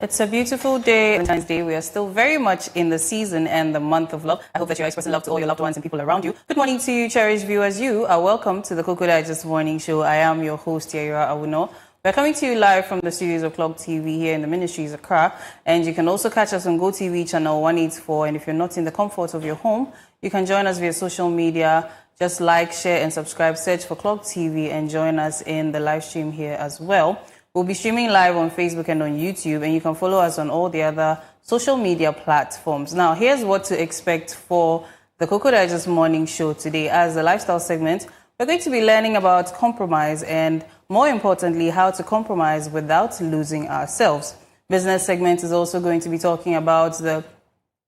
It's a beautiful day, Valentine's Day. We are still very much in the season and the month of love. I hope that you're expressing love to all your loved ones and people around you. Good morning to you, cherished viewers. You are welcome to the Koko Digest Morning Show. I am your host, Yaira Awuno. We're coming to you live from the studios of Clock TV here in the Ministries of Accra. And you can also catch us on GoTV channel 184. And if you're not in the comfort of your home, you can join us via social media. Just like, share, and subscribe. Search for Clock TV and join us in the live stream here as well. We'll be streaming live on Facebook and on YouTube, and you can follow us on all the other social media platforms. Now, here's what to expect for the Koko Digest Morning Show today. As a lifestyle segment, we're going to be learning about compromise and, more importantly, how to compromise without losing ourselves. Business segment is also going to be talking about the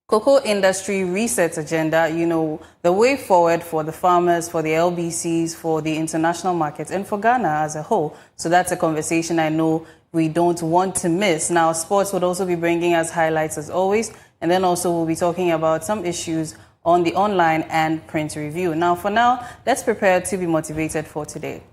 cocoa industry reset agenda, the way forward for the farmers, for the LBCs, for the international markets, and for Ghana as a whole. So that's a conversation I know we don't want to miss. Now, sports would also be bringing us highlights as always, and then also we'll be talking about some issues on the online and print review. Now, for now, let's prepare to be motivated for today.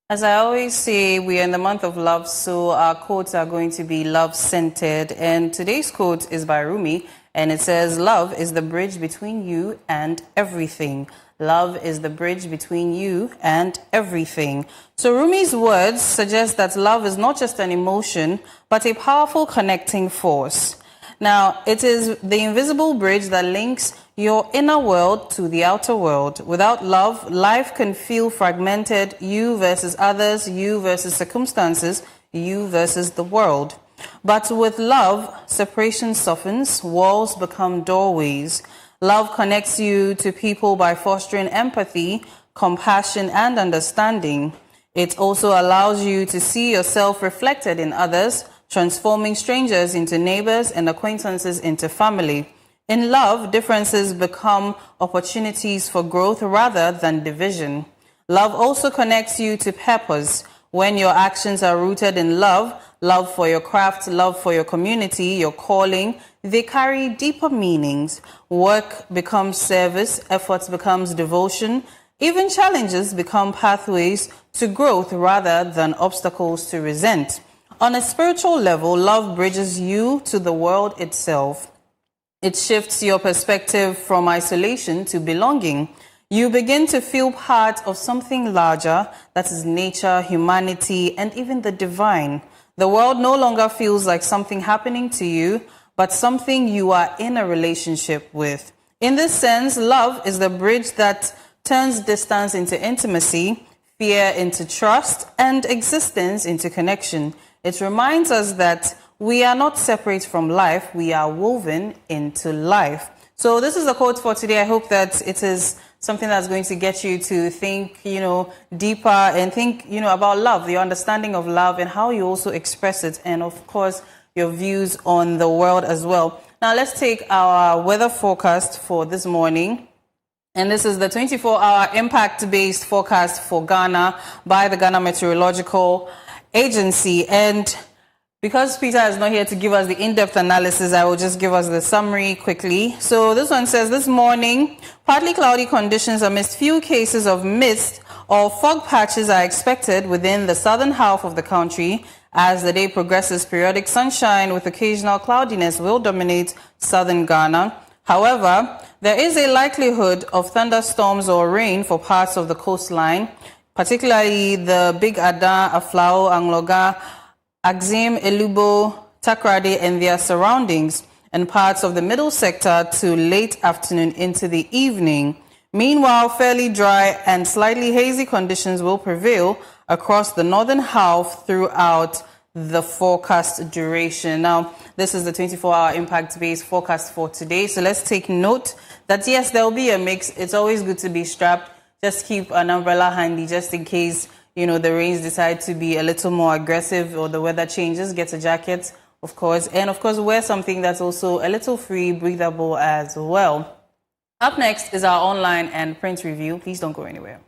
As I always say, we are in the month of love, so our quotes are going to be love-centered. And today's quote is by Rumi, and it says, "Love is the bridge between you and everything." Love is the bridge between you and everything. So Rumi's words suggest that love is not just an emotion, but a powerful connecting force. Now, it is the invisible bridge that links your inner world to the outer world. Without love, life can feel fragmented, you versus others, you versus circumstances, you versus the world. But with love, separation softens, walls become doorways. Love connects you to people by fostering empathy, compassion, and understanding. It also allows you to see yourself reflected in others, transforming strangers into neighbors and acquaintances into family. In love, differences become opportunities for growth rather than division. Love also connects you to purpose. When your actions are rooted in love, love for your craft, love for your community, your calling, they carry deeper meanings. Work becomes service, efforts becomes devotion. Even challenges become pathways to growth rather than obstacles to resent. On a spiritual level, love bridges you to the world itself. It shifts your perspective from isolation to belonging. You begin to feel part of something larger, that is nature, humanity, and even the divine. The world no longer feels like something happening to you, but something you are in a relationship with. In this sense, love is the bridge that turns distance into intimacy, fear into trust, and existence into connection. It reminds us that we are not separate from life, we are woven into life. So this is the quote for today. I hope that it is something that's going to get you to think, deeper and think, about love, your understanding of love and how you also express it. And of course, your views on the world as well. Now let's take our weather forecast for this morning. And this is the 24-hour impact-based forecast for Ghana by the Ghana Meteorological Agency. And Because Peter is not here to give us the in-depth analysis, I will just give us the summary quickly. So this one says, this morning, partly cloudy conditions amidst few cases of mist or fog patches are expected within the southern half of the country. As the day progresses, periodic sunshine with occasional cloudiness will dominate southern Ghana. However, there is a likelihood of thunderstorms or rain for parts of the coastline, particularly the Big Ada, Aflao, Angloga, Axim, Elubo, Takrade and their surroundings, and parts of the middle sector to late afternoon into the evening. Meanwhile, fairly dry and slightly hazy conditions will prevail across the northern half throughout the forecast duration. Now, this is the 24-hour impact-based forecast for today. So let's take note that, yes, there will be a mix. It's always good to be strapped. Just keep an umbrella handy just in case, the rains decide to be a little more aggressive or the weather changes. Get a jacket, of course. And, of course, wear something that's also a little free, breathable as well. Up next is our online and print review. Please don't go anywhere.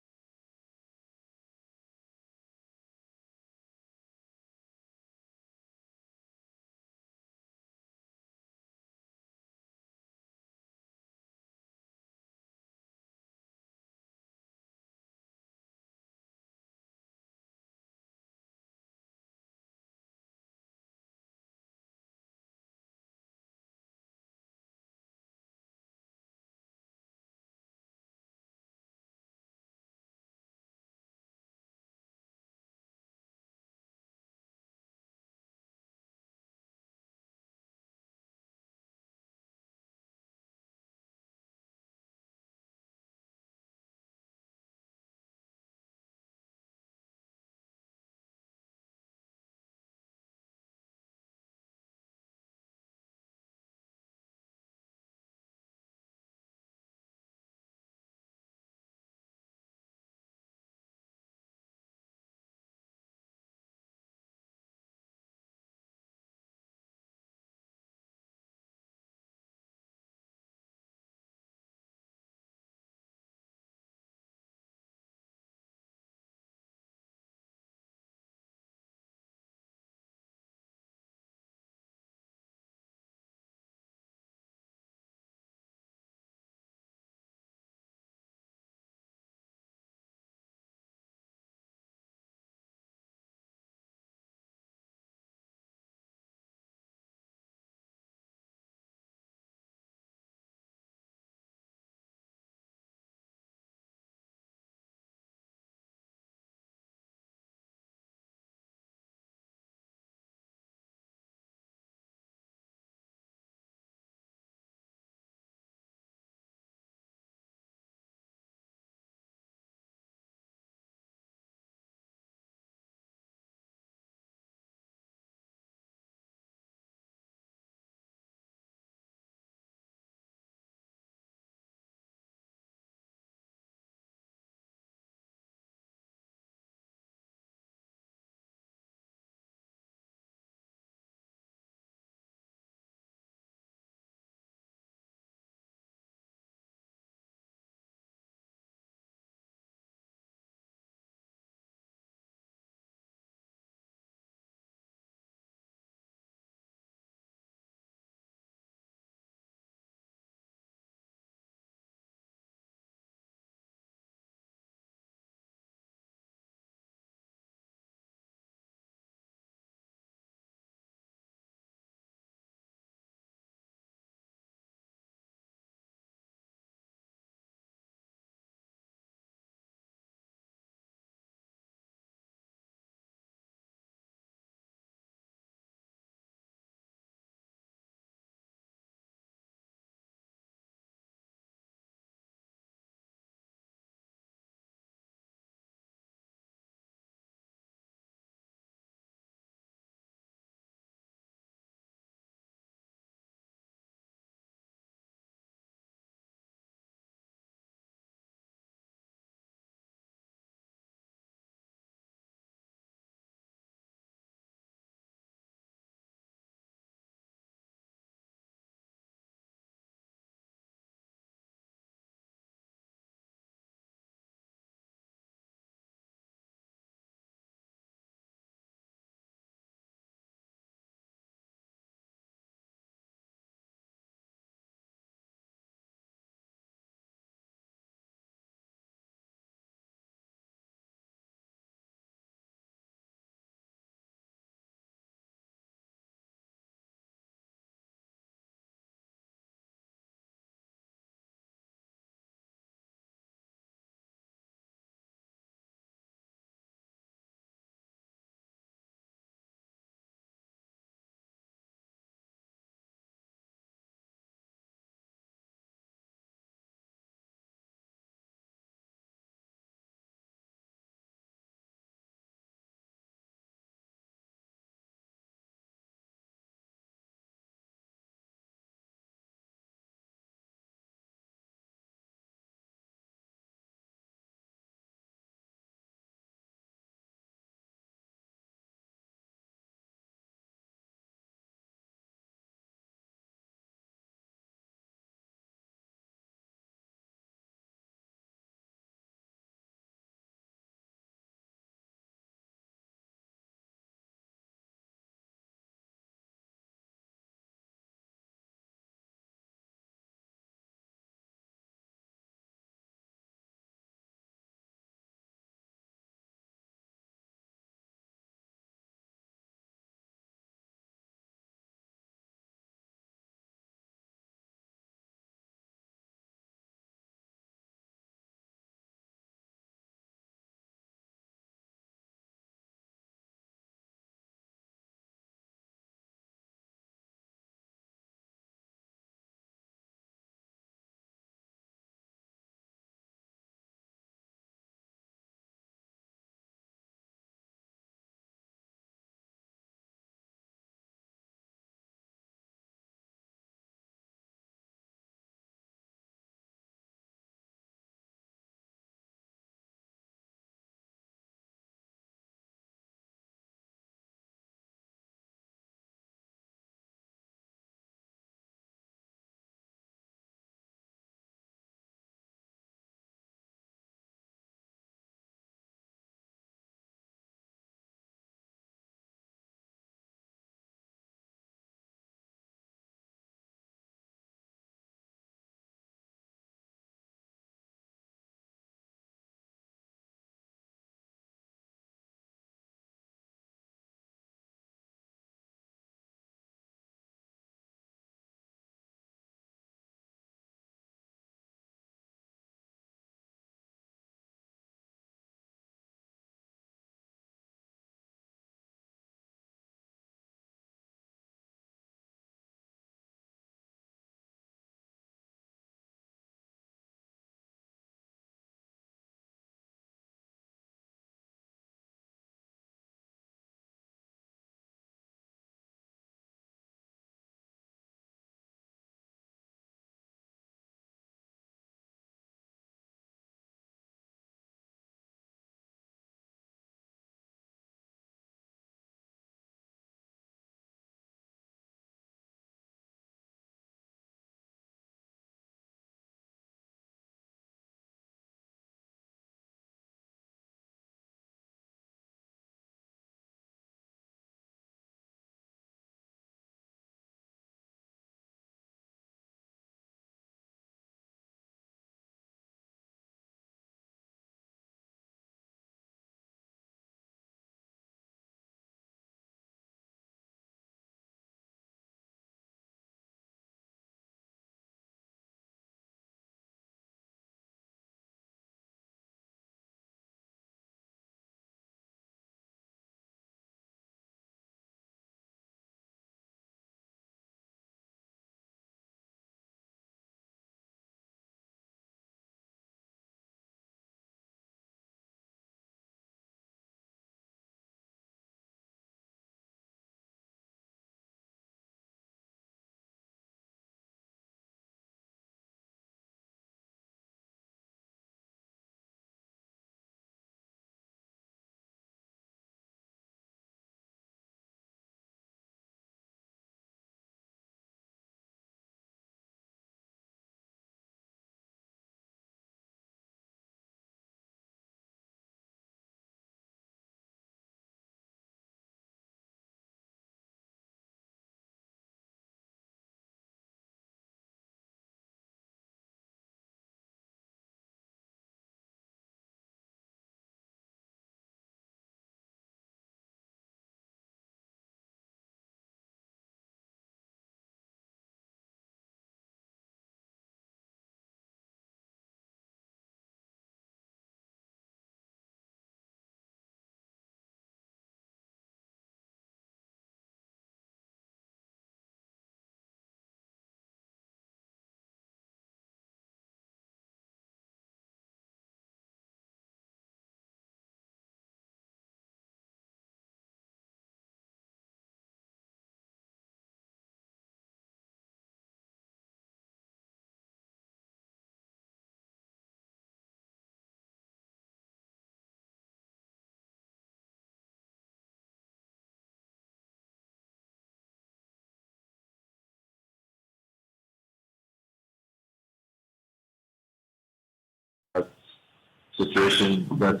situation that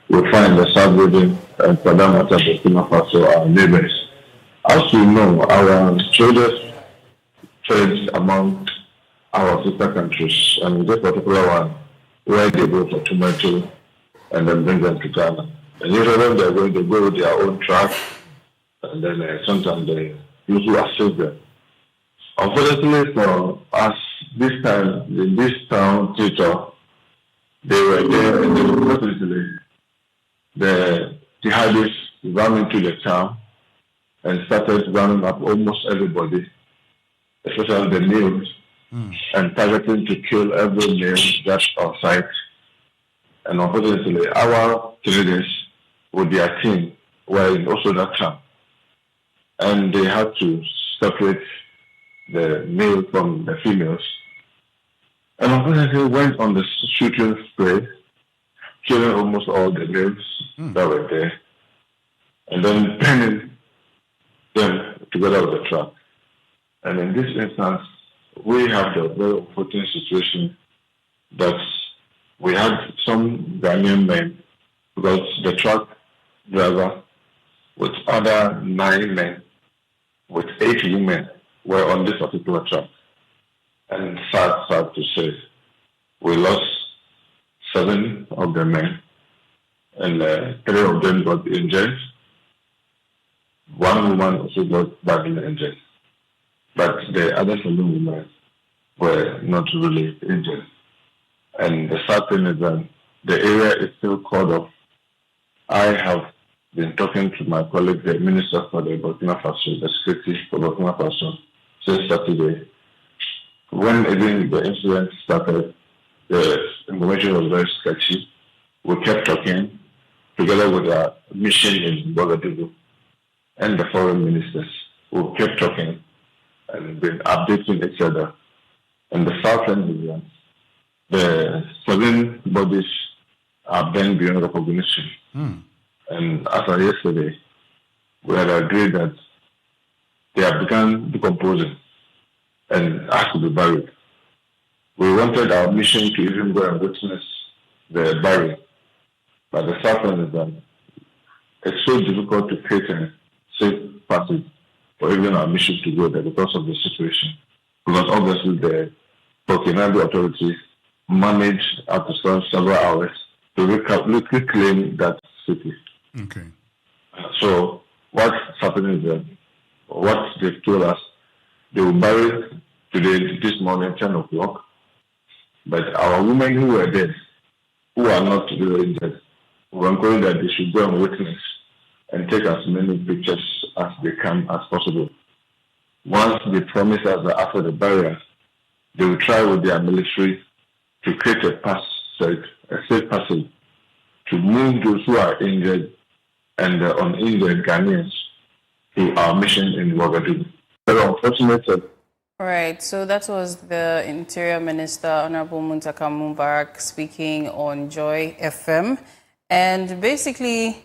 we find the South region and for that matter, Burkina Faso, our neighbors. As you know, our traders trade among our sister countries, and this particular one, where they go for tomato and then bring them to Ghana. And usually they're going to go with their own truck, and then sometimes they usually assist them. Unfortunately for us, this time, in this town, Tito, they were there, and then unfortunately, the jihadists ran into the town and started running up almost everybody, especially the males, and targeting to kill every male that's on site. And unfortunately, our traders with their team were in also that town. And they had to separate the male from the females. And unfortunately, went on the shooting spree, killing almost all the males that were there, and then pinning them together with the truck. And in this instance, we have the very unfortunate situation that we had some Ghanaian men, because the truck driver with other 9 men, with 8 women, were on this particular truck. And sad to say, we lost 7 of the men, and 3 of them got injured. 1 woman also got badly injured, but the other 7 women were not really injured. And the sad thing is that the area is still called off. I have been talking to my colleague, the Minister for the Burkina Faso, the Secretary for Burkina Faso, since Saturday. When even the incident started, the information was very sketchy. We kept talking together with our mission in Ouagadougou and the foreign ministers. We kept talking and been updating each other. And the southern region, the 7 bodies are banned beyond recognition. And as of yesterday, we had agreed that they have begun decomposing and have to be buried. We wanted our mission to even go and witness the burial, but the southern is that it's so difficult to create a safe passage for even our mission to go there because of the situation. Because obviously the Burkinabe authorities managed after several hours to reclaim that city. Okay. So what's happening is that what they've told us, they will bury today, this morning, 10 o'clock. But our women who were dead, who are not really injured, we encourage that they should go and witness and take as many pictures as they can as possible. Once they promise us that after the burial, they will try with their military to create a safe passage to move those who are injured and the uninjured Ghanaians to our mission in Ouagadougou. Very unfortunate. Right, so that was the Interior Minister, Honorable Muntaka Mubarak, speaking on Joy FM. And basically,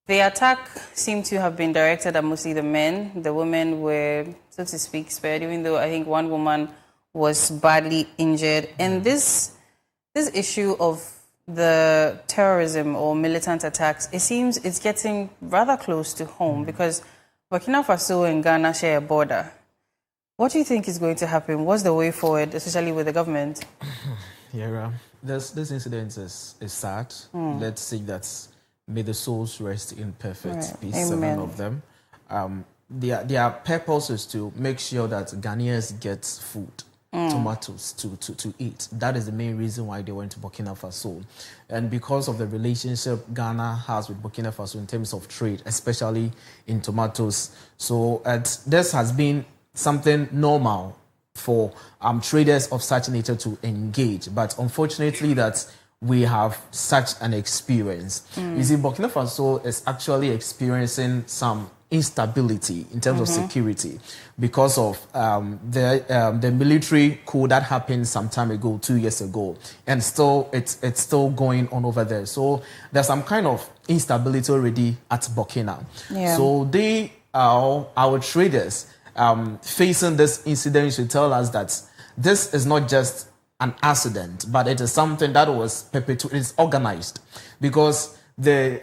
the attack seemed to have been directed at mostly the men. The women were, so to speak, spared, even though I think 1 woman was badly injured. And this issue of the terrorism or militant attacks, it seems it's getting rather close to home because Burkina Faso and Ghana share a border. What do you think is going to happen? What's the way forward, especially with the government? Yeah, this incident is sad. Let's say that may the souls rest in perfect peace, Amen. 7 of them. Their purpose is to make sure that Ghanaians get food, tomatoes to eat. That is the main reason why they went to Burkina Faso. And because of the relationship Ghana has with Burkina Faso in terms of trade, especially in tomatoes. So this has been something normal for traders of such nature to engage. But unfortunately that we have such an experience. You see, Burkina Faso is actually experiencing some instability in terms of security because of the military coup that happened some time ago, 2 years ago, and still it's still going on over there. So there's some kind of instability already at Burkina. So they are our traders facing this incident should tell us that this is not just an accident, but it is something that was perpetuated, it's organized, because the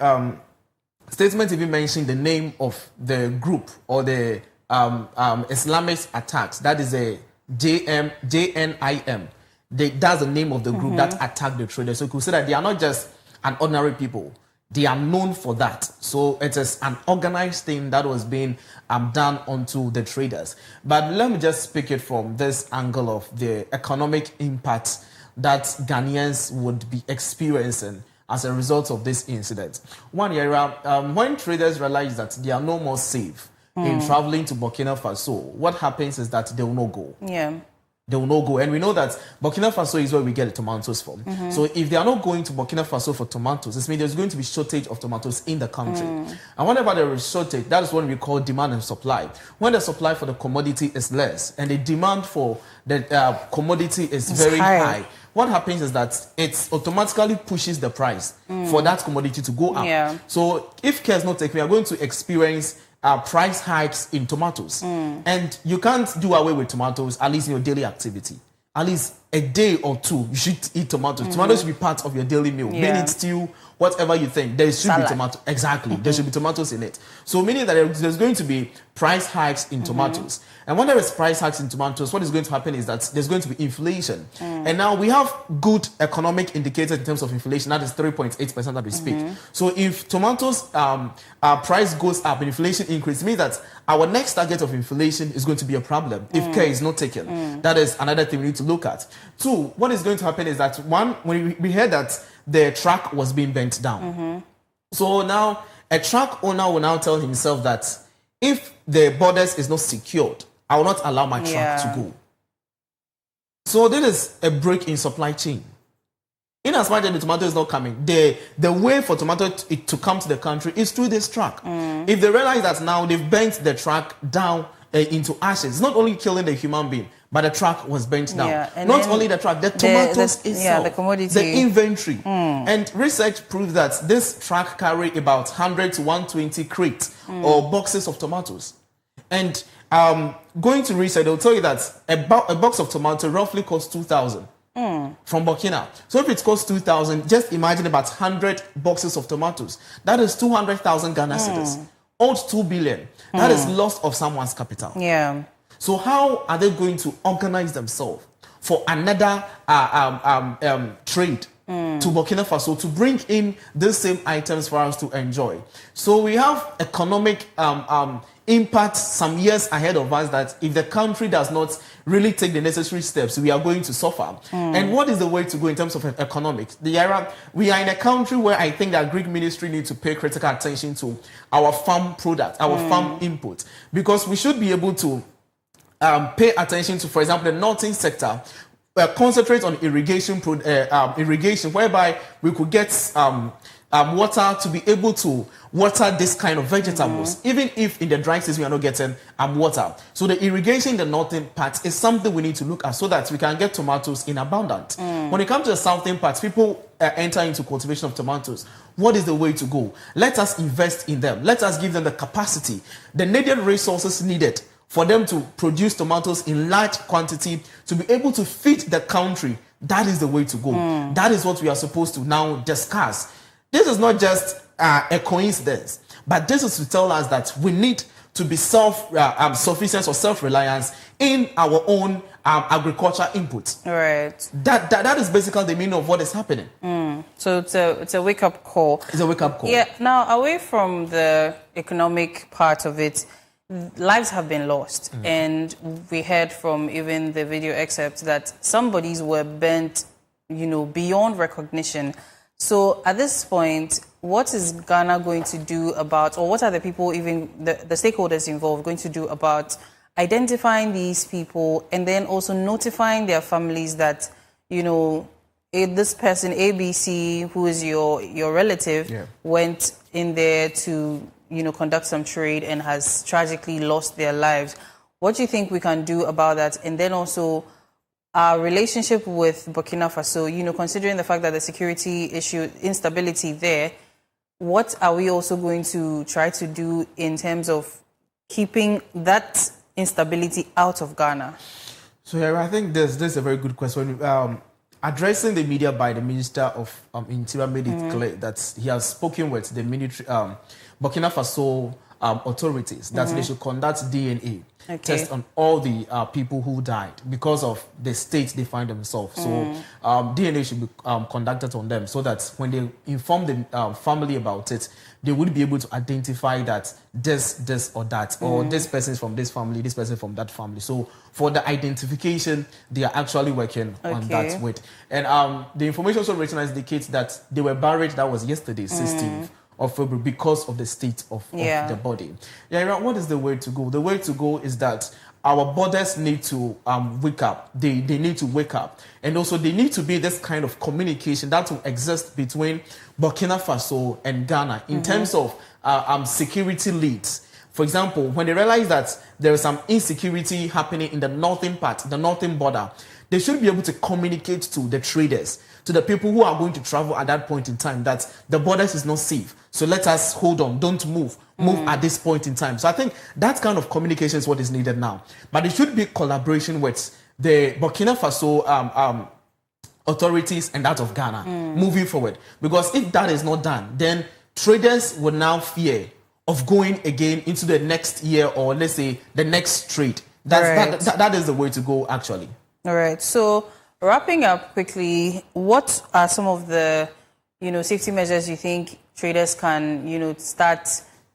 statement even mentioned the name of the group or the Islamist attacks. That is a JNIM. That's the name of the group that attacked the traders. So you could say that they are not just an ordinary people. They are known for that. So it is an organized thing that was being done onto the traders. But let me just speak it from this angle of the economic impact that Ghanaians would be experiencing as a result of this incident. One year, when traders realize that they are no more safe in traveling to Burkina Faso, what happens is that they will not go. Yeah. They will not go. And we know that Burkina Faso is where we get the tomatoes from. So if they are not going to Burkina Faso for tomatoes, this means there's going to be shortage of tomatoes in the country. And whenever there is shortage, that is what we call demand and supply. When the supply for the commodity is less and the demand for the commodity is very high, what happens is that it automatically pushes the price for that commodity to go up. Yeah. So if care is not taken, we are going to experience price hikes in tomatoes. And you can't do away with tomatoes, at least in your daily activity. At least a day or two, you should eat tomatoes. Tomatoes should be part of your daily meal. Be it stew, whatever you think, there should be tomato. Exactly, there should be tomatoes in it. So meaning that there's going to be price hikes in tomatoes. And when there is price hikes in tomatoes, what is going to happen is that there's going to be inflation. And now we have good economic indicators in terms of inflation. That is 3.8% that we speak. So if tomatoes price goes up and inflation increases, it means that our next target of inflation is going to be a problem if care is not taken. That is another thing we need to look at. Two, what is going to happen is that one, when we heard that the track was being bent down. So now a truck owner will now tell himself that if the borders is not secured, I will not allow my truck to go. So this is a break in supply chain. In as much as the tomato is not coming, the way for tomato to come to the country is through this truck. If they realize that now they've bent the truck down into ashes, it's not only killing the human being, but the truck was bent down. Not only the truck, the tomatoes itself, the commodity, the inventory. And research proves that this truck carry about 100 to 120 crates or boxes of tomatoes. And going to research, they'll tell you that a box of tomato roughly costs 2,000 from Burkina. So if it costs 2,000, just imagine about 100 boxes of tomatoes. That is 200,000 Ghana cedis. Owed 2 billion. That is loss of someone's capital. Yeah. So how are they going to organize themselves for another trade to Burkina Faso to bring in these same items for us to enjoy? So we have economic impact some years ahead of us that if the country does not really take the necessary steps, we are going to suffer. And what is the way to go in terms of economics? We are in a country where I think that Greek ministry needs to pay critical attention to our farm product, our farm input, because we should be able to pay attention to, for example, the northern sector, concentrate on irrigation, whereby we could get water to be able to water this kind of vegetables, even if in the dry season we are not getting water. So the irrigation in the northern part is something we need to look at so that we can get tomatoes in abundance. When it comes to the southern parts, people enter into cultivation of tomatoes. What is the way to go? Let us invest in them. Let us give them the capacity, the needed resources needed for them to produce tomatoes in large quantity to be able to feed the country. That is the way to go. That is what we are supposed to now discuss. This is not just a coincidence, but this is to tell us that we need to be self-sufficient or self-reliance in our own agriculture input. Right. That is basically the meaning of what is happening. So it's a wake-up call. It's a wake-up call. Yeah. Now, away from the economic part of it, lives have been lost. And we heard from even the video excerpt that some bodies were burnt, beyond recognition. So at this point, what is Ghana going to do about, or what are the people, even the stakeholders involved, going to do about identifying these people and then also notifying their families that, this person, ABC, who is your relative, went in there to, conduct some trade and has tragically lost their lives? What do you think we can do about that? And then also our relationship with Burkina Faso, considering the fact that the security issue, instability there, what are we also going to try to do in terms of keeping that instability out of Ghana? So yeah, I think this is a very good question. Addressing the media by the Minister of Interior made it clear that he has spoken with the military, Burkina Faso authorities that they should conduct DNA test on all the people who died because of the state they find themselves. So DNA should be conducted on them so that when they inform the family about it, they would be able to identify that this or that, or this person is from this family, this person from that family. So for the identification, they are actually working on that with. And the information also written indicates that they were buried, that was yesterday, 16th of February, because of the state of the body. Yeah, what is the way to go? The way to go is that our borders need to wake up. They need to wake up. And also they need to be this kind of communication that will exist between Burkina Faso and Ghana in terms of security leads. For example, when they realize that there is some insecurity happening in the northern part, the northern border, they should be able to communicate to the traders, to the people who are going to travel at that point in time, that the borders is not safe. So let us hold on, don't move at this point in time. So I think that kind of communication is what is needed now. But it should be collaboration with the Burkina Faso authorities and that of Ghana moving forward. Because if that is not done, then traders will now fear of going again into the next year, or let's say the next trade. That is the way to go, actually. All right. So wrapping up quickly, what are some of the, safety measures you think traders can, start,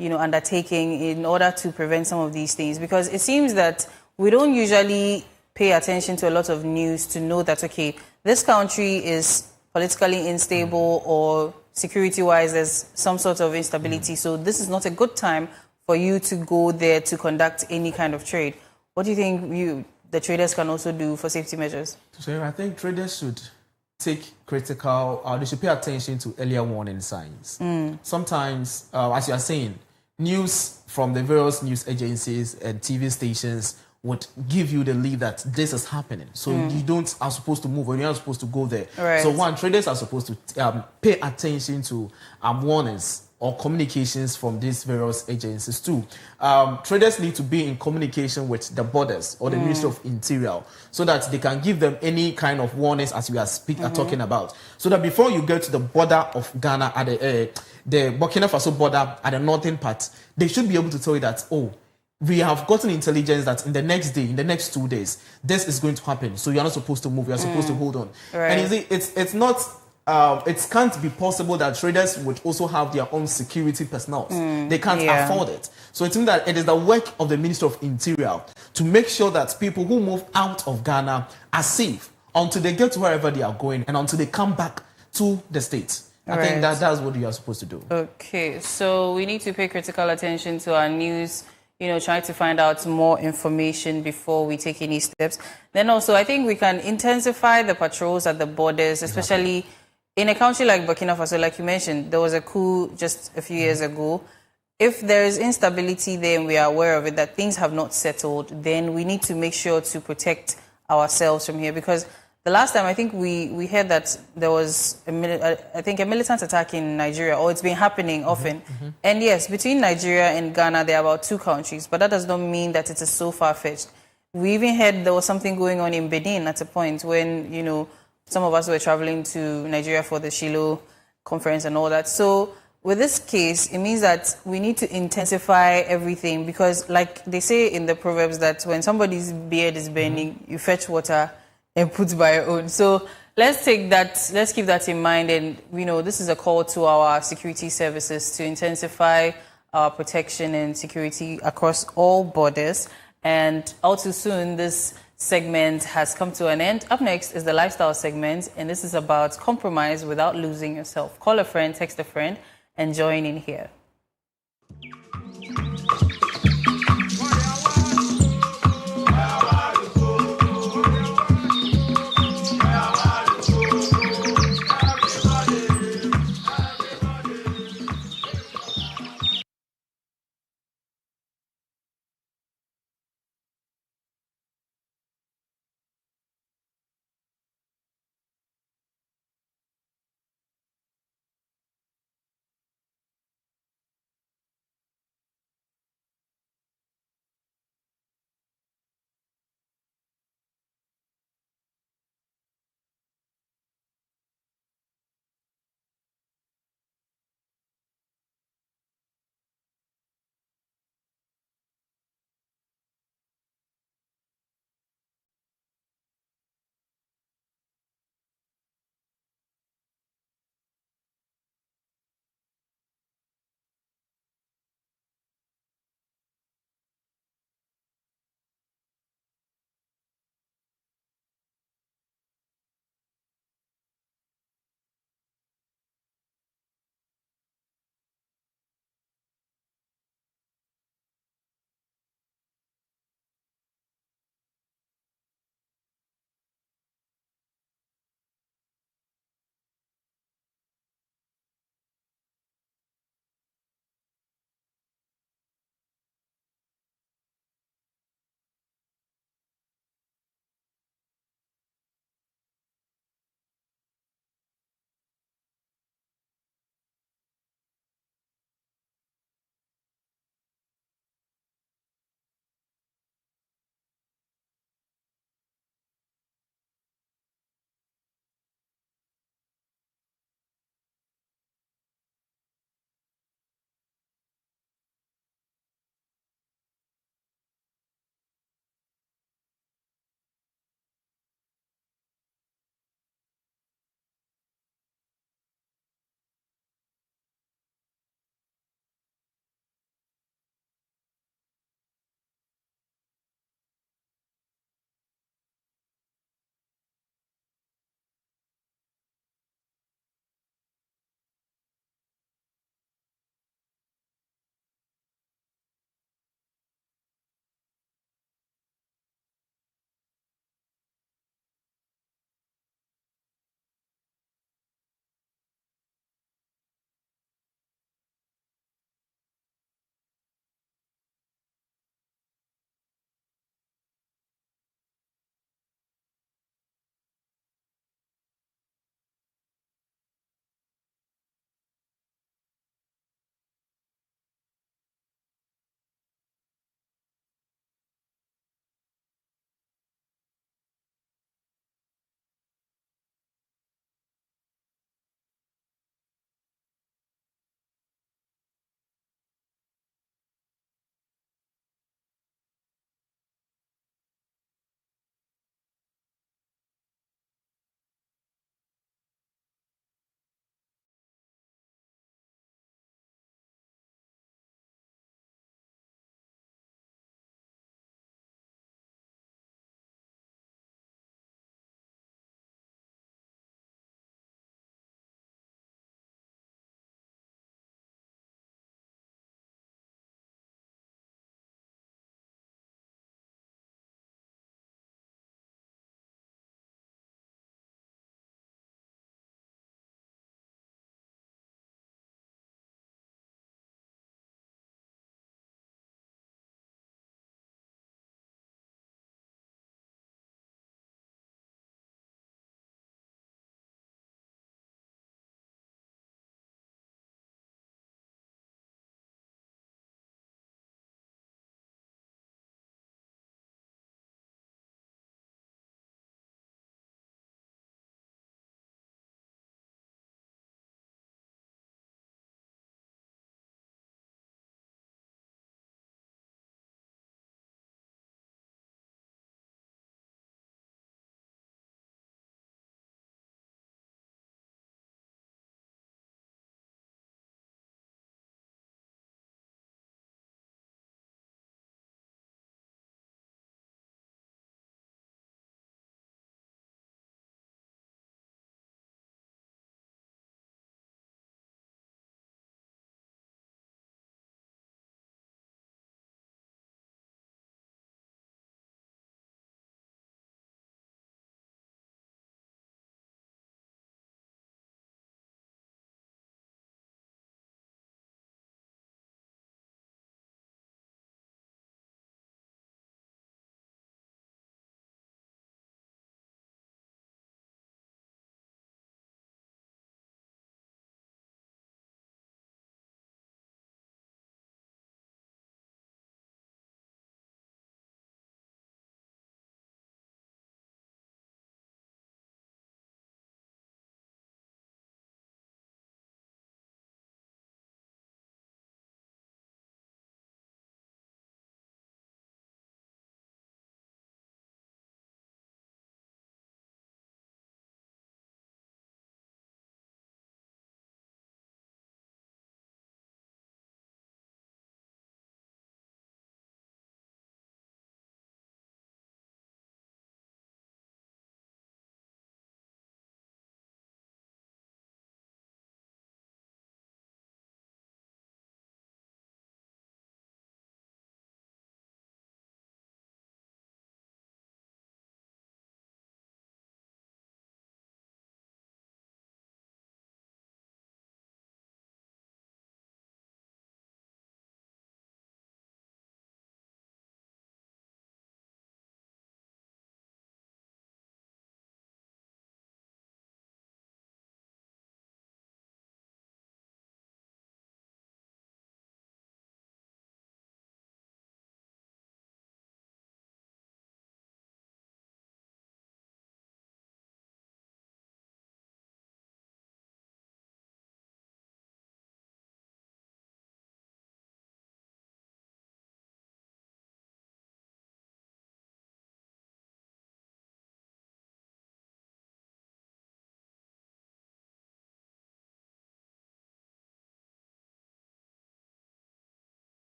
undertaking in order to prevent some of these things? Because it seems that we don't usually pay attention to a lot of news to know that, okay, this country is politically unstable or security-wise there's some sort of instability. So this is not a good time for you to go there to conduct any kind of trade. What do you think the traders can also do for safety measures? So I think traders should take critical, they should pay attention to earlier warning signs. Sometimes, as you are saying, news from the various news agencies and TV stations would give you the lead that this is happening. So you are supposed to move, or you're not supposed to go there. Right. So traders are supposed to pay attention to warnings or communications from these various agencies too. Traders need to be in communication with the borders or the Ministry of Interior so that they can give them any kind of warnings as we are talking about. So that before you get to the border of Ghana at the Burkina Faso border at the northern part, they should be able to tell you that, we have gotten intelligence that in the next day, in the next 2 days, this is going to happen. So you're not supposed to move. You're supposed to hold on. Right. And you see, it's not. It can't be possible that traders would also have their own security personnel. They can't afford it. So it means that it is the work of the Minister of Interior to make sure that people who move out of Ghana are safe until they get to wherever they are going and until they come back to the States. I think that's what you are supposed to do. Okay, so we need to pay critical attention to our news, try to find out more information before we take any steps. Then also, I think we can intensify the patrols at the borders, especially in a country like Burkina Faso. Like you mentioned, there was a coup just a few years ago. If there is instability there and we are aware of it, that things have not settled, then we need to make sure to protect ourselves from here. Because the last time, I think we heard that there was a militant attack in Nigeria, or it's been happening often. And yes, between Nigeria and Ghana, there are about 2 countries, but that does not mean that it is so far-fetched. We even heard there was something going on in Benin at a point when, some of us were traveling to Nigeria for the Shiloh conference and all that. So with this case, it means that we need to intensify everything, because like they say in the Proverbs that when somebody's beard is burning, you fetch water and put by your own. So let's keep that in mind. And, this is a call to our security services to intensify our protection and security across all borders. And all too soon, this segment has come to an end. Up next is the lifestyle segment, and this is about compromise without losing yourself. Call a friend, text a friend, and join in here.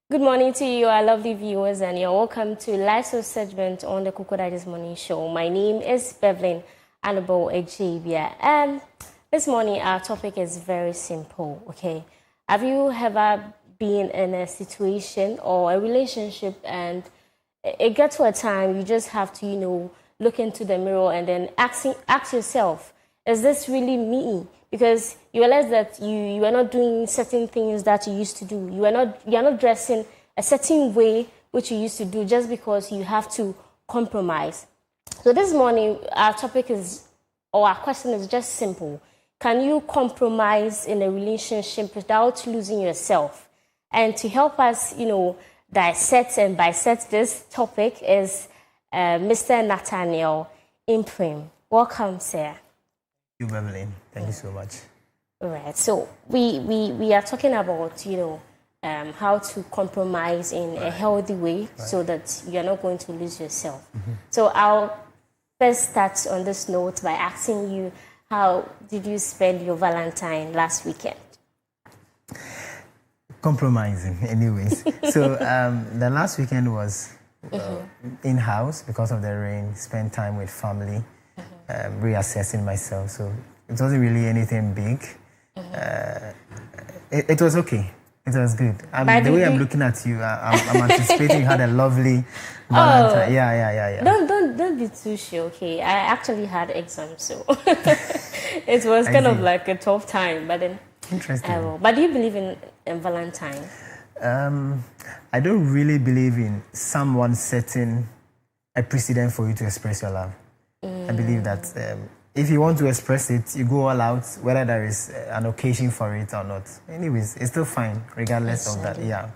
Good morning to you, our lovely viewers, and you're welcome to Lifestyle segment on the Koko This Morning Show. My name is Bevelyn Annabelle Ejibia, and this morning our topic is very simple, okay? Have you ever been in a situation or a relationship and it gets to a time you just have to, look into the mirror and then ask yourself, is this really me? Because you realize that you are not doing certain things that you used to do. You are not dressing a certain way which you used to do just because you have to compromise. So this morning our topic is, or our question is just simple. Can you compromise in a relationship without losing yourself? And to help us, dissect and bisect this topic is Mr. Nathaniel Imprim. Welcome, sir. Thank you, Beverly. Thank you so much. All right. So we are talking about, how to compromise in a healthy way so that you're not going to lose yourself. Mm-hmm. So I'll first start on this note by asking you, how did you spend your Valentine last weekend? Compromising, anyways. So the last weekend was in-house because of the rain, spent time with family, reassessing myself. So it wasn't really anything big. It was okay. It was good. The way I'm looking at you, I'm anticipating you had a lovely Valentine. Yeah. Don't be too sure, okay? I actually had exams, so it was kind of like a tough time, but then... Interesting. But do you believe in Valentine? I don't really believe in someone setting a precedent for you to express your love. I believe that if you want to express it, you go all out, whether there is an occasion for it or not. Anyways, it's still fine, regardless of that. Yeah.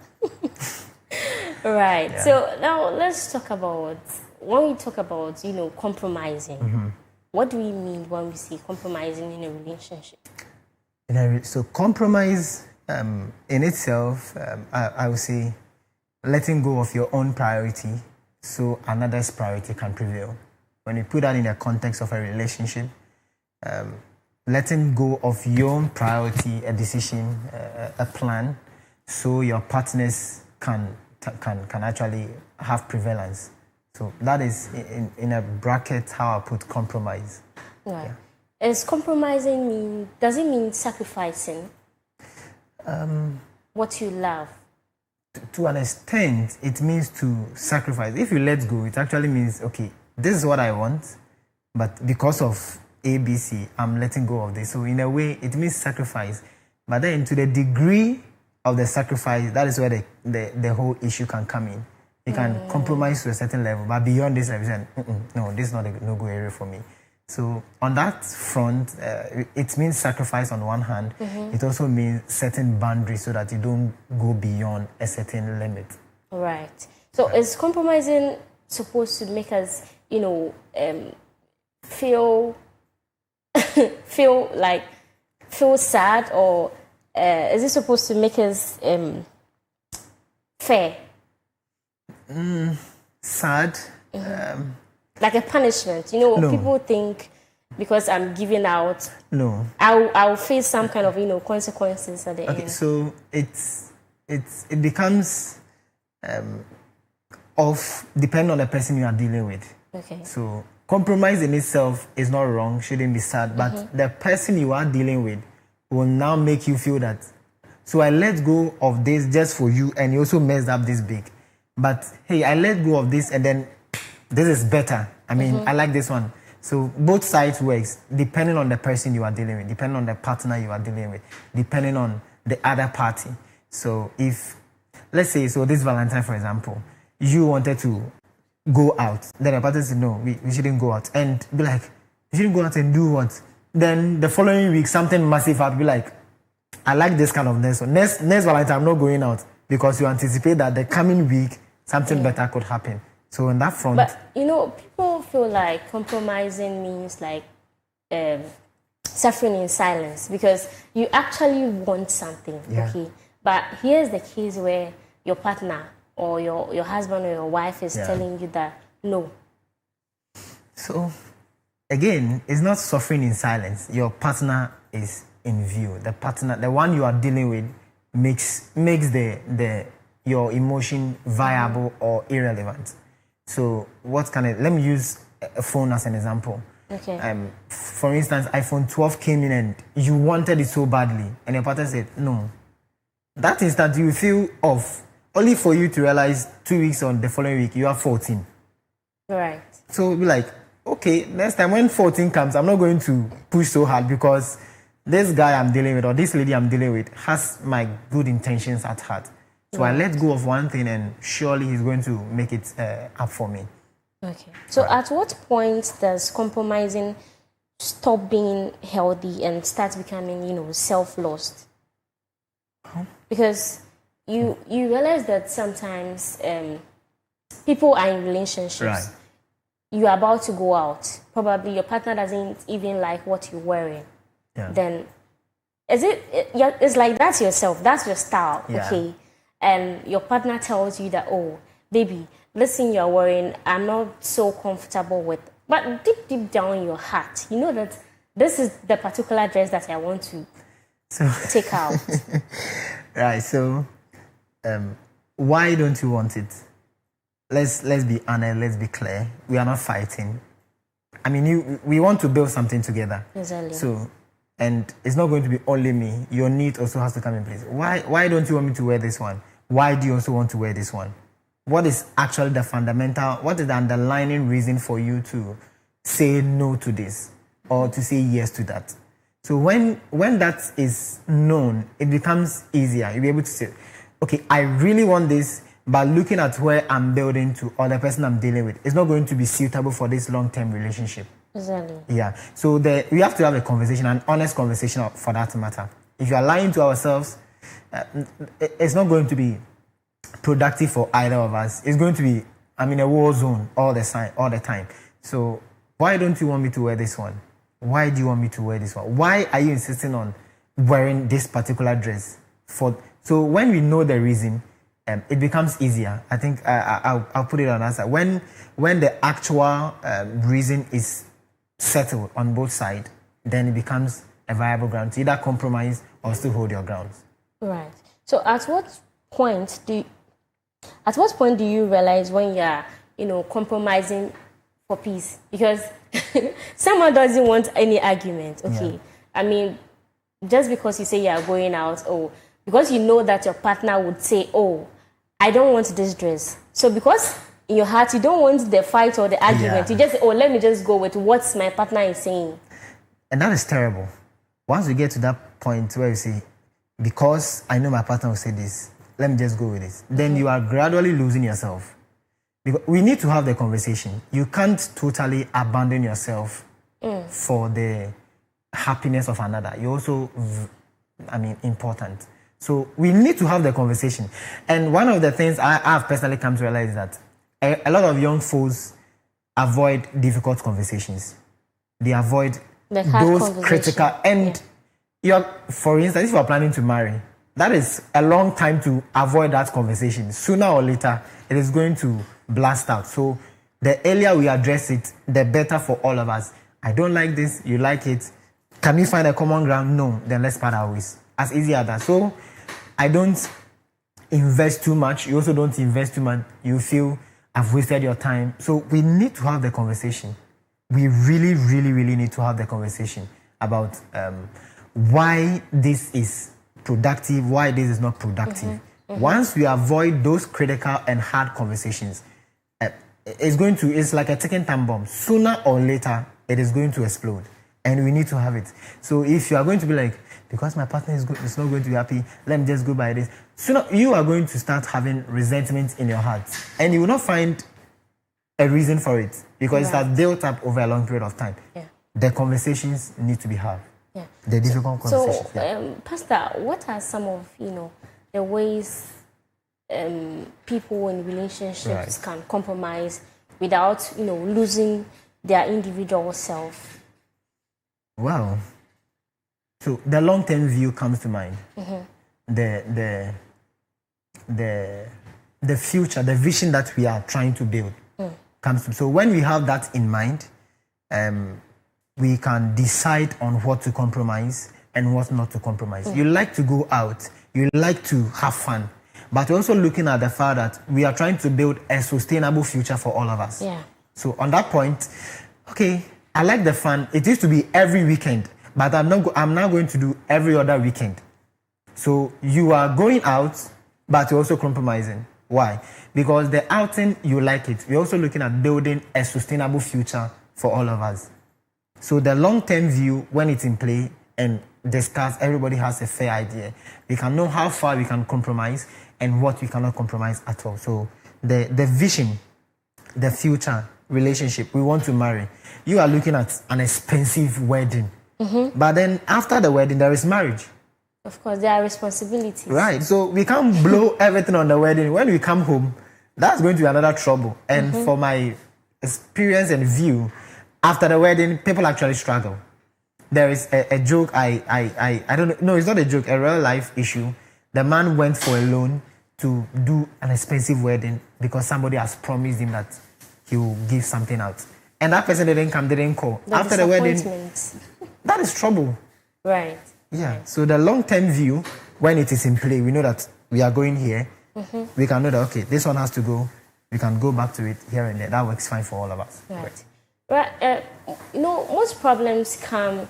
Right. Yeah. So now let's talk about, when we talk about, compromising, what do we mean when we say compromising in a relationship? So compromise in itself, I would say letting go of your own priority so another's priority can prevail. When you put that in the context of a relationship, letting go of your own priority, a decision, a plan, so your partners can actually have prevalence. So that is in a bracket how I put compromise. Right. Yeah. Does compromising mean, does it mean sacrificing what you love? To an extent, it means to sacrifice. If you let go, it actually means, okay, this is what I want, but because of ABC, I'm letting go of this. So in a way, it means sacrifice. But then to the degree of the sacrifice, that is where the whole issue can come in. You can compromise to a certain level, but beyond this level, you say, no, this is not a no-go area for me. So on that front, it means sacrifice on one hand. It also means setting boundaries so that you don't go beyond a certain limit. Right. So is compromising supposed to make us, feel sad, or is it supposed to make us fair? Sad. Like a punishment, no. People think because I'm giving out, no, I'll face some kind of consequences at the end. Okay, so it becomes depend on the person you are dealing with. Okay. So compromise in itself is not wrong, shouldn't be sad, but the person you are dealing with will now make you feel that. So I let go of this just for you, and you also messed up this big. But hey, I let go of this, and then this is better. I mean, I like this one. So both sides works, depending on the person you are dealing with, depending on the partner you are dealing with, depending on the other party. So if, let's say, so this Valentine, for example, you wanted to go out, then the partner said, no, we shouldn't go out. And be like, you shouldn't go out and do what? Then the following week, something massive, I'd be like, I like this kind of this. So next Valentine, I'm not going out, because you anticipate that the coming week, something better could happen. So on that front... But, people feel like compromising means like suffering in silence, because you actually want something, okay? But here's the case where your partner or your husband or your wife is telling you that, no. So, again, it's not suffering in silence. Your partner is in view. The partner, the one you are dealing with, makes the your emotion viable or irrelevant. So what can let me use a phone as an example. Okay. For instance, iPhone 12 came in and you wanted it so badly, and your partner said no. That instant you feel off, only for you to realize 2 weeks on the following week you are 14. Right. So be like, okay, next time when 14 comes, I'm not going to push so hard because this guy I'm dealing with or this lady I'm dealing with has my good intentions at heart. So I let go of one thing and surely he's going to make it up for me. Okay. So at what point does compromising stop being healthy and start becoming, self-lost? Because you realize that sometimes people are in relationships. Right. You're about to go out. Probably your partner doesn't even like what you're wearing. Yeah. Then it's like that's yourself. That's your style. Yeah. Okay. And your partner tells you that, oh, baby, listen, you're wearing, I'm not so comfortable with. But deep down in your heart, you know that this is the particular dress that I want to take out. Right. So, why don't you want it? Let's be honest. Let's be clear. We are not fighting. I mean, we want to build something together. Exactly. So, and it's not going to be only me. Your need also has to come in place. Why don't you want me to wear this one? Why do you also want to wear this one? What is actually the fundamental, what is the underlying reason for you to say no to this or to say yes to that? So when that is known, it becomes easier. You'll be able to say, okay, I really want this, but looking at where I'm building to or the person I'm dealing with, it's not going to be suitable for this long-term relationship. Exactly. Yeah. So we have to have a conversation, an honest conversation for that matter. If you are lying to ourselves, it's not going to be productive for either of us. It's going to be, a war zone all the time. So why don't you want me to wear this one? Why do you want me to wear this one? Why are you insisting on wearing this particular dress? So when we know the reason, it becomes easier. I think I'll put it on answer. When the actual reason is settled on both sides, then it becomes a viable ground to either compromise or still hold your grounds. Right. So at what point do you realize when you're compromising for peace? Because someone doesn't want any argument. Okay. Yeah. Just because you say you're going out, because you know that your partner would say, I don't want this dress. So because in your heart you don't want the fight or the argument, you just say, let me just go with what my partner is saying. And that is terrible. Once you get to that point where you say, because I know my partner will say this, let me just go with this. Then you are gradually losing yourself. Because we need to have the conversation. You can't totally abandon yourself for the happiness of another. You're also, important. So we need to have the conversation. And one of the things I've personally come to realize is that a lot of young folks avoid difficult conversations. They avoid those critical and for instance, if you are planning to marry, that is a long time to avoid that conversation. Sooner or later, it is going to blast out. So the earlier we address it, the better for all of us. I don't like this, you like it. Can we find a common ground? No, then let's part our ways. As easy as that. So I don't invest too much. You also don't invest too much. You feel I've wasted your time. So we need to have the conversation. We really, really, really need to have the conversation about why this is productive, why this is not productive. Once we avoid those critical and hard conversations, it's like a ticking time bomb. Sooner or later, it is going to explode. And we need to have it. So if you are going to be like, because my partner is not going to be happy, let me just go by this. Sooner, you are going to start having resentment in your heart. And you will not find a reason for it because it has built up over a long period of time. Yeah. The conversations need to be had. Yeah. The difficult conversations. So, Pastor, what are some of the ways people in relationships can compromise without losing their individual self? Well, so the long-term view comes to mind. The future, the vision that we are trying to build comes to. So when we have that in mind, we can decide on what to compromise and what not to compromise. You like to go out, you like to have fun, but we're also looking at the fact that we are trying to build a sustainable future for all of us. Yeah. So on that point, okay, I like the fun. It used to be every weekend, but I'm now going to do every other weekend. So you are going out, but you're also compromising. Why? Because the outing, you like it. We're also looking at building a sustainable future for all of us. So the long-term view, when it's in play and discussed, everybody has a fair idea. We can know how far we can compromise and what we cannot compromise at all. So the vision, the future relationship, we want to marry. You are looking at an expensive wedding. But then after the wedding, there is marriage. Of course, there are responsibilities. Right. So we can't blow everything on the wedding. When we come home, that's going to be another trouble. And for my experience and view, after the wedding, people actually struggle. There is a joke, I don't know, no, it's not a joke, a real life issue. The man went for a loan to do an expensive wedding because somebody has promised him that he will give something out. And that person didn't call. After the wedding, that is trouble. Right. Yeah. So the long-term view, when it is in play, we know that we are going here. We can know that, okay, this one has to go. We can go back to it here and there. That works fine for all of us. Right. Most problems come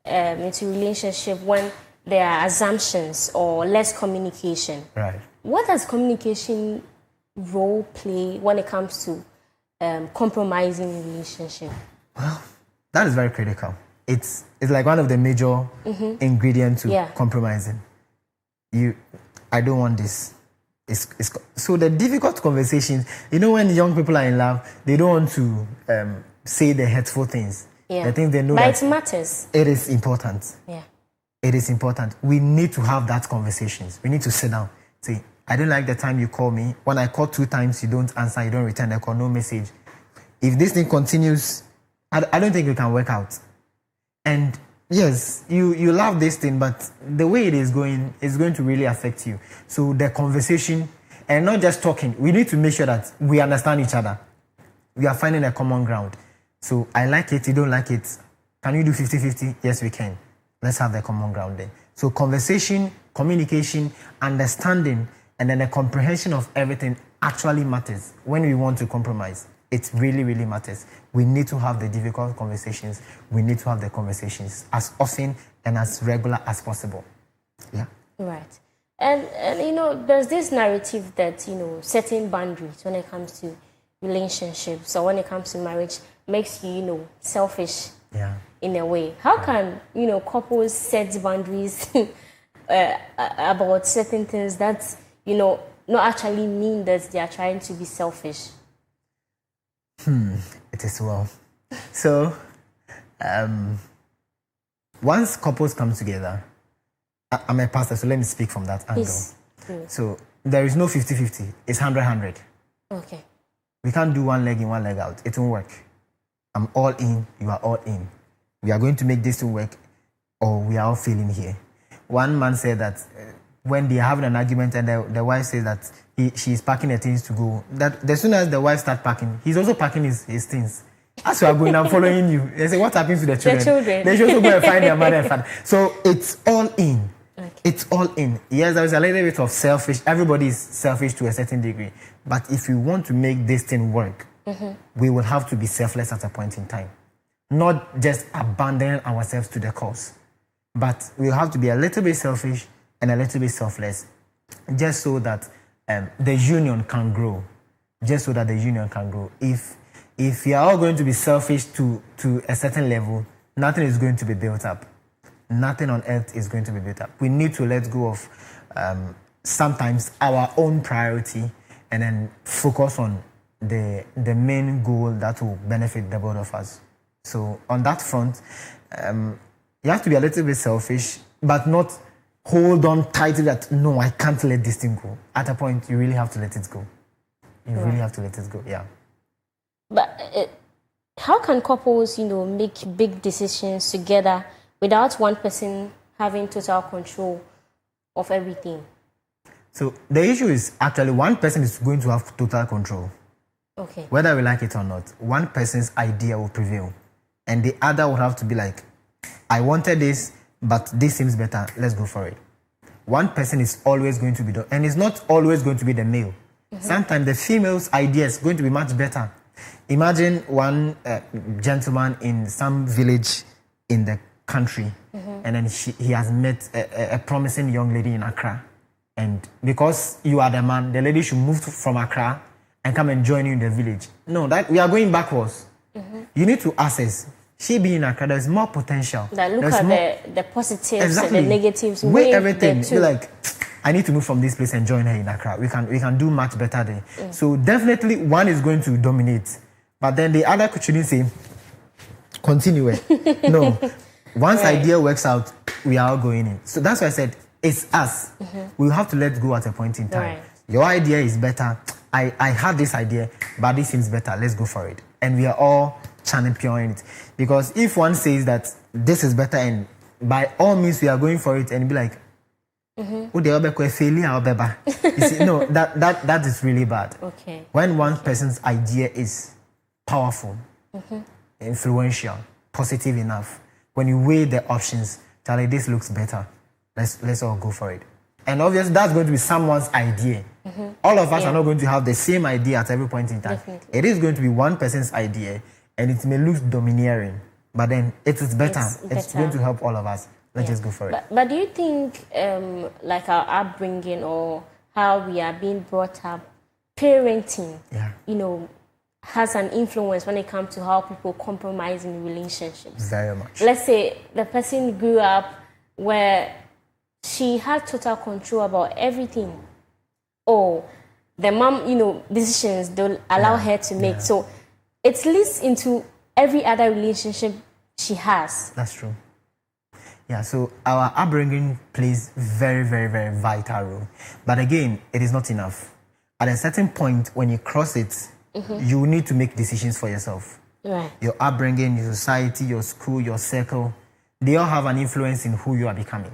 into relationship when there are assumptions or less communication. Right. What does communication role play when it comes to compromising a relationship? Well, that is very critical. It's like one of the major ingredients to compromising. I don't want this. So the difficult conversations, when young people are in love, they don't want to say the hurtful things. Yeah. The things they know but it matters. It is important. Yeah. It is important. We need to have that conversations. We need to sit down. Say, I don't like the time you call me. When I call 2 times, you don't answer, you don't return the call, no message. If this thing continues, I don't think we can work out. And yes, you love this thing, but the way it is going to really affect you. So the conversation, and not just talking, we need to make sure that we understand each other. We are finding a common ground. So I like it, you don't like it. Can you do 50-50? Yes, we can. Let's have the common ground there. So conversation, communication, understanding, and then the comprehension of everything actually matters when we want to compromise. It really, really matters. We need to have the difficult conversations. We need to have the conversations as often and as regular as possible. Yeah. Right. And there's this narrative that, setting boundaries when it comes to relationships or when it comes to marriage makes you, selfish. Yeah. In a way. How can, couples set boundaries about certain things that, not actually mean that they are trying to be selfish? It is well. So, once couples come together, I'm a pastor, so let me speak from that angle. So, there is no 50-50. It's 100-100. Okay. We can't do one leg in, one leg out. It won't work. I'm all in, you are all in. We are going to make this to work, or we are all failing here. One man said that when they are having an argument and the wife says that she's packing her things to go, that as soon as the wife starts packing, he's also packing his things. As you are going, I'm following you. They say, what happens to the children? They should also go and find their mother and father. So it's all in. Okay. It's all in. Yes, there is a little bit of selfish. Everybody is selfish to a certain degree. But if we want to make this thing work, we will have to be selfless at a point in time. Not just abandoning ourselves to the cause. But we have to be a little bit selfish and a little bit selfless, just so that the union can grow. Just so that the union can grow. If we are all going to be selfish to a certain level, nothing is going to be built up. Nothing on earth is going to be built up. We need to let go of sometimes our own priority and then focus on the main goal that will benefit the both of us. So on that front, you have to be a little bit selfish, but not hold on tightly that, no, I can't let this thing go. At a point, you really have to let it go. You really have to let it go, yeah. But how can couples, make big decisions together without one person having total control of everything? So the issue is actually one person is going to have total control. Okay. Whether we like it or not, one person's idea will prevail. And the other will have to be like, I wanted this, but this seems better. Let's go for it. one person is always going to be and it's not always going to be the male. Sometimes the female's idea is going to be much better. Imagine one gentleman in some village in the country, and then he has met a promising young lady in Accra. And because you are the man, the lady should move from Accra and come and join you in the village. No, that we are going backwards. You need to assess. She being in Accra, there's more potential. That look at the positives exactly. and the negatives. Weigh everything. Be like, I need to move from this place and join her in Accra. We can do much better there. So definitely one is going to dominate. But then the other shouldn't say, continue it. No. Once idea works out, we are all going in. So that's why I said, it's us. We'll have to let go at a point in time. Your idea is better. I had this idea, but this seems better. Let's go for it. And we are all championing it. Because if one says that this is better and by all means we are going for it and be like, you see, no, that is really bad. Okay. When one person's idea is powerful, influential, positive enough, when you weigh the options, Charlie, this looks better. Let's all go for it. And obviously, that's going to be someone's idea. All of us are not going to have the same idea at every point in time. Definitely. It is going to be one person's idea, and it may look domineering, but then it is better. It's going to help all of us. Let's just go for it. But do you think, like our upbringing or how we are being brought up, parenting, has an influence when it comes to how people compromise in relationships? Very much. Let's say the person grew up where she had total control about everything. Or the mom, decisions don't allow her to make. So it leads into every other relationship she has. That's true. Yeah, so our upbringing plays very, very, very vital role. But again, it is not enough. At a certain point, when you cross it, you need to make decisions for yourself. Right. Your upbringing, your society, your school, your circle, they all have an influence in who you are becoming.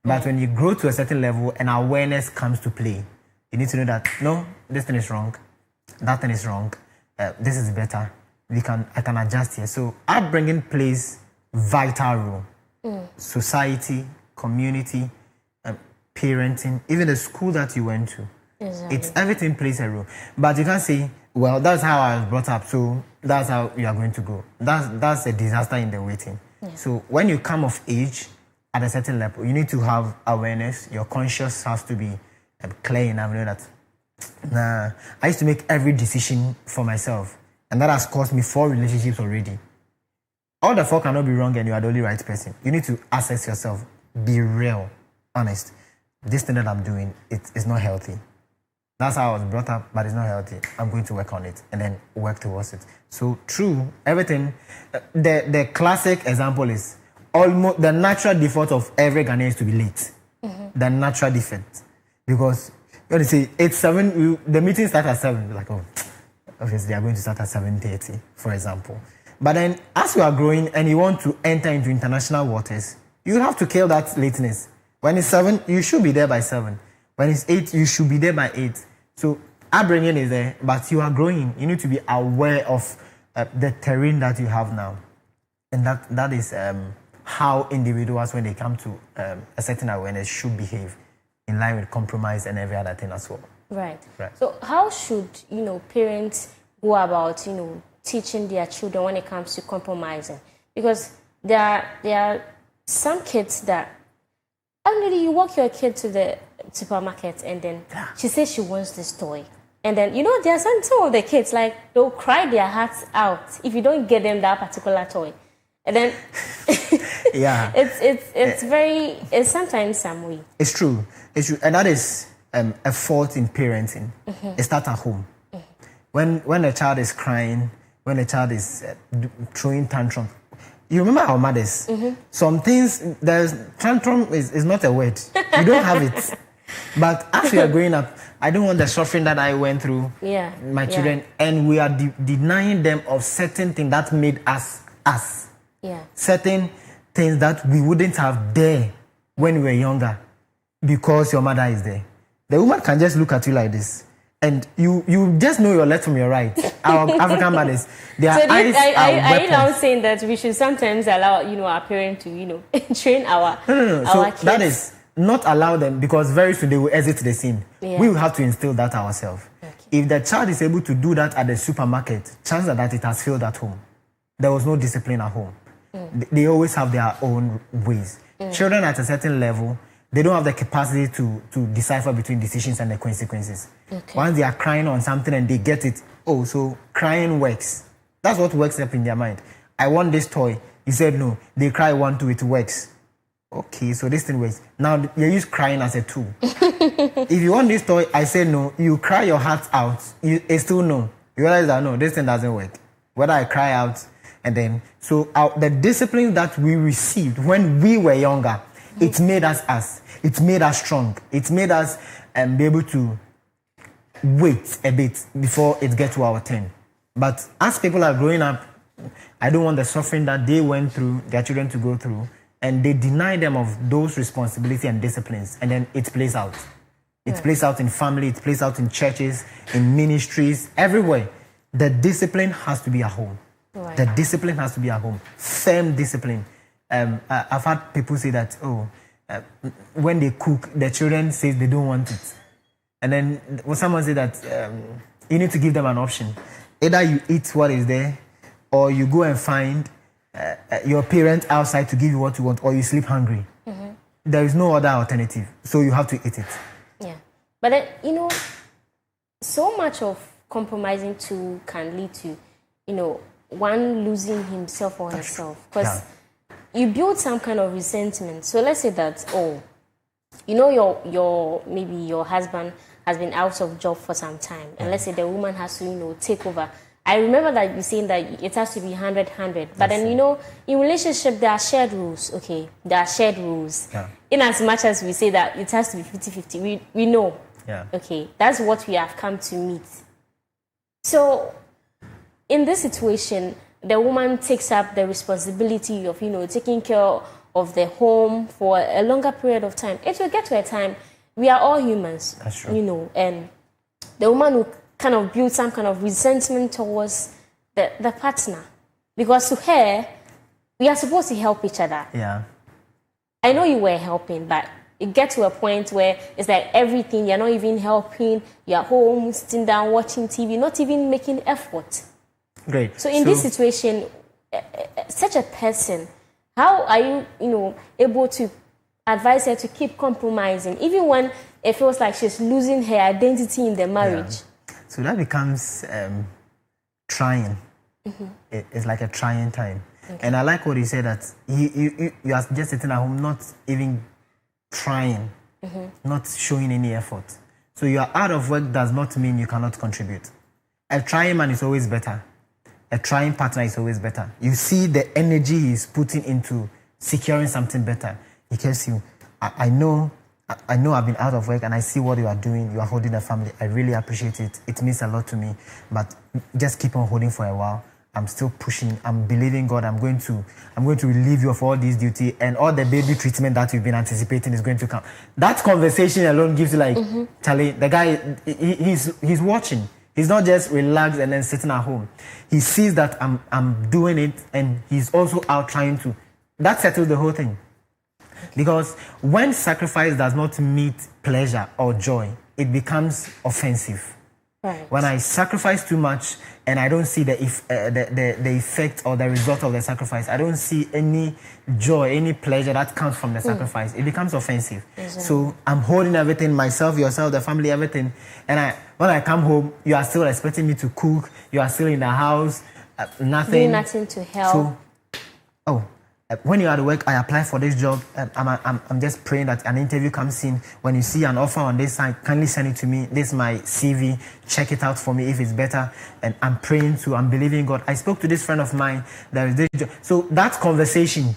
But when you grow to a certain level and awareness comes to play, you need to know that, no, this thing is wrong, that thing is wrong, this is better, I can adjust here. So upbringing plays vital role. Society, community, parenting, even the school that you went to. Exactly. It's everything plays a role. But you can't say, well, that's how I was brought up, so that's how you are going to go. That's a disaster in the waiting. So when you come of age at a certain level, you need to have awareness. Your conscience has to be clear enough. You know that, I used to make every decision for myself, and that has cost me 4 relationships already. All the 4 cannot be wrong and you are the only right person. You need to assess yourself. Be real, honest. This thing that I'm doing, it's not healthy. That's how I was brought up, but it's not healthy. I'm going to work on it and then work towards it. So true, everything. The classic example is almost the natural default of every Ghanaian is to be late. The natural defect. Because when you say 8-7, the meeting starts at 7. You're like, oh, obviously they are going to start at 7:30, for example. But then, as you are growing and you want to enter into international waters, you have to kill that lateness. When it's 7, you should be there by 7. When it's 8, you should be there by 8. So, upbringing is there, but you are growing. You need to be aware of the terrain that you have now. And that is how individuals, when they come to a certain awareness, should behave in line with compromise and every other thing as well. Right. So, how should, parents go about, teaching their children when it comes to compromising? Because there are some kids that only you walk your kid to the supermarket and then she says she wants this toy, and then there are some of the kids, like, they'll cry their hearts out if you don't get them that particular toy, and then it's sometimes some way. It's true, and that is a fault in parenting. It starts at home. When a child is crying, when a child is throwing tantrums. You remember our mothers? Some things, tantrum is not a word. You don't have it. But as we are growing up, I don't want the suffering that I went through, my children, and we are denying them of certain things that made us us. Certain things that we wouldn't have there when we were younger because your mother is there. The woman can just look at you like this. And you just know your left from your right. Our African mothers, their eyes are weapons. Are you now saying that we should sometimes allow, our parents to, train our No. So kids? not allow them, because very soon they will exit the scene. Yeah. We will have to instill that ourselves. Okay. If the child is able to do that at the supermarket, chances are that it has failed at home. There was no discipline at home. They always have their own ways. Children at a certain level, they don't have the capacity to decipher between decisions and the consequences. Okay. Once they are crying on something and they get it, oh, so crying works. That's what works up in their mind. I want this toy. You said no. They cry, want to, it works. Okay, so this thing works. Now you use crying as a tool. If you want this toy, I say no. You cry your heart out. It's still no. You realize that no, this thing doesn't work. Whether I cry out and then so the discipline that we received when we were younger, it made us. It made us strong. It made us be able to wait a bit before it gets to our turn. But as people are growing up, I don't want the suffering that they went through, their children to go through, and they deny them of those responsibilities and disciplines, and then it plays out. It plays out in family, it plays out in churches, in ministries, everywhere. The discipline has to be at home. Right. The discipline has to be at home. Firm discipline. I've had people say that, when they cook, the children say they don't want it. And then when someone say that, you need to give them an option. Either you eat what is there, or you go and find your parent outside to give you what you want, or you sleep hungry. There is no other alternative. So you have to eat it. Yeah. But then, so much of compromising too can lead to, one losing himself or herself. Because you build some kind of resentment. So let's say that, maybe your husband has been out of job for some time. And let's say the woman has to, take over. I remember that you saying that it has to be 100-100. But then, in relationship, there are shared rules, okay? There are shared rules. Yeah. In as much as we say that it has to be 50-50, we know. Yeah. Okay, that's what we have come to meet. So, in this situation, the woman takes up the responsibility of, taking care of the home for a longer period of time. It will get to a time, we are all humans. That's true. And the woman will kind of build some kind of resentment towards the partner. Because to her, we are supposed to help each other. Yeah. I know you were helping, but it gets to a point where it's like everything, you're not even helping, you're home, sitting down, watching TV, not even making effort. Great. So in this situation, such a person, how are you, able to advise her to keep compromising, even when it feels like she's losing her identity in the marriage? Yeah. So that becomes trying. It's like a trying time. Okay. And I like what he said, that you are just sitting at home, not even trying, not showing any effort. So you are out of work does not mean you cannot contribute. A trying man is always better. A trying partner is always better. You see the energy he's putting into securing something better. He tells you, I know I've been out of work and I see what you are doing. You are holding a family. I really appreciate it. It means a lot to me. But just keep on holding for a while. I'm still pushing. I'm believing God. I'm going to relieve you of all this duty, and all the baby treatment that you've been anticipating is going to come. That conversation alone gives you like, Charlie, the guy, he's watching. He's not just relaxed and then sitting at home. He sees that I'm doing it, and he's also out trying to. That settles the whole thing. Because when sacrifice does not meet pleasure or joy, it becomes offensive. Right. When I sacrifice too much and I don't see the effect or the result of the sacrifice, I don't see any joy, any pleasure that comes from the sacrifice, it becomes offensive. Exactly. So I'm holding everything, myself, yourself, the family, everything. And when I come home, you are still expecting me to cook. You are still in the house, nothing. Doing nothing to help. So, when you're at work, I apply for this job. I'm just praying that an interview comes in. When you see an offer on this side, kindly send it to me. This is my CV. Check it out for me if it's better. And I'm praying I'm believing God. I spoke to this friend of mine. There is this job. So that conversation,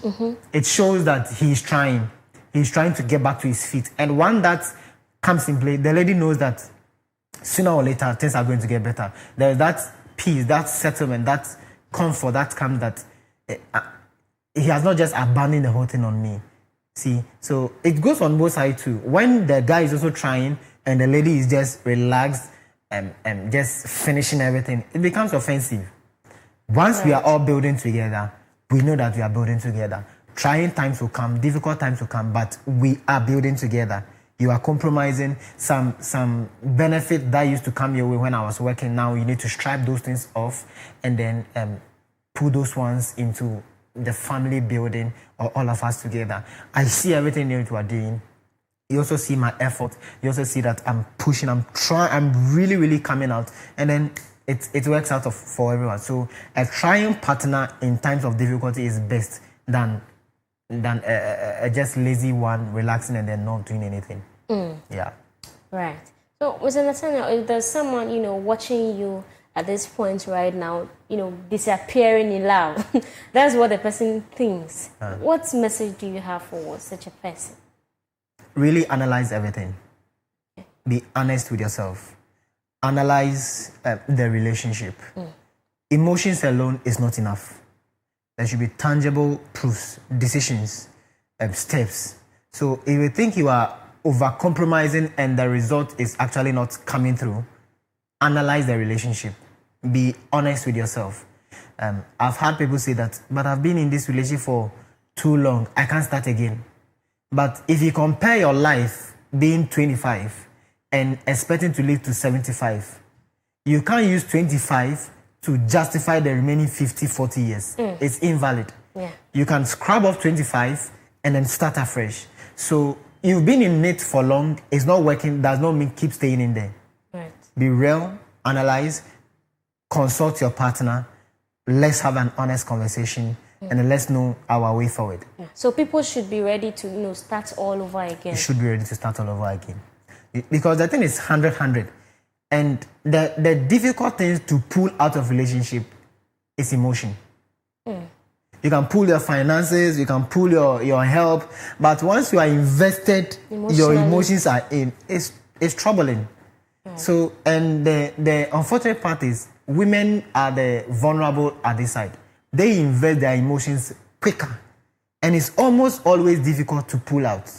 it shows that he's trying. He's trying to get back to his feet. And when that comes in play, the lady knows that sooner or later things are going to get better. There's that peace, that settlement, that comfort that comes that. He has not just abandoned the whole thing on me. See, so it goes on both sides too. When the guy is also trying and the lady is just relaxed and just finishing everything, it becomes offensive. Once we are all building together, we know that we are building together. trying times will come, difficult times will come, but we are building together. You are compromising some benefit that used to come your way when I was working. Now you need to strip those things off and then put those ones into the family building or all of us together. I see everything you are doing. You also see my effort. You also see that I'm pushing, I'm trying, I'm really, really coming out. And then it works out for everyone. So a trying partner in times of difficulty is best than a just lazy one relaxing and then not doing anything. Yeah. Right. So, Mr. Nathaniel, if there's someone, watching you at this point right now, disappearing in love, that's what the person thinks. What message do you have for such a person? Really analyze everything. Be honest with yourself. Analyze the relationship. Emotions alone is not enough. There should be tangible proofs, decisions, steps. So if you think you are over-compromising and the result is actually not coming through, analyze the relationship. Be honest with yourself. I've had people say that, but I've been in this relationship for too long, I can't start again. But if you compare your life being 25 and expecting to live to 75, you can't use 25 to justify the remaining 50, 40 years. It's invalid. Yeah. You can scrub off 25 and then start afresh. So you've been in it for long, it's not working, does not mean keep staying in there. Right. Be real, analyze, consult your partner, let's have an honest conversation, and then let's know our way forward. Yeah. So people should be ready to start all over again. You should be ready to start all over again. Because the thing is 100-100. And the difficult things to pull out of relationship is emotion. You can pull your finances, you can pull your help, but once you are invested, your emotions are in. It's troubling. So, and the unfortunate part is women are the vulnerable at this side. They invest their emotions quicker, and it's almost always difficult to pull out.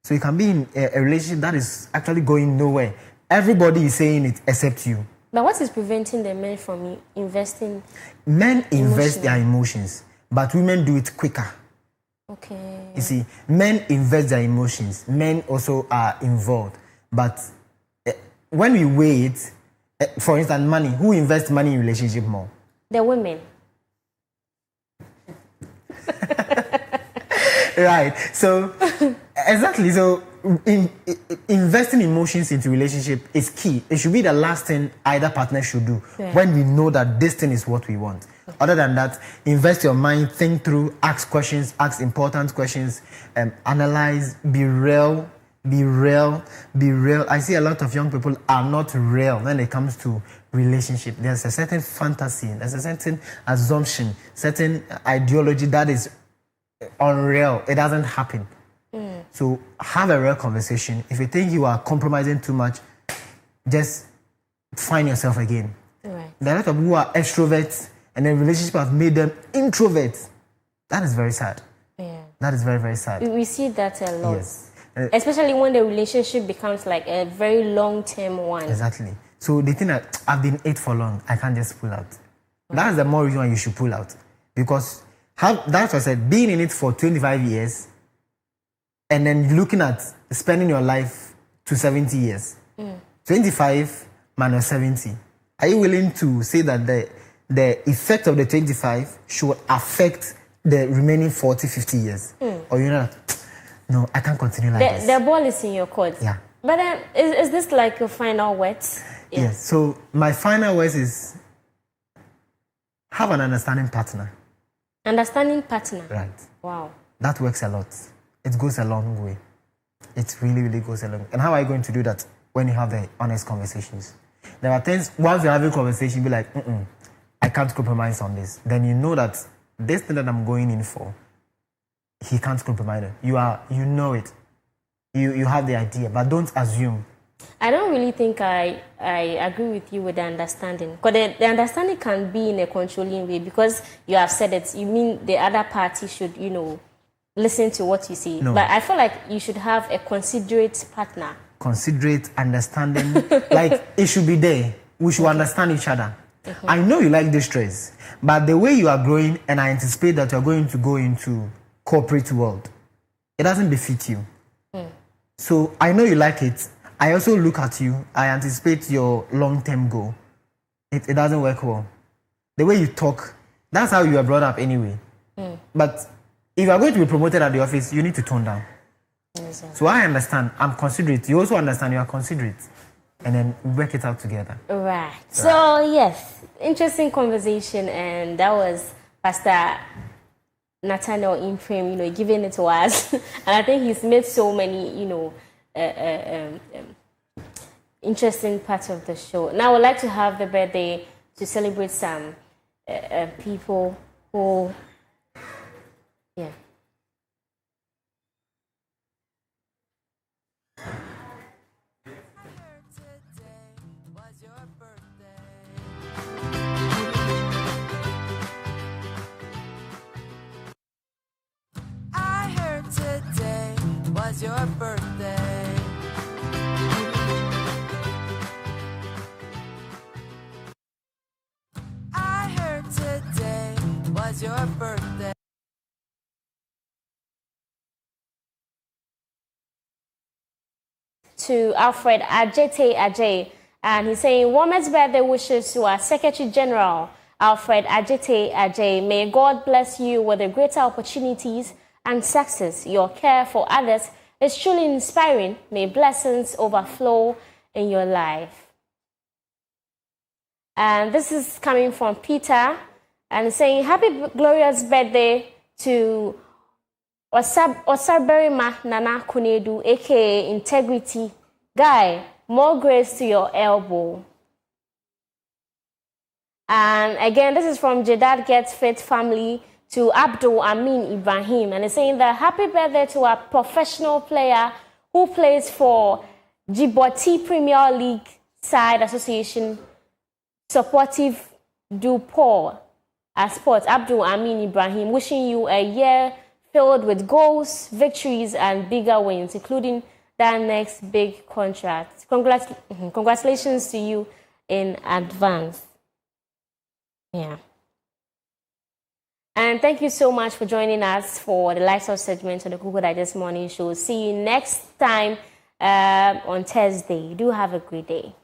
So you can be in a relationship that is actually going nowhere. Everybody is saying it except you. But what is preventing the men from investing? Men invest their emotions, but women do it quicker. Okay. You see, men invest their emotions. Men also are involved. But when we weigh it, for instance, money, who invests money in relationship more? The women. Right. So, exactly. So, investing emotions into relationship is key. It should be the last thing either partner should do when we know that this thing is what we want. Other than that, invest your mind, think through, ask questions, ask important questions, analyze, be real. Be real, be real. I see a lot of young people are not real when it comes to relationship. There's a certain fantasy, there's a certain assumption, certain ideology that is unreal. It doesn't happen. So have a real conversation. If you think you are compromising too much, just find yourself again. Right. There are a lot of people who are extroverts and the relationship has made them introverts. That is very sad. Yeah. That is very, very sad. We see that a lot. Yes. Especially when the relationship becomes like a very long-term one. Exactly. So they think that I've been it for long, I can't just pull out. That's the more reason why you should pull out. Because that's what I said, being in it for 25 years and then looking at spending your life to 70 years. 25 minus 70. Are you willing to say that the effect of the 25 should affect the remaining 40, 50 years? Or you're not? No, I can't continue like this. The ball is in your court. Yeah. But is this like a final words? Yeah. Yes. So my final words is have an understanding partner. Understanding partner. Right. Wow. That works a lot. It goes a long way. It really, really goes a long way. And how are you going to do that? When you have the honest conversations. There are things, once you're having a conversation, be like, I can't compromise on this. Then you know that this thing that I'm going in for, he can't compromise it. You know it. You have the idea, but don't assume. I don't really think I agree with you with the understanding. Because the understanding can be in a controlling way because you have said it. You mean the other party should, listen to what you say. No. But I feel like you should have a considerate partner. Considerate, understanding. Like, it should be there. We should understand each other. I know you like this stress, but the way you are growing, and I anticipate that you're going to go into corporate world. It doesn't befit you. So I know you like it. I also look at you. I anticipate your long-term goal. It doesn't work well. The way you talk, that's how you are brought up anyway. But if you are going to be promoted at the office, you need to tone down. Exactly. So I understand. I'm considerate. You also understand you are considerate. And then we work it out together. Right. So, yes, interesting conversation. And that was Pastor Nathaniel Imprim, giving it to us. And I think he's made so many, interesting parts of the show. Now, I would like to have the birthday to celebrate some people who, yeah. Was your birthday? I heard today was your birthday. To Alfred Ajete Ajay, and he's saying warmest birthday wishes to our Secretary General Alfred Ajete Ajay. May God bless you with the greater opportunities and success. Your care for others is truly inspiring. May blessings overflow in your life. And this is coming from Peter, and saying happy glorious birthday to Osaberima Nana Kunedu, aka Integrity. Guy, more grace to your elbow. And again, this is from Jedad Gets Fit family to Abdul Amin Ibrahim, and it's saying that happy birthday to a professional player who plays for Djibouti Premier League side association, Supportive du Port Sports, Abdul Amin Ibrahim, wishing you a year filled with goals, victories, and bigger wins, including that next big contract. Congratulations to you in advance. Yeah. And thank you so much for joining us for the Lifestyle segment on the Koko Digest Morning Show. See you next time on Thursday. Do have a great day.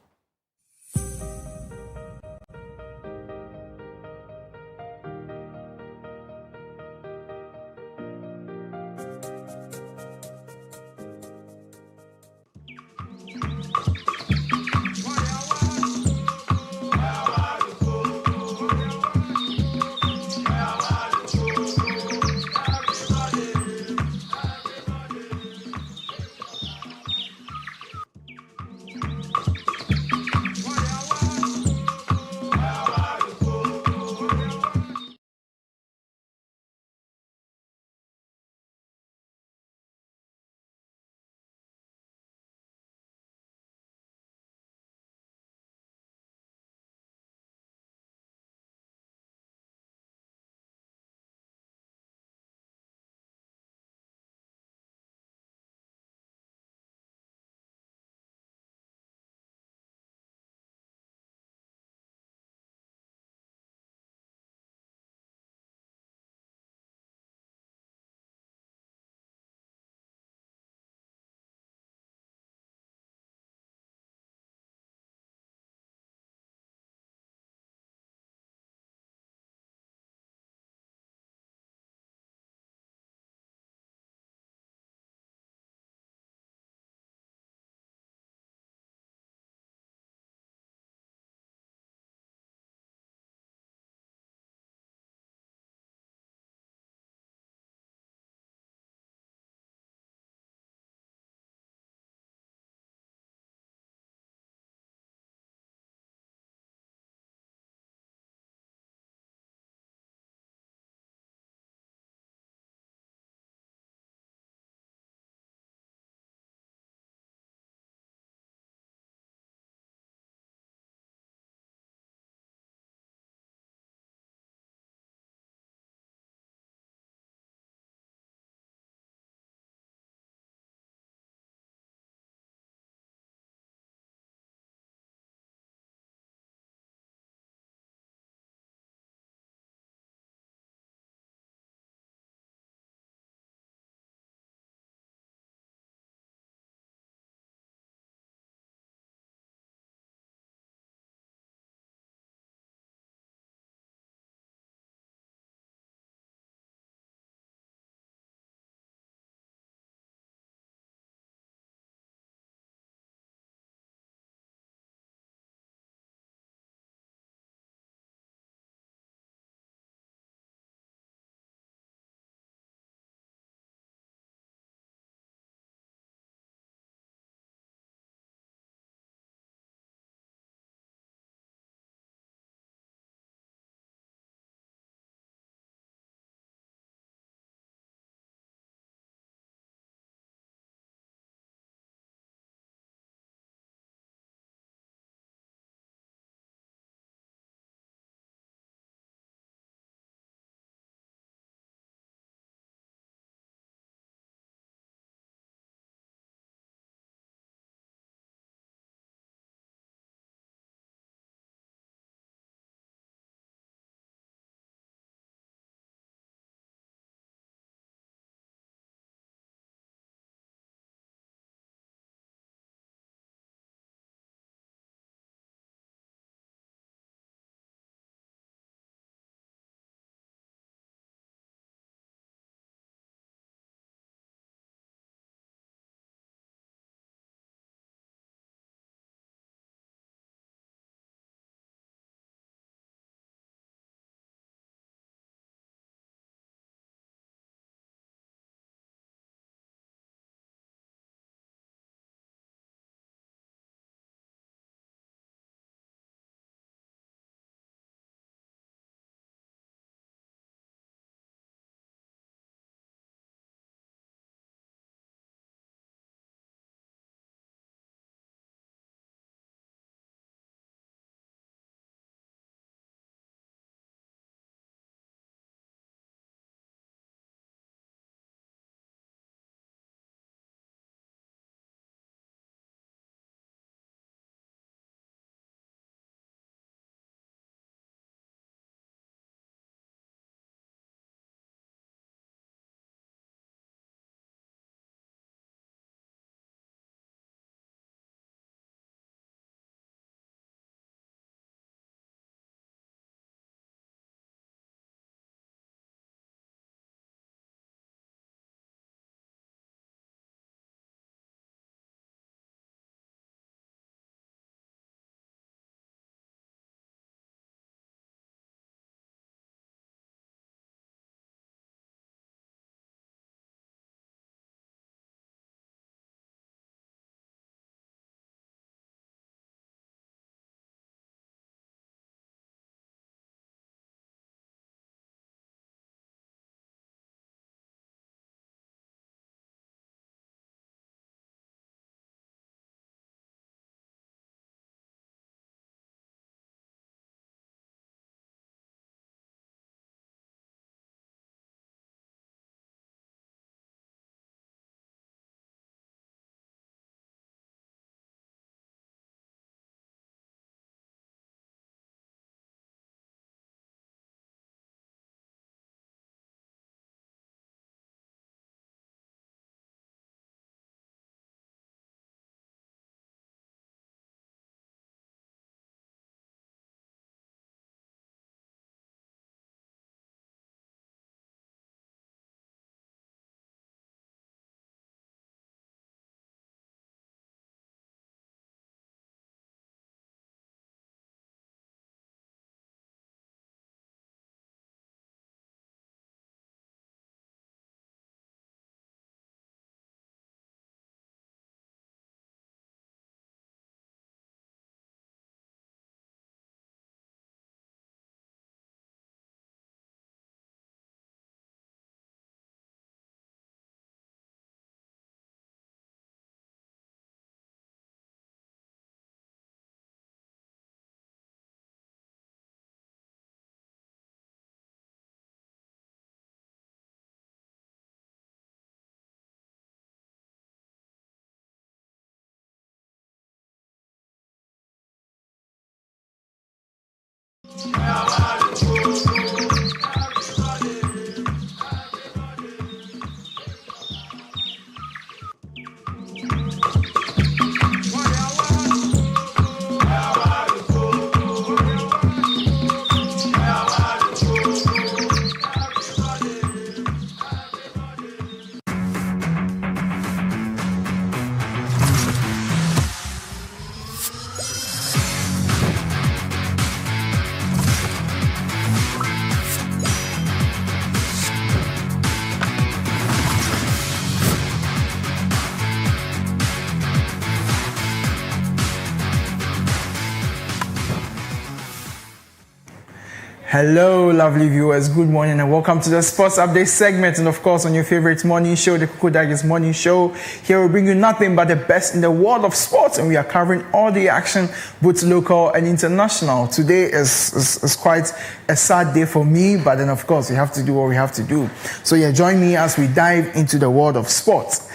Hello, lovely viewers. Good morning and welcome to the Sports Update segment, and of course on your favorite morning show, the Koko Morning Show. Here we bring you nothing but the best in the world of sports, and we are covering all the action, both local and international. Today is quite a sad day for me, but then of course we have to do what we have to do. So yeah, join me as we dive into the world of sports.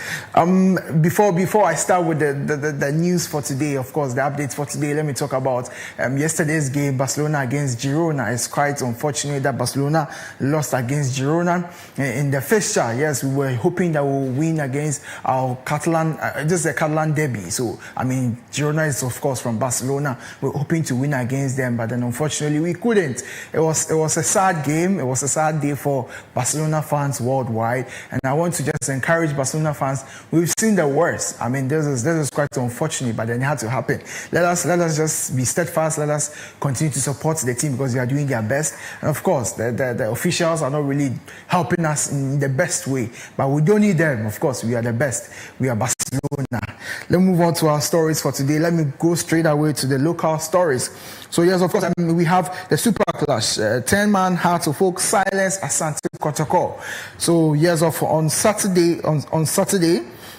Before I start with the news for today, of course the updates for today, let me talk about yesterday's game, Barcelona against Girona. It's quite unfortunate that Barcelona lost against Girona in the fixture. Yes, we were hoping that we'll win against our Catalan, just a Catalan derby. So I mean, Girona is of course from Barcelona. We're hoping to win against them, but then unfortunately we couldn't. It was a sad game. It was a sad day for Barcelona fans worldwide, and I want to just encourage Barcelona fans. We've seen the worst. I mean, this is quite unfortunate, but then it had to happen. Let us just be steadfast. Let us continue to support the team because they are doing their best. And of course, the officials are not really helping us in the best way, but we don't need them. Of course, we are the best. We are Barcelona. Let's move on to our stories for today. Let me go straight away to the local stories. So yes, of course, we have the Super Clash. 10-man Hearts of Oak silence Asante Kotoko. So yes, on Sunday,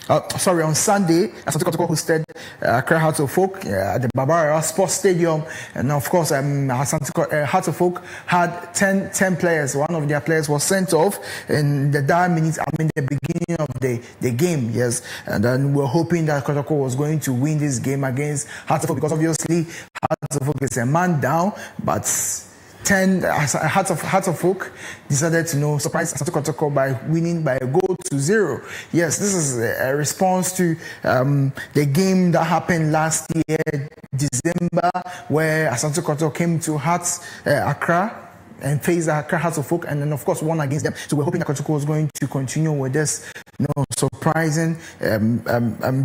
Asante Kotoko hosted Accra Hearts of Oak at the Barbara Sports Stadium, and of course, Hearts of Oak had 10 players. One of their players was sent off in the dire minutes. The beginning of the game, yes, and then we're hoping that Kotoko was going to win this game against Hearts of Oak because obviously Hearts of Oak is a man down, but Hearts of Oak decided to surprise Asante Kotoko by winning by a goal to 0. Yes, this is a response to the game that happened last year, December, where Asante Kotoko came to Accra and faced Accra Hearts of Oak, and then of course won against them. So we're hoping that Kotoko was going to continue with this surprising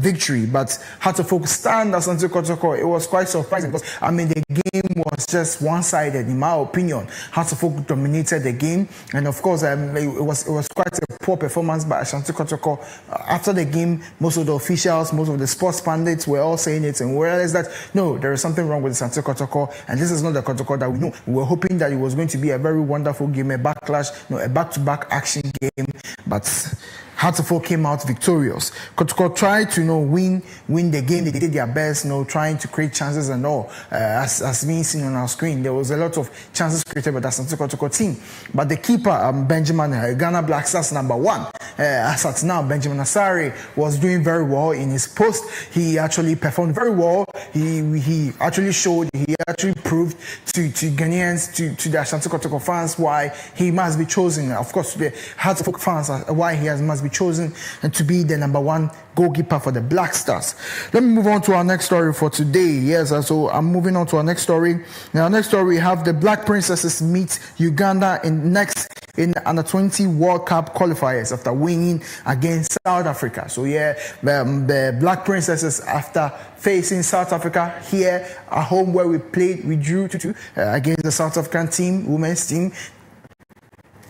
victory. But Hearts of Oak stand Asante Kotoko. It was quite surprising because the game was just one-sided in my opinion. Hearts of Oak dominated the game, and of course it was quite a poor performance by Asante Kotoko. After the game, most of the officials, most of the sports pundits were all saying it, and we realized that no, there is something wrong with Asante Kotoko, and this is not the Kotoko that we know. We were hoping that it was going to be a very wonderful game, a backlash, a back-to-back action game, but Hearts of Oak came out victorious. Kotoko tried to win the game. They did their best, trying to create chances and all. As being seen on our screen, there was a lot of chances created by the Asante Kotoko team. But the keeper, Benjamin, Ghana Black Stars #1, as at now, Benjamin Asare was doing very well in his post. He actually performed very well. He actually showed, he actually proved to Ghanaians, to the Asante Kotoko fans why he must be chosen. Of course, the Hearts of Oak fans why he must be chosen and to be the #1 goalkeeper for the Black Stars. Let me move on to our next story for today. Yes, so I'm moving on to our next story. Now, our next story, we have the Black Princesses meet Uganda in the Under-20 World Cup qualifiers after winning against South Africa. So yeah, the Black Princesses, after facing South Africa here at home where we drew 2-2 against the South African team, women's team.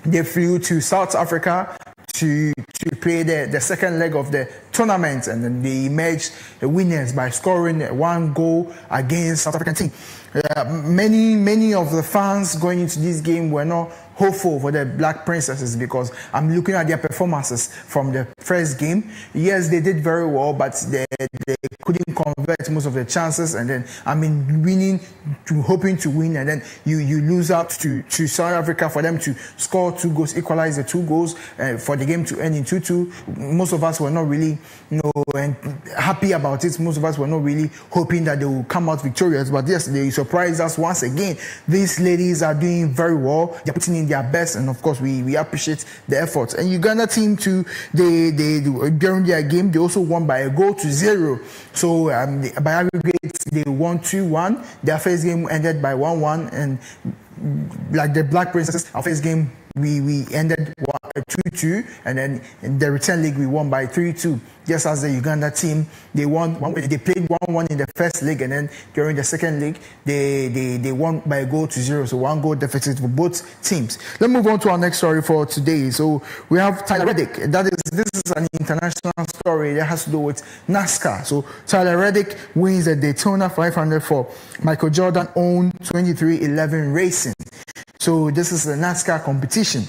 They flew to South Africa to play the second leg of the tournament, and then they emerged winners by scoring 1 goal against South African team. Many of the fans going into this game were not hopeful for the Black Princesses because I'm looking at their performances from the first game. Yes, they did very well, but they couldn't convert most of the chances, and then hoping to win, and then you lose out to South Africa for them to score 2 goals, equalize the 2 goals for the game to end in 2-2. Most of us were not really happy about it. Most of us were not really hoping that they will come out victorious, but yes, they surprised surprised us once again. These ladies are doing very well. They're putting in their best, and of course, we appreciate the efforts. And Uganda team too, they during their game, they also won by a goal to 0. So by aggregate, they won 2-1. Their first game ended by 1-1, and like the Black Princesses, our first game we ended 2-2, and then in the return leg we won by 3-2. Just as the Uganda team, they played 1-1 in the first leg, and then during the second leg they won by a goal to 0. So 1 goal deficit for both teams. Let's move on to our next story for today. So we have Tyler Reddick. This is an international story that has to do with NASCAR. So Tyler Reddick wins the Daytona 500 for Michael Jordan owned 2311 Racing. So this is a NASCAR competition.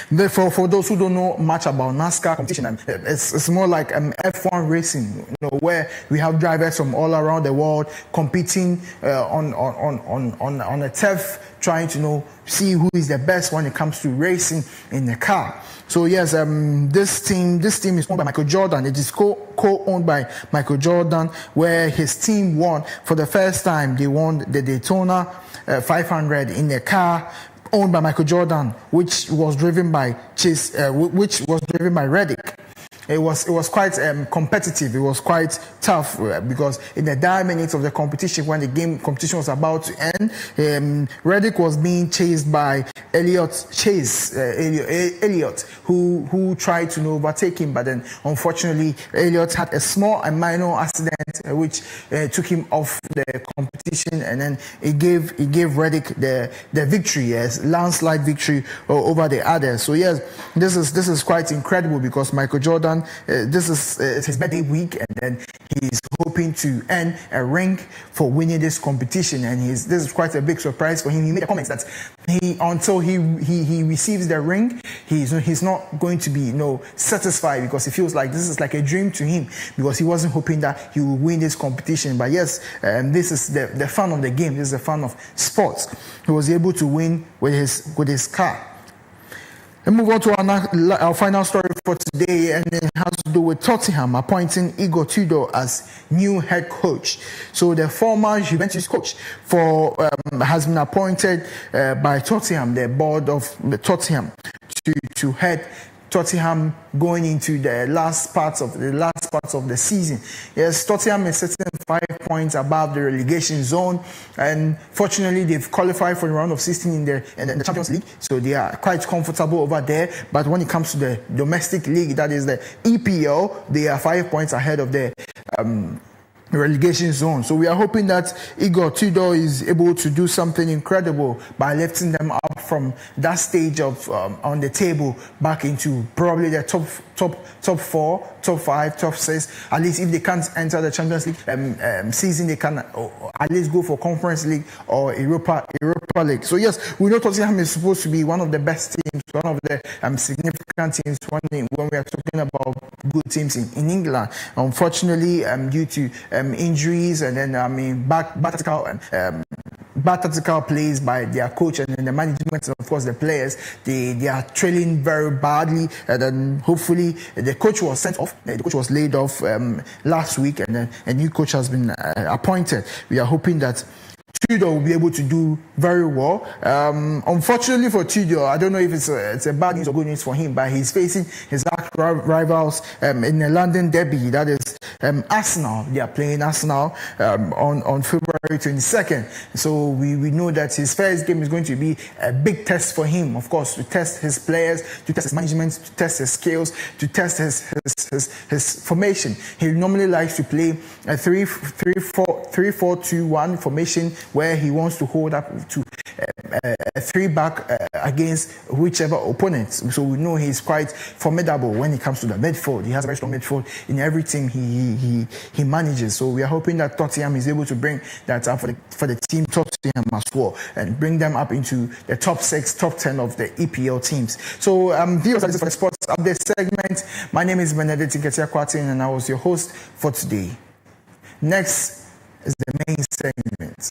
For those who don't know much about NASCAR competition, it's more like F1 racing, where we have drivers from all around the world competing on a turf, trying to see who is the best when it comes to racing in the car. So yes, this team is owned by Michael Jordan. It is co-owned by Michael Jordan, where his team won for the first time. They won the Daytona 500 in the car owned by Michael Jordan, which was driven by Reddick. It was quite competitive. It was quite tough because in the dire minutes of the competition, when the competition was about to end, Reddick was being chased by Elliott, who tried to overtake him, but then unfortunately Elliott had a small and minor accident which took him off the competition, and then it gave Reddick the victory, yes, landslide victory over the others. So yes, this is quite incredible because Michael Jordan, this is his birthday week, and then he's hoping to earn a ring for winning this competition, and this is quite a big surprise for him. He made a comment that until he receives the ring, he's not going to be satisfied, because he feels like this is like a dream to him, because he wasn't hoping that he would win this competition. But yes, this is the fun of the game. This is the fun of sports. He was able to win with his car. Let's move on to our final story for today, and it has to do with Tottenham appointing Igor Tudor as new head coach. So the former Juventus coach has been appointed by Tottenham, the board of Tottenham, to head Tottenham going into the last parts of the season. Yes, Tottenham is sitting 5 points above the relegation zone, and fortunately they've qualified for the round of 16 in the Champions League, so they are quite comfortable over there. But when it comes to the domestic league, that is the EPL, they are 5 points ahead of the relegation zone. So we are hoping that Igor Tudor is able to do something incredible by lifting them up from that stage of on the table back into probably the top 4, top 5, top 6. At least if they can't enter the Champions League season, they can at least go for Conference League or Europa League. So yes, we know Tottenham is supposed to be one of the best teams, one of the significant teams when we are talking about good teams in England. Unfortunately, due to injuries and then bad tactical plays by their coach and then the management, and of course the players, they are trailing very badly, and then hopefully the coach was sent off. The coach was laid off last week, and then a new coach has been appointed. We are hoping that Tudor will be able to do very well. Unfortunately for Tudor, I don't know if it's a bad news or good news for him, but he's facing his rivals in the London derby. That is Arsenal. They are playing Arsenal on February 22nd. So we know that his first game is going to be a big test for him, of course, to test his players, to test his management, to test his skills, to test his formation. He normally likes to play a 3-4-2-1 formation, where he wants to hold up to a 3-back against whichever opponent. So we know he's quite formidable when it comes to the midfield. He has a very strong midfield in every team he manages. So we are hoping that Tottenham is able to bring that up for the team Tottenham as well, and bring them up into the top 6, top 10 of the EPL teams. So viewers, this is for the sports update segment. My name is Benedict Nketiah-Kwatin, and I was your host for today. Next is the main segment.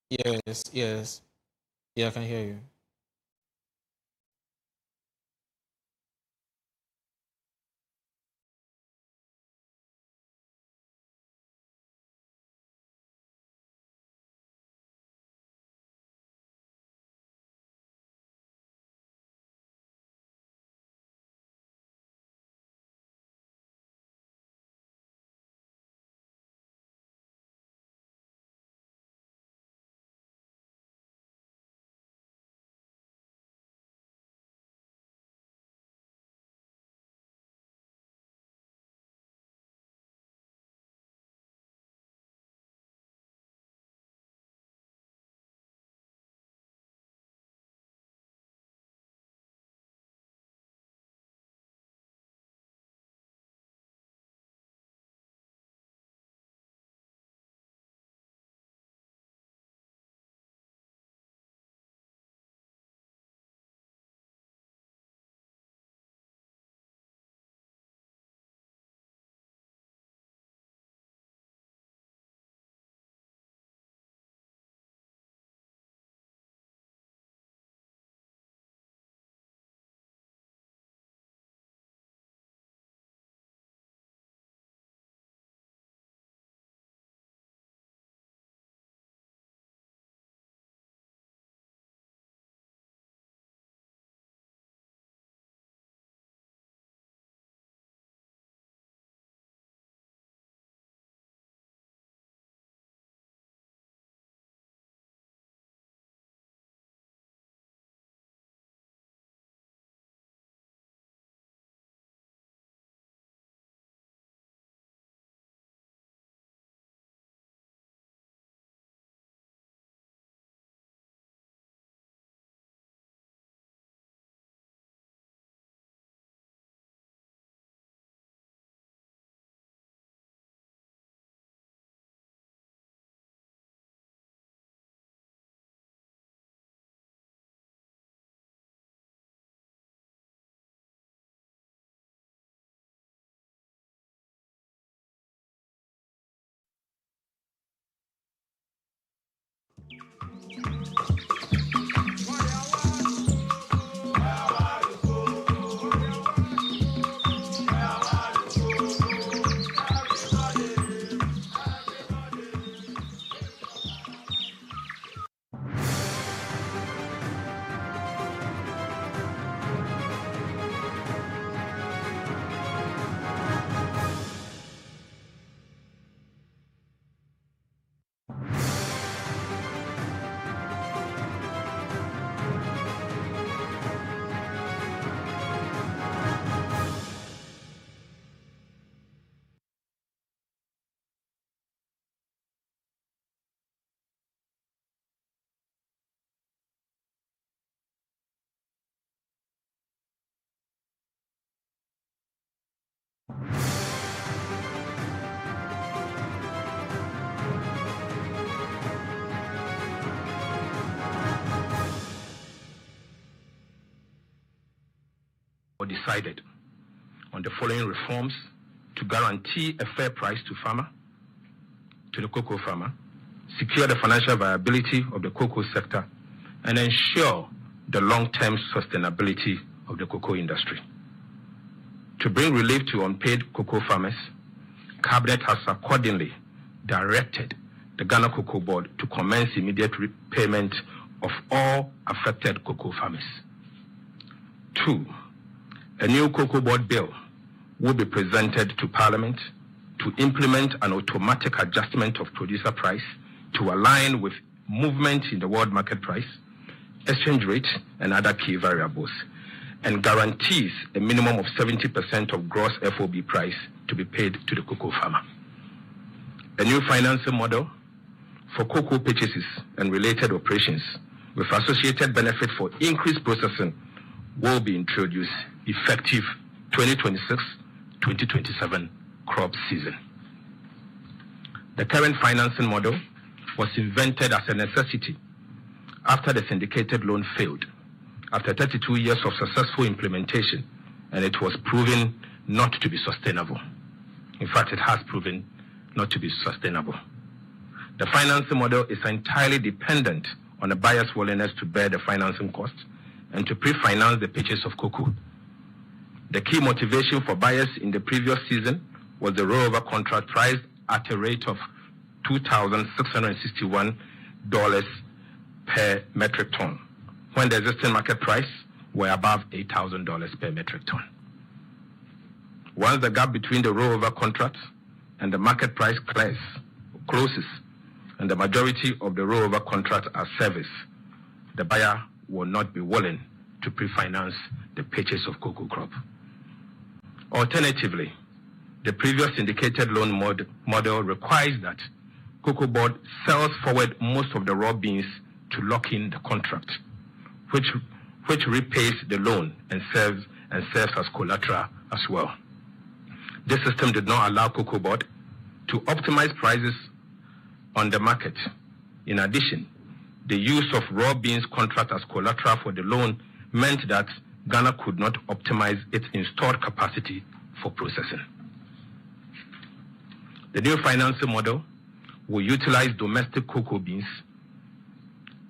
Yes, yes. Yeah, I can hear you. Decided on the following reforms to guarantee a fair price to the cocoa farmer, secure the financial viability of the cocoa sector, and ensure the long-term sustainability of the cocoa industry. To bring relief to unpaid cocoa farmers, Cabinet has accordingly directed the Ghana Cocoa Board to commence immediate repayment of all affected cocoa farmers. 2. A new Cocoa Board bill will be presented to Parliament to implement an automatic adjustment of producer price to align with movement in the world market price, exchange rate, and other key variables, and guarantees a minimum of 70% of gross FOB price to be paid to the cocoa farmer. A new financing model for cocoa purchases and related operations with associated benefit for increased processing will be introduced effective 2026-2027 crop season. The current financing model was invented as a necessity after the syndicated loan failed after 32 years of successful implementation, and it was proven not to be sustainable. In fact, it has proven not to be sustainable. The financing model is entirely dependent on the buyer's willingness to bear the financing costs and to pre-finance the purchase of cocoa. The key motivation for buyers in the previous season was the rollover contract priced at a rate of $2,661 per metric ton, when the existing market price were above $8,000 per metric ton. Once the gap between the rollover contract and the market price closes, and the majority of the rollover contracts are serviced, the buyer will not be willing to pre-finance the purchase of cocoa crop. Alternatively, the previous indicated loan model requires that Cocoa Board sells forward most of the raw beans to lock in the contract, which repays the loan and serves as collateral as well. This system did not allow Cocoa Board to optimize prices on the market. In addition, the use of raw beans contract as collateral for the loan meant that Ghana could not optimize its installed capacity for processing. The new financing model will utilize domestic cocoa beans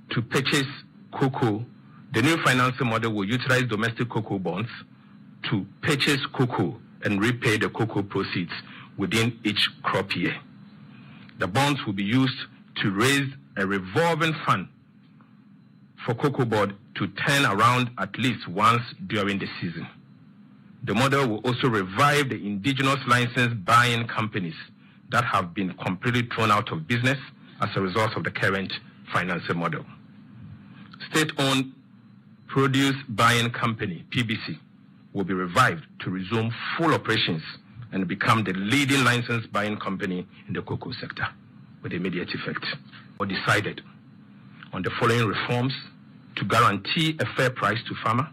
to purchase cocoa. The new financing model will utilize domestic cocoa bonds to purchase cocoa and repay the cocoa proceeds within each crop year. The bonds will be used to raise a revolving fund for Cocoa Board to turn around at least once during the season. The model will also revive the indigenous licensed buying companies that have been completely thrown out of business as a result of the current financing model. State-owned produce buying company, PBC, will be revived to resume full operations and become the leading licensed buying company in the cocoa sector with immediate effect. We decided on the following reforms to guarantee a fair price to farmer,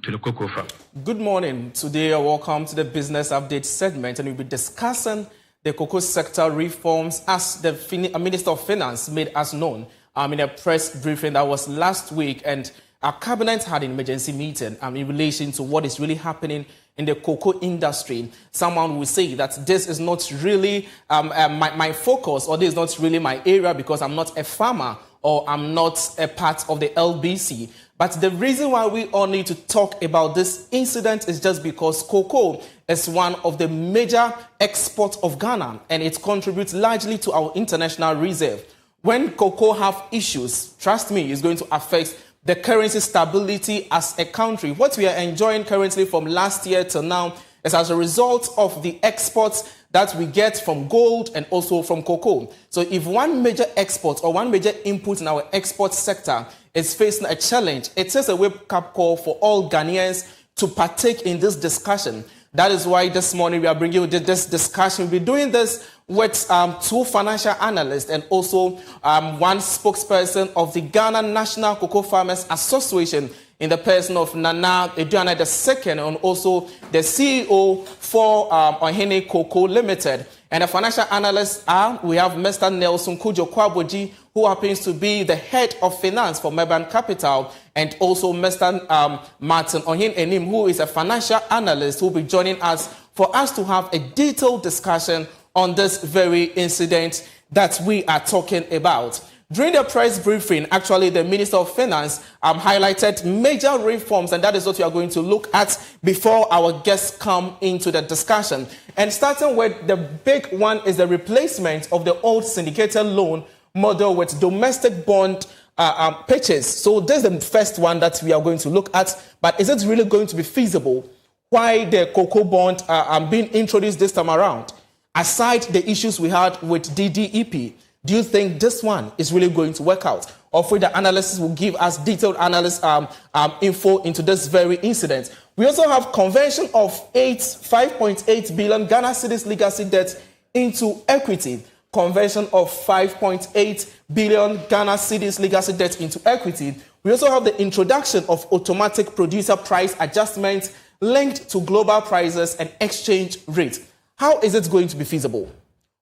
to the cocoa farm. Good morning. Today, welcome to the Business Update segment, and we'll be discussing the cocoa sector reforms as the Minister of Finance made us known in a press briefing that was last week, and our cabinet had an emergency meeting in relation to what is really happening in the cocoa industry. Someone will say that this is not really my focus, or this is not really my area because I'm not a farmer or I'm not a part of the LBC. But the reason why we all need to talk about this incident is just because cocoa is one of the major exports of Ghana, and it contributes largely to our international reserve. When cocoa have issues, trust me, it's going to affect the currency stability as a country. What we are enjoying currently from last year till now is as a result of the exports that we get from gold and also from cocoa. So if one major export or one major input in our export sector is facing a challenge, it is a wake-up call for all Ghanaians to partake in this discussion. That is why this morning we are bringing you this discussion. We're doing this with two financial analysts and also one spokesperson of the Ghana National Cocoa Farmers Association in the person of Nana Eduana II, and also the CEO for Ohene Cocoa Limited. And the financial analysts we have Mr. Nelson Kujo Kwaboji, who happens to be the head of finance for Meban Capital, and also Mr. Martin Ohin Enim, who is a financial analyst, who will be joining us for us to have a detailed discussion on this very incident that we are talking about. During the press briefing, actually, the Minister of Finance highlighted major reforms, and that is what we are going to look at before our guests come into the discussion. And starting with the big one is the replacement of the old syndicated loan model with domestic bond purchase. So this is the first one that we are going to look at. But is it really going to be feasible? Why the cocoa bond being introduced this time around? Aside the issues we had with DDEP, do you think this one is really going to work out? Or for the analysts will give us detailed info into this very incident. We also have conversion of 5.8 billion Ghana cedis legacy debt into equity. Conversion of 5.8 billion Ghana cedis legacy debt into equity. We also have the introduction of automatic producer price adjustments linked to global prices and exchange rates. How is it going to be feasible?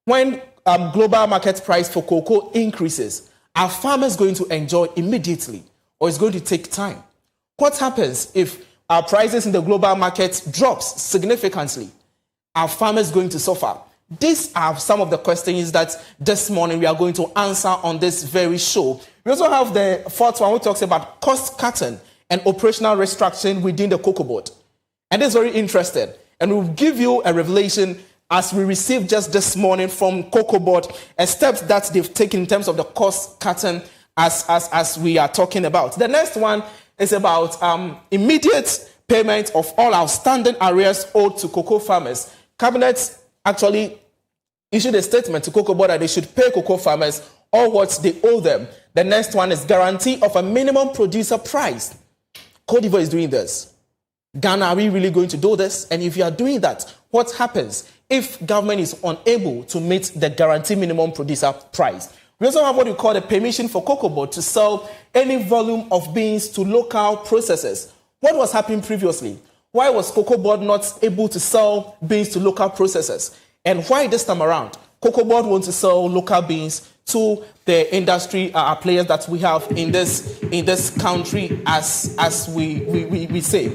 When global market price for cocoa increases, are farmers going to enjoy immediately, or is it going to take time? What happens if our prices in the global market drops significantly? Are farmers going to suffer? These are some of the questions that this morning we are going to answer on this very show. We also have the fourth one, which talks about cost cutting and operational restructuring within the Koko board. And it's very interesting. And we'll give you a revelation as we received just this morning from Koko board, a steps that they've taken in terms of the cost cutting as we are talking about. The next one is about immediate payment of all outstanding arrears owed to cocoa farmers. Cabinet actually issued a statement to Koko board that they should pay cocoa farmers all what they owe them. The next one is guarantee of a minimum producer price. Cote d'Ivoire is doing this. Ghana, are we really going to do this? And if you are doing that, what happens if government is unable to meet the guaranteed minimum producer price? We also have what we call the permission for Koko board to sell any volume of beans to local processors. What was happening previously? Why was Koko board not able to sell beans to local processors? And why this time around, Koko board wants to sell local beans to the industry players that we have in this country, as we say.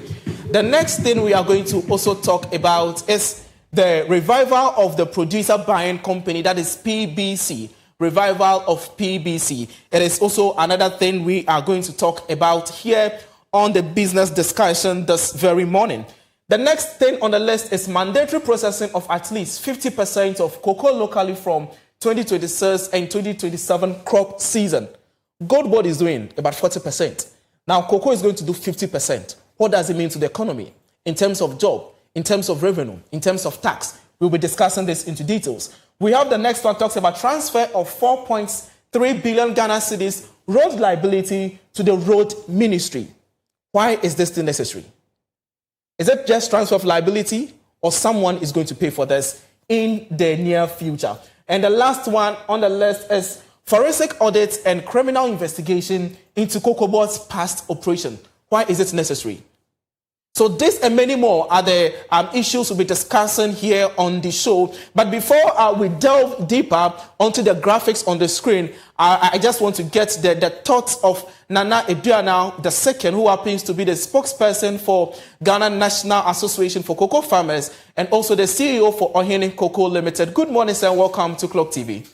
The next thing we are going to also talk about is the revival of the producer buying company, that is PBC. Revival of PBC. It is also another thing we are going to talk about here on the business discussion this very morning. The next thing on the list is mandatory processing of at least 50% of cocoa locally from 2026 and 2027 crop season. Gold board is doing about 40%. Now, cocoa is going to do 50%. What does it mean to the economy in terms of job, in terms of revenue, in terms of tax? We'll be discussing this into details. We have the next one, talks about transfer of 4.3 billion Ghana cedis road liability to the road ministry. Why is this still necessary? Is it just transfer of liability, or someone is going to pay for this in the near future? And the last one on the list is forensic audit and criminal investigation into Koko board's past operation. Why is it necessary? So this and many more are the issues we'll be discussing here on the show. But before we delve deeper onto the graphics on the screen, I just want to get the thoughts of Nana Eduana II, who happens to be the spokesperson for Ghana National Association for Cocoa Farmers and also the CEO for Ohene Cocoa Limited. Good morning, sir, and welcome to Clock TV.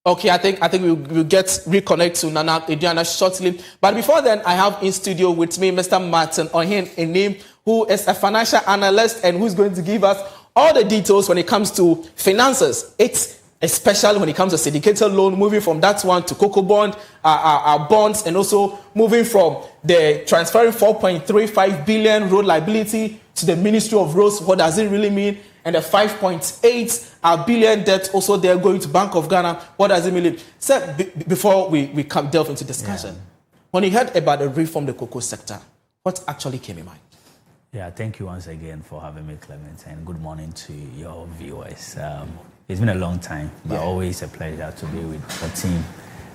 Okay, I think we'll reconnect to Nana Eduana shortly. But before then, I have in studio with me Mr. Martin Ohene, who is a financial analyst and who's going to give us all the details when it comes to finances. It's especially when it comes to syndicated loan, moving from that one to Koko bond, bonds, and also moving from the transferring 4.35 billion road liability to the Ministry of Roads. What does it really mean? And the 5.8 billion debt also they're going to Bank of Ghana. What does it mean? So before we come delve into discussion, when you heard about the reform the cocoa sector, what actually came in mind? Yeah, thank you once again for having me, Clement, and good morning to your viewers. It's been a long time, but always a pleasure to be with the team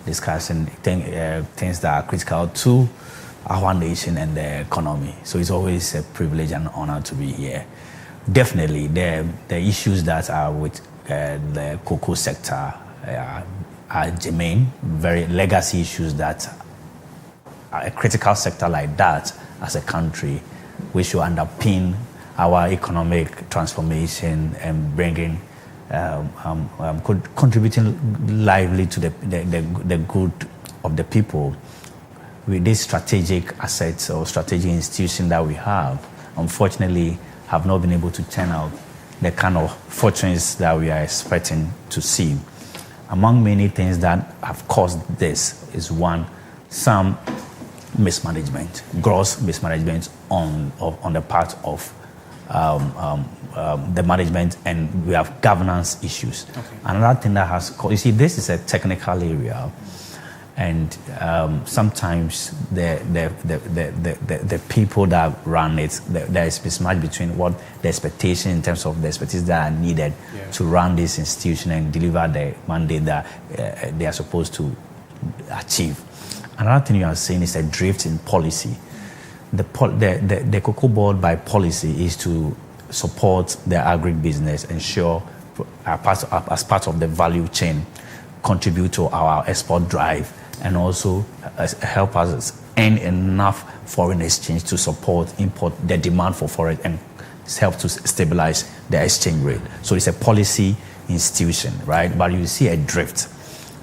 discussing things that are critical to our nation and the economy. So it's always a privilege and honor to be here. Definitely, the issues that are with the cocoa sector are germane, very legacy issues that are a critical sector like that as a country, which should underpin our economic transformation and bringing, contributing lively to the good of the people. With these strategic assets or strategic institutions that we have, unfortunately, have not been able to turn out the kind of fortunes that we are expecting to see. Among many things that have caused this is one, some mismanagement, gross mismanagement on the part of the management, and we have governance issues. Okay. Another thing that has caused, you see, this is a technical area, and sometimes the people that run it, there is mismatch between what the expectation in terms of the expertise that are needed to run this institution and deliver the mandate that they are supposed to achieve. Another thing you are saying is a drift in policy. The Cocoa Board by policy is to support the agribusiness, ensure as part of the value chain, contribute to our export drive, and also help us earn enough foreign exchange to support the demand for foreign and help to stabilize the exchange rate. So it's a policy institution, right? But you see a drift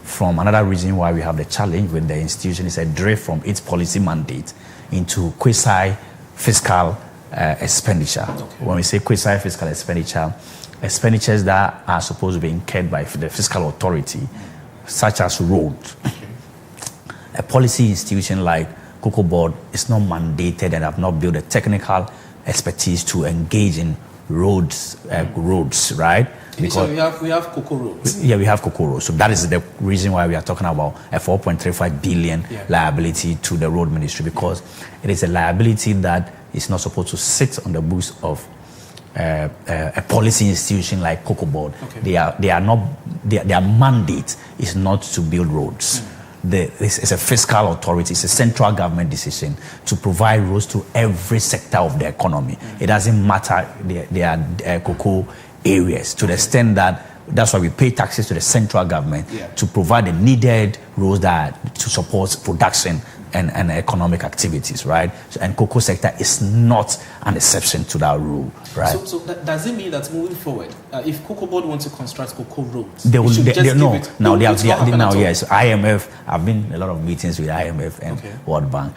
from another reason why we have the challenge with the institution is a drift from its policy mandate into quasi-fiscal expenditure. Okay. When we say quasi-fiscal expenditure, expenditures that are supposed to be incurred by the fiscal authority, such as roads. Okay. A policy institution like Koko Board is not mandated and have not built a technical expertise to engage in roads, right? Because so we have Koko roads. Yeah, we have Koko roads. So that is the reason why we are talking about a 4.35 billion liability to the road ministry, because it is a liability that is not supposed to sit on the books of a policy institution like Koko Board. Okay. Their mandate is not to build roads. It's a fiscal authority, it's a central government decision to provide roads to every sector of the economy. It doesn't matter their cocoa areas, to the extent that that's why we pay taxes to the central government to provide the needed roads that to support production and economic activities, right? And cocoa sector is not an exception to that rule, right? So does it mean that moving forward, if Koko Board wants to construct cocoa roads, yes, IMF. I've been in a lot of meetings with IMF and World Bank.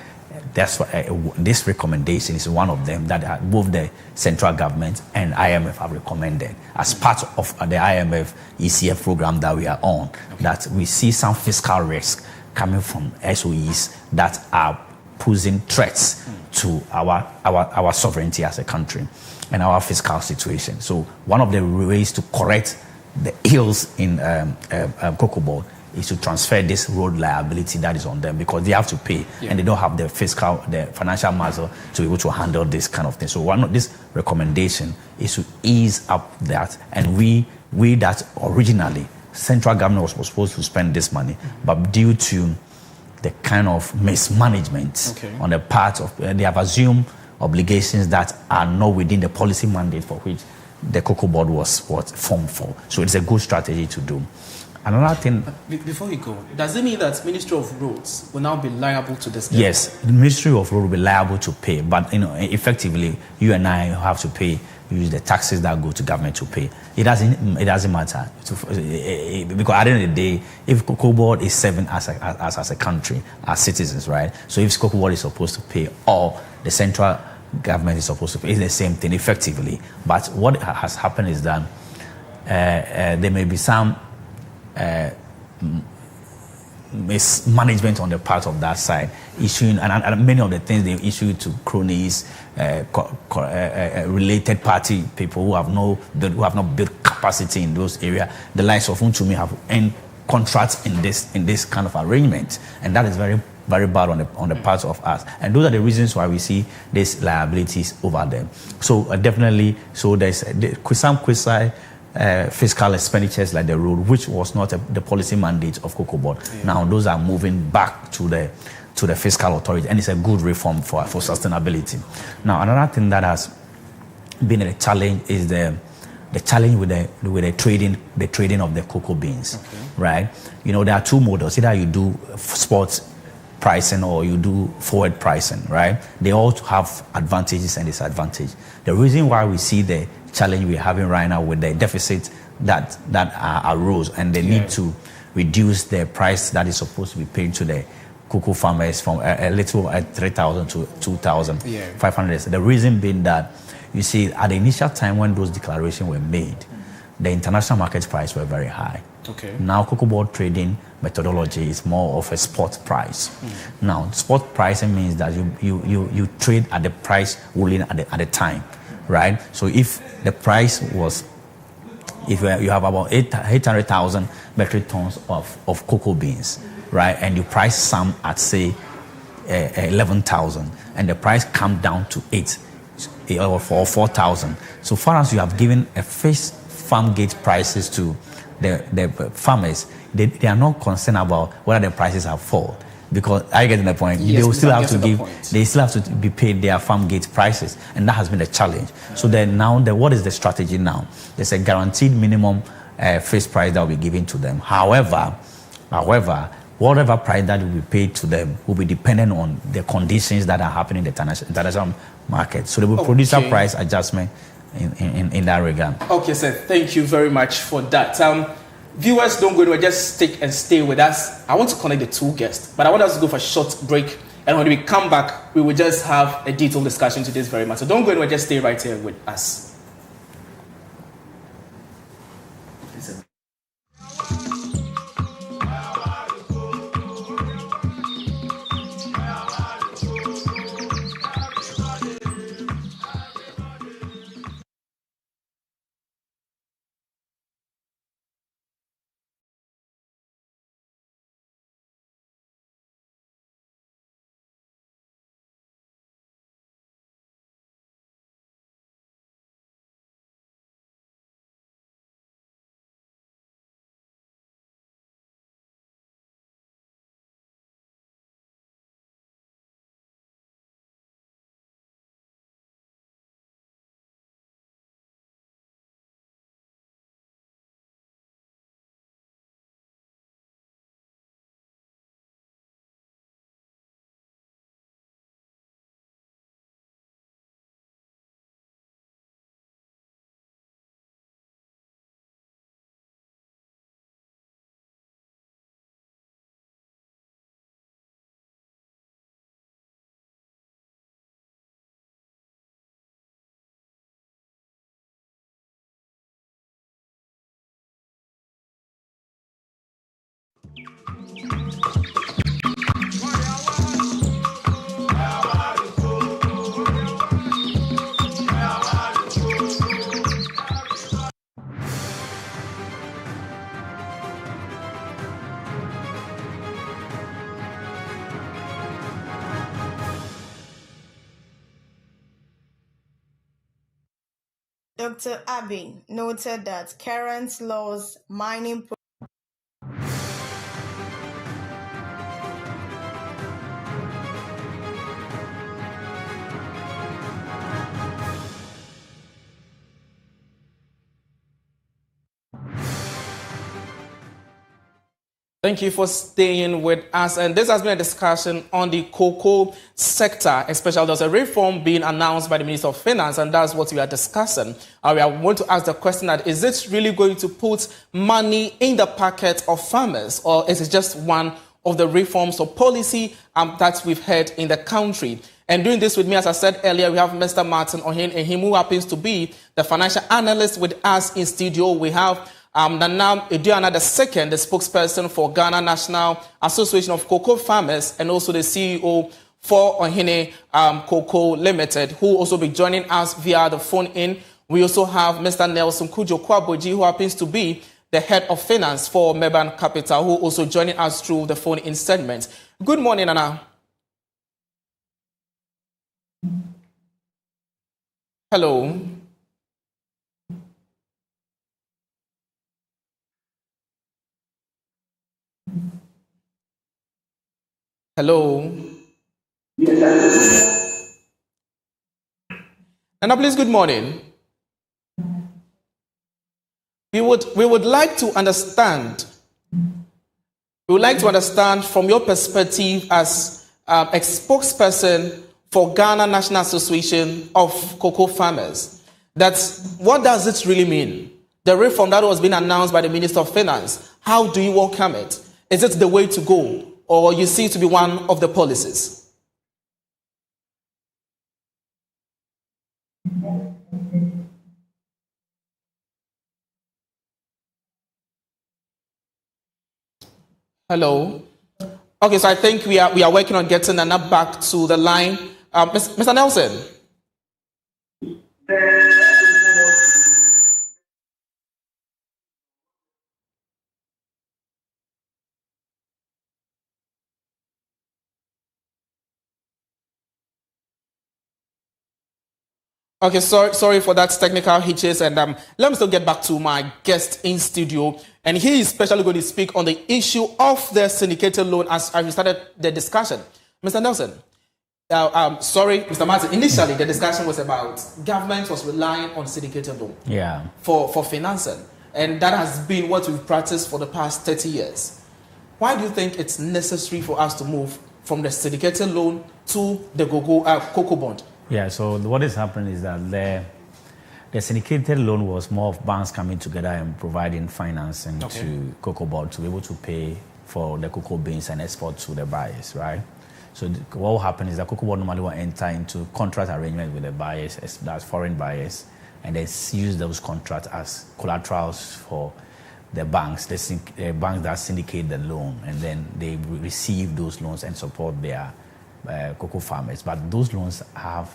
That's why this recommendation is one of them that both the central government and IMF have recommended as part of the IMF ECF program that we are on. That we see some fiscal risk coming from SOEs that are posing threats to our sovereignty as a country and our fiscal situation. So one of the ways to correct the ills in Koko Board is to transfer this road liability that is on them, because they have to pay and they don't have the financial muscle to be able to handle this kind of thing. So this recommendation is to ease up that, and we that originally central government was supposed to spend this money, but due to the kind of mismanagement on the part of, they have assumed obligations that are not within the policy mandate for which the Koko Board was formed for. So it's a good strategy to do. Another thing. Before you go, does it mean that Ministry of Roads will now be liable to this? Yes, the Ministry of Roads will be liable to pay, but effectively, you and I have to pay. Use the taxes that go to government to pay. It doesn't matter because at the end of the day, if Koko Board is serving as a country, as citizens, right? So if Koko Board is supposed to pay, or the central government is supposed to pay, it's the same thing effectively. But what has happened is that there may be some mismanagement on the part of that side, issuing and many of the things they issue to cronies, related party people who have not built capacity in those areas. The likes of Untumi have earned contracts in this kind of arrangement, and that is very, very bad on the part of us. And those are the reasons why we see these liabilities over them. So definitely, so there's some fiscal expenditures like the road, which was not the policy mandate of Koko Board. Now those are moving back to the fiscal authority, and it's a good reform for sustainability. Now another thing that has been a challenge is the challenge with the trading of the cocoa beans, right? There are two models: either you do sports pricing or you do forward pricing, right? They all have advantages and disadvantages. The reason why we see the challenge we're having right now with the deficit that arose, and they need to reduce the price that is supposed to be paid to the cocoa farmers from a little at 3,000 to 2,500. The reason being that, you see, at the initial time when those declarations were made, the international market price were very high. Now Koko Board trading methodology is more of a spot price. Now spot pricing means that you trade at the price ruling at the time, right? So if the price was, if you have about 800,000 metric tons of cocoa beans, right, and you price some at say 11,000, and the price come down to 8 or 4,000. So far as you have given a fixed farm gate prices to the farmers, they are not concerned about whether the prices have fallen. Because I get the point. They will still have to give. They still have to be paid their farm gate prices, and that has been a challenge. So then now, what is the strategy now? There's a guaranteed minimum fixed price that will be given to them. However, whatever price that will be paid to them will be dependent on the conditions that are happening in the international market. So they will produce a price adjustment in that regard. Okay, sir. Thank you very much for that. Viewers, don't go anywhere. Just stick and stay with us. I want to connect the two guests, but I want us to go for a short break. And when we come back, we will just have a detailed discussion to this very much. So don't go anywhere. Just stay right here with us. Dr. Abbey noted that current laws mining Thank you for staying with us. And this has been a discussion on the cocoa sector, especially there's a reform being announced by the Minister of Finance, and that's what we are discussing. We are going to ask the question that, is it really going to put money in the pocket of farmers, or is it just one of the reforms or policy that we've had in the country? And doing this with me, as I said earlier, we have Mr. Martin Ohin, who happens to be the financial analyst with us in studio. We have Nana Eduana II, the spokesperson for Ghana National Association of Cocoa Farmers, and also the CEO for Ohene Cocoa Limited, who will also be joining us via the phone in. We also have Mr. Nelson Kujo Kwaboji, who happens to be the head of finance for Meban Capital, who also joining us through the phone in segment. Good morning, Nana. Hello. Hello. Nana, please, good morning. We would like to understand. We would like to understand from your perspective as a spokesperson for Ghana National Association of Cocoa Farmers, that what does it really mean? The reform that was being announced by the Minister of Finance, how do you welcome it? Is it the way to go, or you see it to be one of the policies? Hello. Okay, so I think we are working on getting Nana back to the line. Mr. Nelson. Okay, sorry for that technical hitches, and let me still get back to my guest in studio, and he is especially going to speak on the issue of the syndicated loan as we started the discussion. Mr. Nelson, sorry, Mr. Martin, initially the discussion was about government was relying on syndicated loan for financing, and that has been what we've practiced for the past 30 years. Why do you think it's necessary for us to move from the syndicated loan to the cocoa bond? Yeah, so what is happening is that The syndicated loan was more of banks coming together and providing financing to Cocoa Board to be able to pay for the cocoa beans and export to the buyers, right? So what will happen is that Cocoa Board normally will enter into contract arrangement with the buyers, that's foreign buyers, and they use those contracts as collaterals for the banks, the banks that syndicate the loan, and then they receive those loans and support their cocoa farmers. But those loans are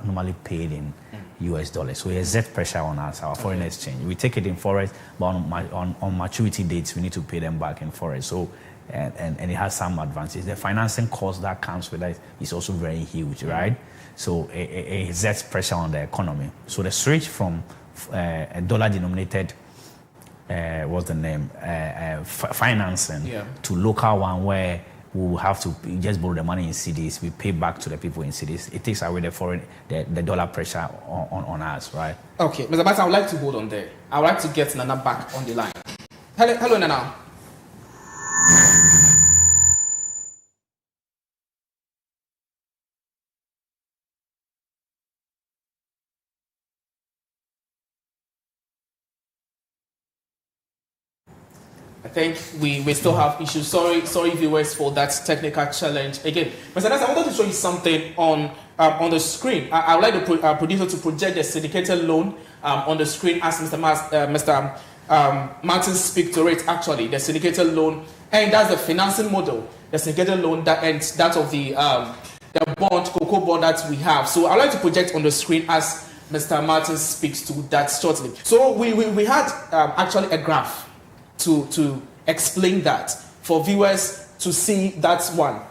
normally paid in US dollars. So it exerts pressure on us, our foreign exchange. We take it in forex, but on maturity dates, we need to pay them back in forex. So, and it has some advantages. The financing cost that comes with it is also very huge, right? So it exerts pressure on the economy. So the switch from a dollar-denominated financing to local one where we will have to just borrow the money in cedis, we pay back to the people in cedis. It takes away the dollar pressure on us, right? Okay, Mr. Martin, I would like to hold on there. I would like to get Nana back on the line. Hello, Nana. I think we still have issues. Sorry viewers for that technical challenge. Again, Mr. Nasa, I wanted to show you something on the screen. I would like the producer to project the syndicated loan on the screen as Mr. Martin speaks to it. Actually, the syndicated loan, and that's the financing model. The syndicated loan and that of the bond, cocoa bond that we have. So I'd like to project on the screen as Mr. Martin speaks to that shortly. So we had actually a graph to explain that for viewers to see that one,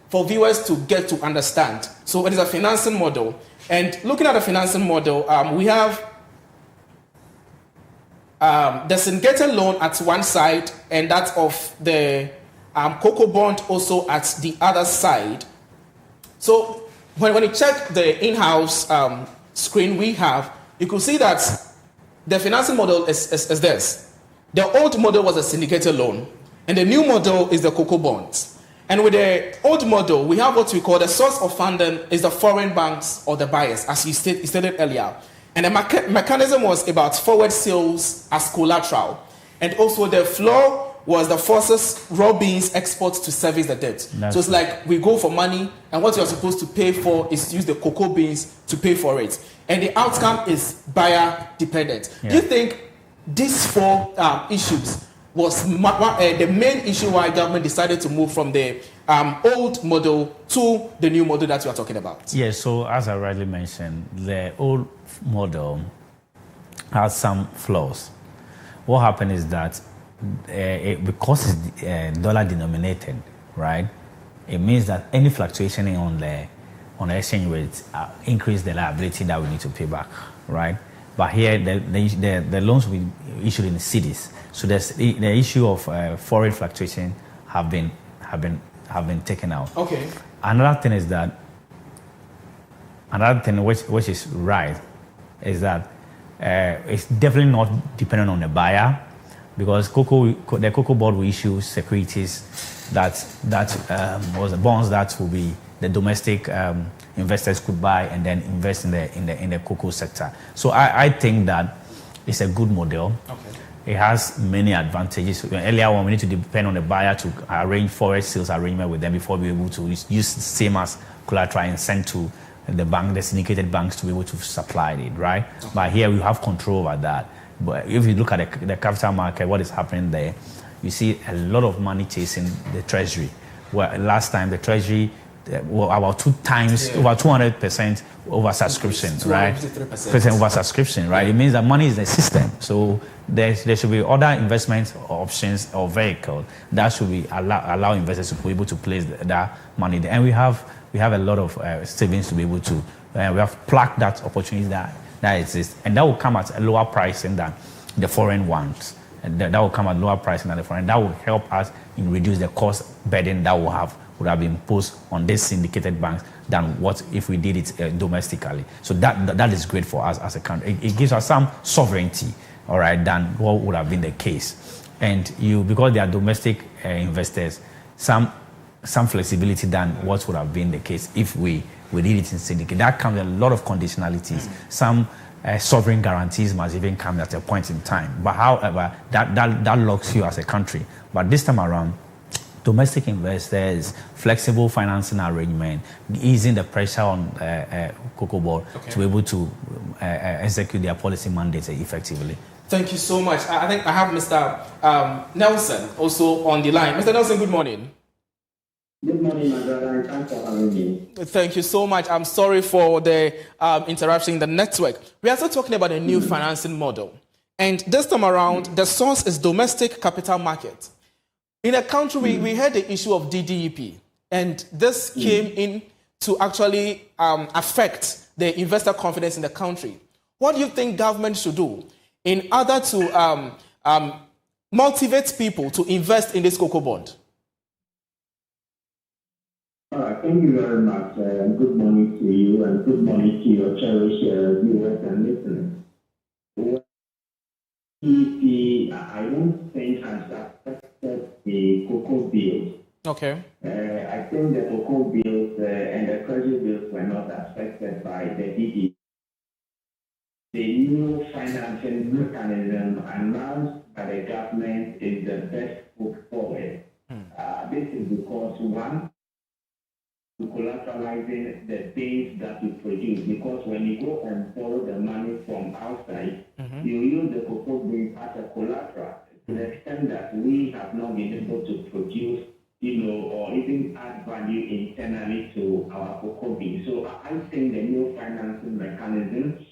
for viewers to get to understand. So it is a financing model, and looking at the financing model, we have the syndicated loan at one side and that of the cocoa bond also at the other side. So when you check the in-house screen we have, you can see that the financing model is this. The old model was a syndicated loan, and the new model is the cocoa bonds. And with the old model, we have what we call the source of funding is the foreign banks or the buyers, as you stated earlier. And the mechanism was about forward sales as collateral. And also the floor was the forces raw beans exports to service the debt. So it's like we go for money, and what you're supposed to pay for is to use the cocoa beans to pay for it. And the outcome is buyer dependent. Do you think these four issues was the main issue why government decided to move from the old model to the new model that you are talking about? Yes, so as I rightly mentioned, the old model has some flaws. What happened is that because it's dollar denominated, right, it means that any fluctuation on the exchange rate increase the liability that we need to pay back, right? But here, the loans we issued in cities. So the issue of foreign fluctuation have been taken out. Okay. Another thing which is right is that it's definitely not dependent on the buyer, because the cocoa board will issue securities that was the bonds that will be the domestic investors could buy and then invest in the cocoa sector. So I think that it's a good model. Okay. It has many advantages. Earlier on, we need to depend on the buyer to arrange forward sales arrangement with them before we be able to use the same as collateral and send to the bank, the syndicated banks, to be able to supply it, right? Okay. But here we have control over that. But if you look at the capital market, what is happening there, you see a lot of money chasing the treasury. Well, last time the treasury about 2 times, over 200% over subscription, right? 253% over subscription, right? It means that money is the system. So there should be other investment options or vehicle that should be allow investors to be able to place that money there. And we have a lot of savings to be able to. We have plucked that opportunity that exists, and that will come at a lower pricing than the foreign ones. And that will come at lower pricing than the foreign. That will help us in reduce the cost burden that would have been imposed on these syndicated banks than what if we did it domestically. So that is great for us as a country. It gives us some sovereignty, all right, than what would have been the case. And because they are domestic investors, some flexibility than what would have been the case if we did it in syndicate. That comes with a lot of conditionalities. Some sovereign guarantees must even come at a point in time. But however, that locks you as a country. But this time around, domestic investors, flexible financing arrangement, easing the pressure on Koko Board to be able to execute their policy mandates effectively. Thank you so much. I think I have Mr. Nelson also on the line. Mr. Nelson, good morning. Good morning, my brother, and thanks for having me. Thank you so much. I'm sorry for the interruption in the network. We are still talking about a new financing model. And this time around, the source is domestic capital market. In a country, we had the issue of DDEP, and this came in to actually affect the investor confidence in the country. What do you think government should do in order to motivate people to invest in this Koko bond? Thank you very much. Good morning to you, and good morning to your cherished viewers and listeners. I don't think has affected the Koko bills. Okay. I think the Koko bills and the treasury bills were not affected by the DD. The new financing mechanism announced by the government is the best foot forward. This is because, one, collateralizing the things that you produce, because when you go and borrow the money from outside, you use the Koko beans as a collateral to the extent that we have not been able to produce, or even add value internally to our Koko beans. So I think the new financing mechanism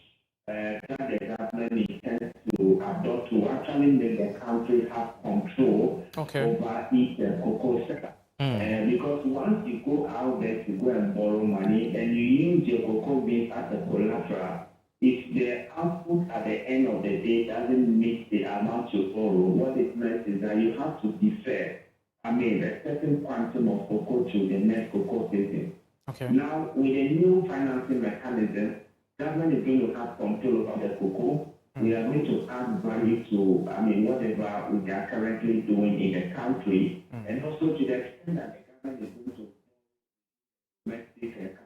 that the government intends to adopt to actually make the country have control over its Koko sector. Because once you go out there to go and borrow money and you use your Koko beans as a collateral, if the output at the end of the day doesn't meet the amount you borrow, what it means is that you have to defer, a certain quantum of Koko to the next Koko season. Now, with a new financing mechanism, government is going to have control over the Koko. We are going to add value to, whatever we are currently doing in the country, and also to the extent that the government is going to domestic capital.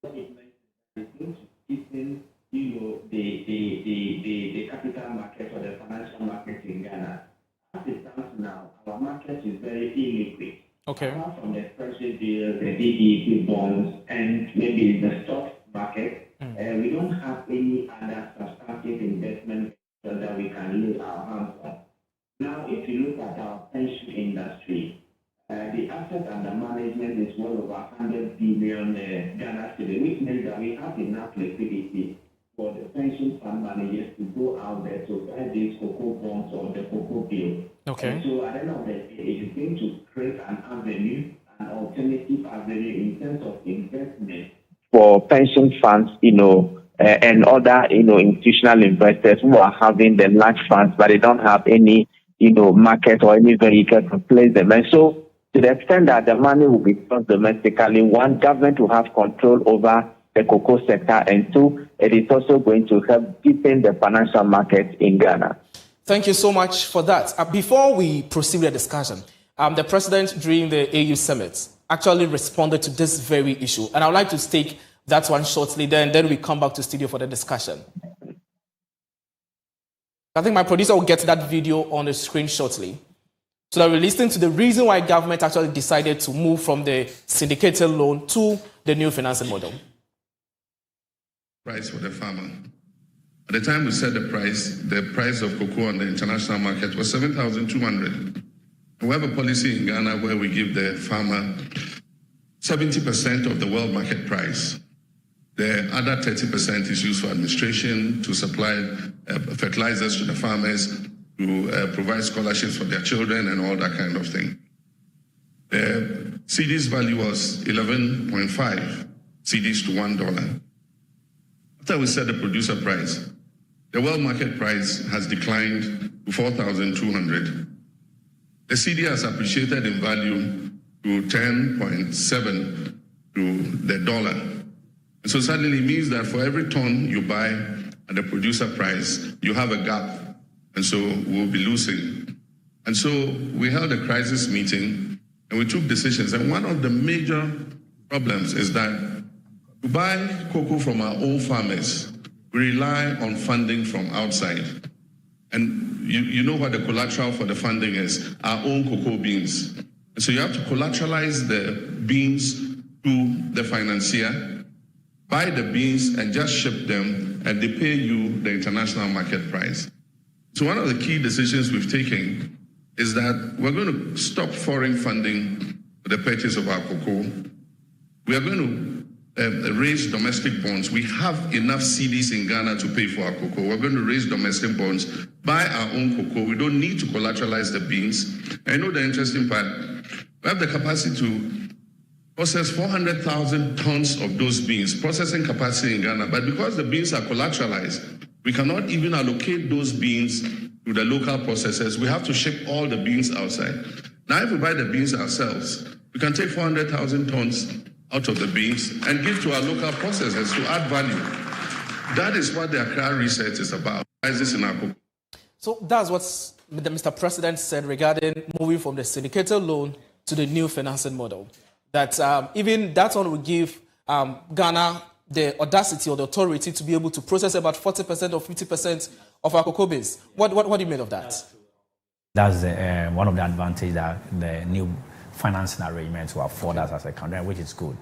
What it means is that it's going to deepen, the capital market or the financial market in Ghana. As it stands now, our market is very illiquid. Apart from the treasury bills, the DDP bonds, and maybe the stock market, we don't have any other substantive investment that we can lay our hands on. Now, if you look at our pension industry, the asset under management is well over 100 billion Ghana cedis, which means that we have enough liquidity for the pension fund managers to go out there to buy these Koko bonds or the Koko bill. And so at the end of the day, it is going to create an avenue, an alternative avenue in terms of investment for pension funds, and other, institutional investors who are having the large funds, but they don't have any, market or any vehicle to place them. And so, to the extent that the money will be spent domestically, one, government will have control over the Koko sector, and two, it is also going to help deepen the financial market in Ghana. Thank you so much for that. Before we proceed with the discussion, the president during the AU summit actually responded to this very issue. And I would like to take that one shortly, then we come back to studio for the discussion. I think my producer will get that video on the screen shortly. So that we're listening to the reason why government actually decided to move from the syndicated loan to the new financing model. Price for the farmer. At the time we set the price of cocoa on the international market was 7,200. We have a policy in Ghana where we give the farmer 70% of the world market price. The other 30% is used for administration, to supply fertilizers to the farmers, to provide scholarships for their children and all that kind of thing. The CD's value was 11.5 CDs to $1. After we set the producer price, the world market price has declined to 4,200. The CD has appreciated in value to 10.7 to the dollar. And so suddenly it means that for every ton you buy at the producer price, you have a gap. And so we'll be losing. And so we held a crisis meeting and we took decisions. And one of the major problems is that To buy cocoa from our own farmers, we rely on funding from outside. And you know what the collateral for the funding is, our own cocoa beans. So you have to collateralize the beans to the financier, buy the beans and just ship them, and they pay you the international market price. So one of the key decisions we've taken is that we're going to stop foreign funding for the purchase of our cocoa. We are going to raise domestic bonds. We have enough CDs in Ghana to pay for our cocoa. We're going to raise domestic bonds, buy our own cocoa. We don't need to collateralize the beans. I know the interesting part. We have the capacity to process 400,000 tons of those beans, processing capacity in Ghana. But because the beans are collateralized, we cannot even allocate those beans to the local processors. We have to ship all the beans outside. Now, if we buy the beans ourselves, we can take 400,000 tons out of the beans and give to our local processors to add value. That is what the Accra research is about. So that's what Mr. President said regarding moving from the syndicated loan to the new financing model. That even that one will give Ghana the audacity or the authority to be able to process about 40% or 50% of our cocoa beans. What do you mean of that? That's one of the advantages that the new financing arrangement will afford us as a country, which is good.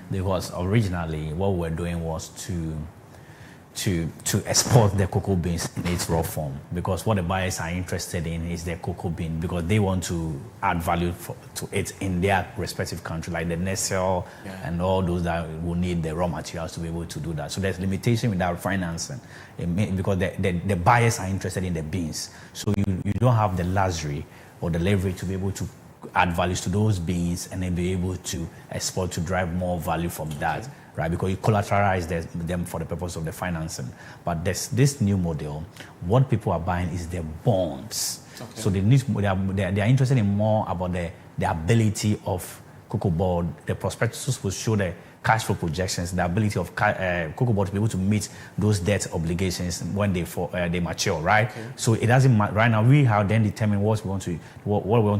Because originally what we were doing was to export the cocoa beans in its raw form, because what the buyers are interested in is the cocoa bean, because they want to add value to it in their respective country, like the Nestle and all those that will need the raw materials to be able to do that. So there's limitation with our financing, because the buyers are interested in the beans. So you don't have the luxury or the leverage to be able to add values to those beans and then be able to export to drive more value from that. Right, because you collateralize them for the purpose of the financing. But this new model, what people are buying is the bonds. Okay. So they are interested in more about the ability of Cocoa Board. The prospectus will show the cash flow projections, the ability of Cocoa Board to be able to meet those debt obligations when they mature, right? Okay. So it doesn't matter. Right now, we have then determined what we want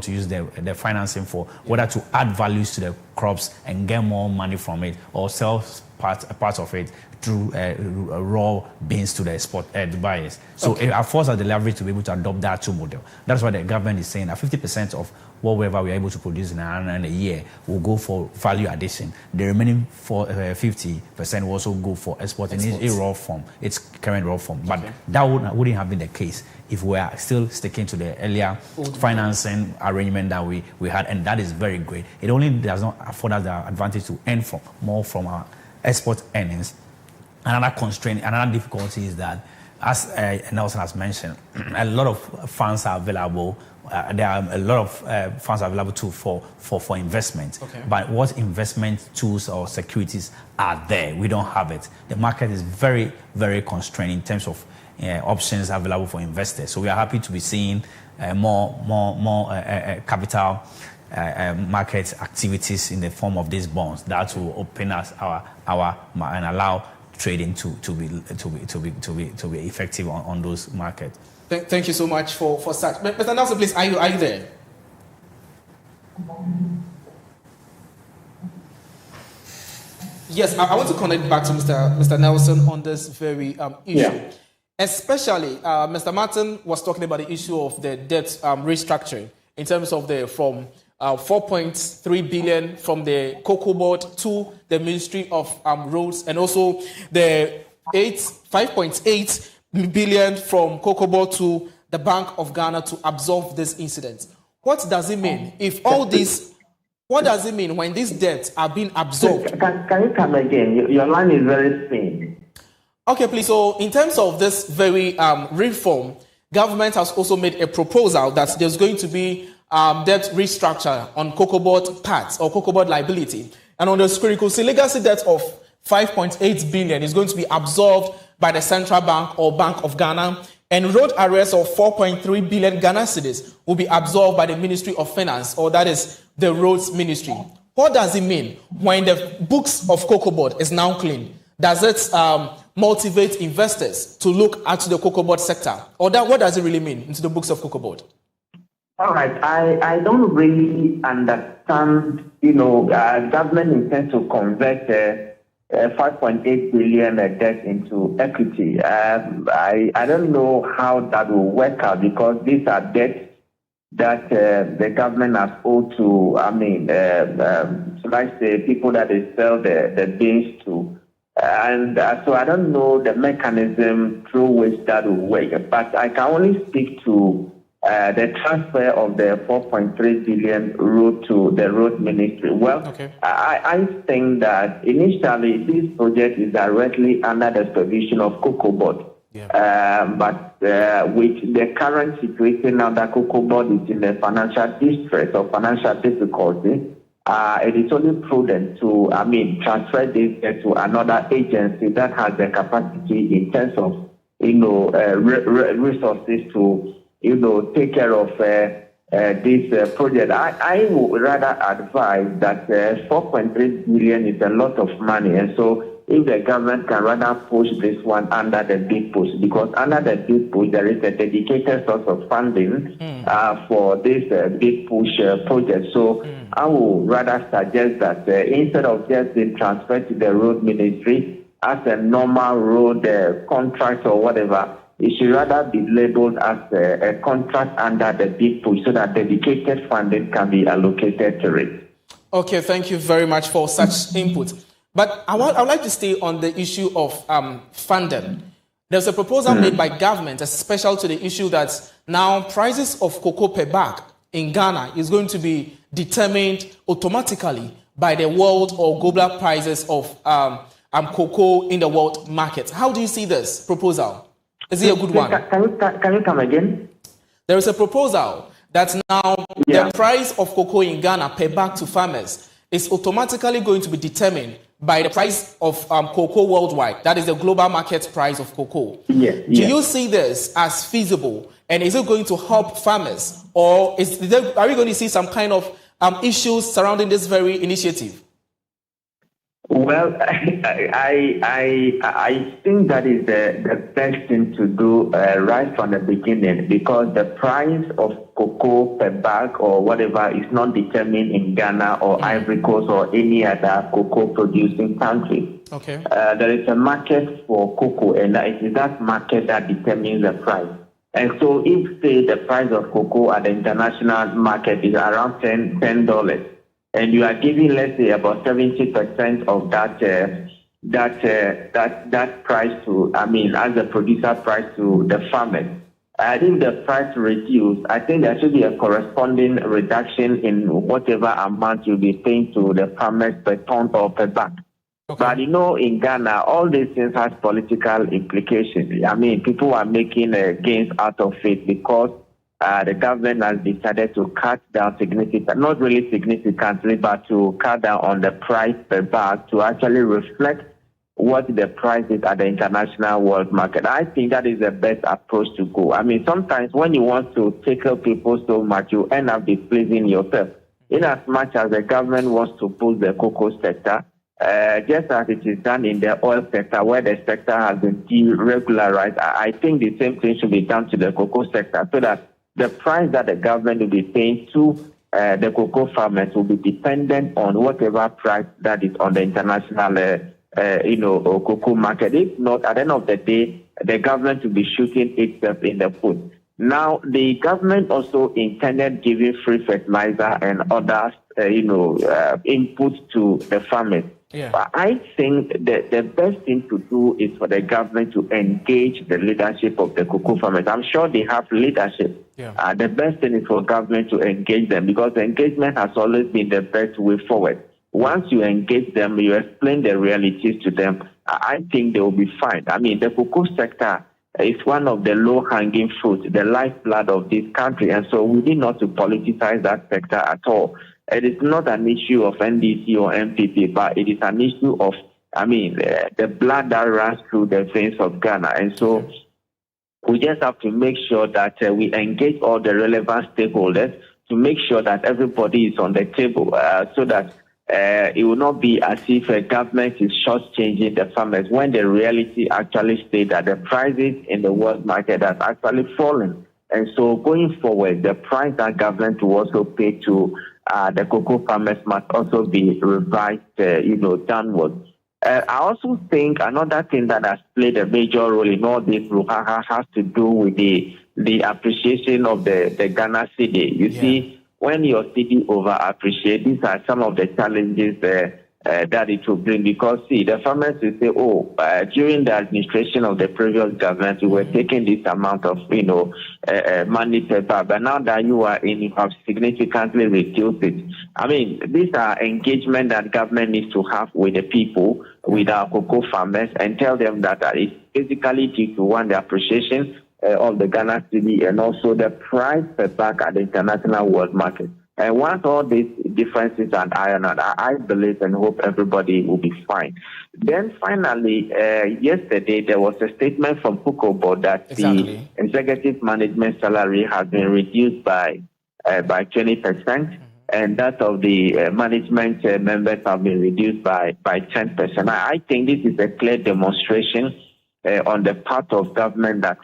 to use the financing for, whether to add values to the crops and get more money from it, or sell part of it through raw beans to the buyers. So it affords us the leverage to be able to adopt that two model. That's why the government is saying that 50% of whatever we are able to produce in a year will go for value addition. The remaining 50% will also go for export in its raw form, its current raw form. But that wouldn't have been the case if we are still sticking to the earlier financing arrangement that we had, and that is very great. It only does not afford us the advantage to earn more from our export earnings. Another constraint, another difficulty is that, as Nelson has mentioned, a lot of funds are available. There are a lot of funds available too for investment. Okay. But what investment tools or securities are there? We don't have it. The market is very, very constrained in terms of options available for investors. So we are happy to be seeing more capital market activities in the form of these bonds. That will open us our and allow trading to be effective on those markets. Thank you so much for such. Mr. Nelson, please, are you there? Yes, I want to connect back to Mr. Nelson on this very issue. Yeah. Especially, Mr. Martin was talking about the issue of the debt restructuring in terms of from 4.3 billion from the Cocoa Board to the Ministry of Roads, and also the 5.8 billion from Cocoa Board to the Bank of Ghana to absorb this incident. What does it mean if all this? What does it mean when these debts are being absorbed? Can you come again? Your line is very thin. Okay, please. So, in terms of this very reform, government has also made a proposal that there's going to be debt restructure on Cocoa Board parts or Cocoa Board liability, and on the security legacy debt of 5.8 billion is going to be absorbed by the Central Bank or Bank of Ghana, and road arrears of 4.3 billion Ghana cedis will be absorbed by the Ministry of Finance, or that is the Roads Ministry. What does it mean when the books of Cocoa Board is now clean? Does it motivate investors to look at the Cocoa Board sector, or what does it really mean into the books of Cocoa Board? All right, I don't really understand, government intends to convert 5.8 billion debt into equity. I don't know how that will work out because these are debts that the government has owed to, should I say, people that they sell the beans to. So I don't know the mechanism through which that will work. But I can only speak to the transfer of the 4.3 billion road to the road ministry. Well, okay. I think that initially this project is directly under the supervision of Koko Board. Yeah. But with the current situation now that Koko Board is in the financial distress or financial difficulty, it is only prudent to, transfer this to another agency that has the capacity in terms of, resources to, take care of this project. I would rather advise that 4.3 billion is a lot of money, and so if the government can rather push this one under the big push, because under the big push there is a dedicated source of funding for this big push project. So I would rather suggest that instead of just being transferred to the road ministry as a normal road contract or whatever, it should rather be labeled as a contract under the big push so that dedicated funding can be allocated to it. Okay, thank you very much for such input. But I would like to stay on the issue of funding. There's a proposal made by government, especially to the issue that now prices of cocoa per bag in Ghana is going to be determined automatically by the world or global prices of cocoa in the world market. How do you see this proposal? Is it a good one? Can you come again? There is a proposal that now the price of cocoa in Ghana per bag to farmers is automatically going to be determined by the price of cocoa worldwide. That is the global market price of cocoa. Yes. Do you see this as feasible? And is it going to help farmers? Or are we going to see some kind of issues surrounding this very initiative? Well, I think that is the best thing to do right from the beginning, because the price of cocoa per bag or whatever is not determined in Ghana or Ivory Coast or any other cocoa producing country. Okay. There is a market for cocoa, and it is that market that determines the price. And so if, say, the price of cocoa at the international market is around $10, and you are giving, let's say, about 70% of that price to, as the producer price to the farmers. I think the price reduced. I think there should be a corresponding reduction in whatever amount you'll be paying to the farmers per ton or per bag. Okay. But in Ghana, all these things have political implications. People are making gains out of it because the government has decided to cut down not really significantly, but to cut down on the price per bag to actually reflect what the price is at the international world market. I think that is the best approach to go. Sometimes when you want to tickle people so much, you end up displeasing yourself. In as much as the government wants to push the cocoa sector, just as it is done in the oil sector, where the sector has been deregularized, I think the same thing should be done to the cocoa sector, so that the price that the government will be paying to the cocoa farmers will be dependent on whatever price that is on the international, cocoa market. If not, at the end of the day, the government will be shooting itself in the foot. Now, the government also intended giving free fertilizer and other, inputs to the farmers. Yeah. But I think that the best thing to do is for the government to engage the leadership of the cocoa farmers. I'm sure they have leadership. Yeah. The best thing is for government to engage them, because engagement has always been the best way forward. Once you engage them, you explain the realities to them, I think they will be fine. The cocoa sector is one of the low-hanging fruit, the lifeblood of this country, and so we need not to politicize that sector at all. It is not an issue of NDC or MPP, but it is an issue of, the blood that runs through the veins of Ghana. And so we just have to make sure that we engage all the relevant stakeholders to make sure that everybody is on the table, so that it will not be as if a government is shortchanging the farmers, when the reality actually states that the prices in the world market has actually fallen. And so going forward, the price that government will also pay to the cocoa farmers must also be revised, downwards. I also think another thing that has played a major role in all this has to do with the appreciation of the Ghana cedi. You see, when your cedi over appreciate, these are some of the challenges that it will bring. Because see, the farmers will say, during the administration of the previous government, we were taking this amount of money per bag, but now that you are in, you have significantly reduced it. I mean, these are engagement that government needs to have with the people, with our cocoa farmers, and tell them that it's basically due to one, the appreciation of the Ghana cedi, and also the price per bag at the international world market. And once all these differences are ironed out, I believe and hope everybody will be fine. Then finally, yesterday there was a statement from Koko that the executive management salary has been reduced by 20%, and that of the management members have been reduced by 10%. I think this is a clear demonstration on the part of government that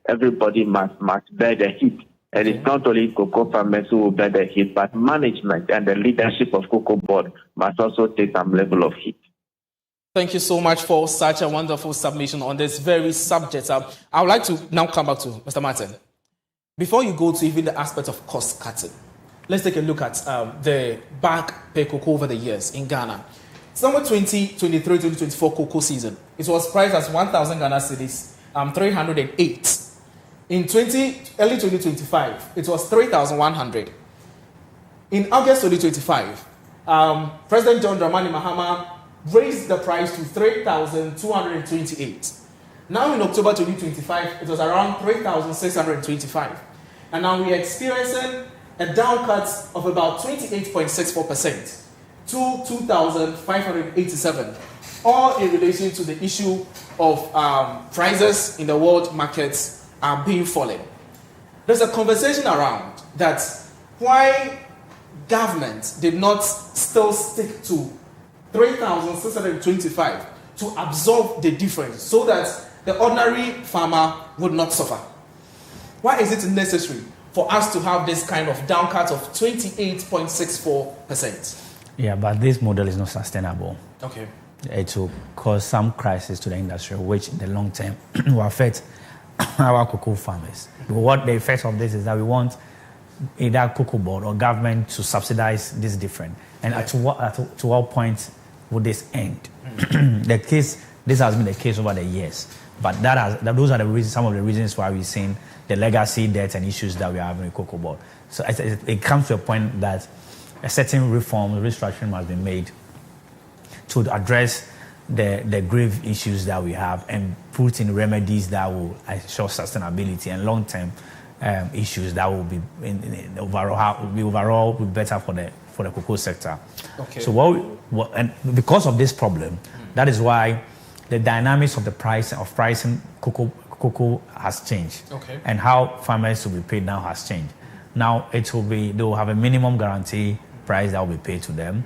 everybody must bear the heat. And it's not only cocoa farmers who will bear the heat, but management and the leadership of Cocoa Board must also take some level of heat. Thank you so much for such a wonderful submission on this very subject. I would like to now come back to Mr. Martin. Before you go to even the aspect of cost cutting, let's take a look at the bag per cocoa over the years in Ghana. Summer 2023-2024 cocoa season, it was priced as 1,000 Ghana cedis, 308. In early 2025, it was 3,100. In August 2025, President John Dramani Mahama raised the price to 3,228. Now in October 2025, it was around 3,625. And now we are experiencing a down cut of about 28.64% to 2,587, all in relation to the issue of prices in the world markets are being fallen. There's a conversation around that why government did not still stick to 3,625 to absorb the difference so that the ordinary farmer would not suffer. Why is it necessary for us to have this kind of downcut of 28.64%? Yeah, but this model is not sustainable. Okay. It will cause some crisis to the industry, which in the long term will affect our cocoa farmers. What the effect of this is that we want either Cocoa Board or government to subsidize this difference. And to what point would this end? This has been the case over the years. But those are the reasons, some of the reasons why we're seeing the legacy debts and issues that we are having with Cocoa Board. So it comes to a point that a certain restructuring must be made to address the grave issues that we have and put in remedies that will ensure sustainability and long-term issues that will be overall be better for the cocoa sector. Okay. So and because of this problem, that is why the dynamics of the pricing cocoa has changed. Okay. And how farmers will be paid now has changed. Now they will have a minimum guarantee price that will be paid to them,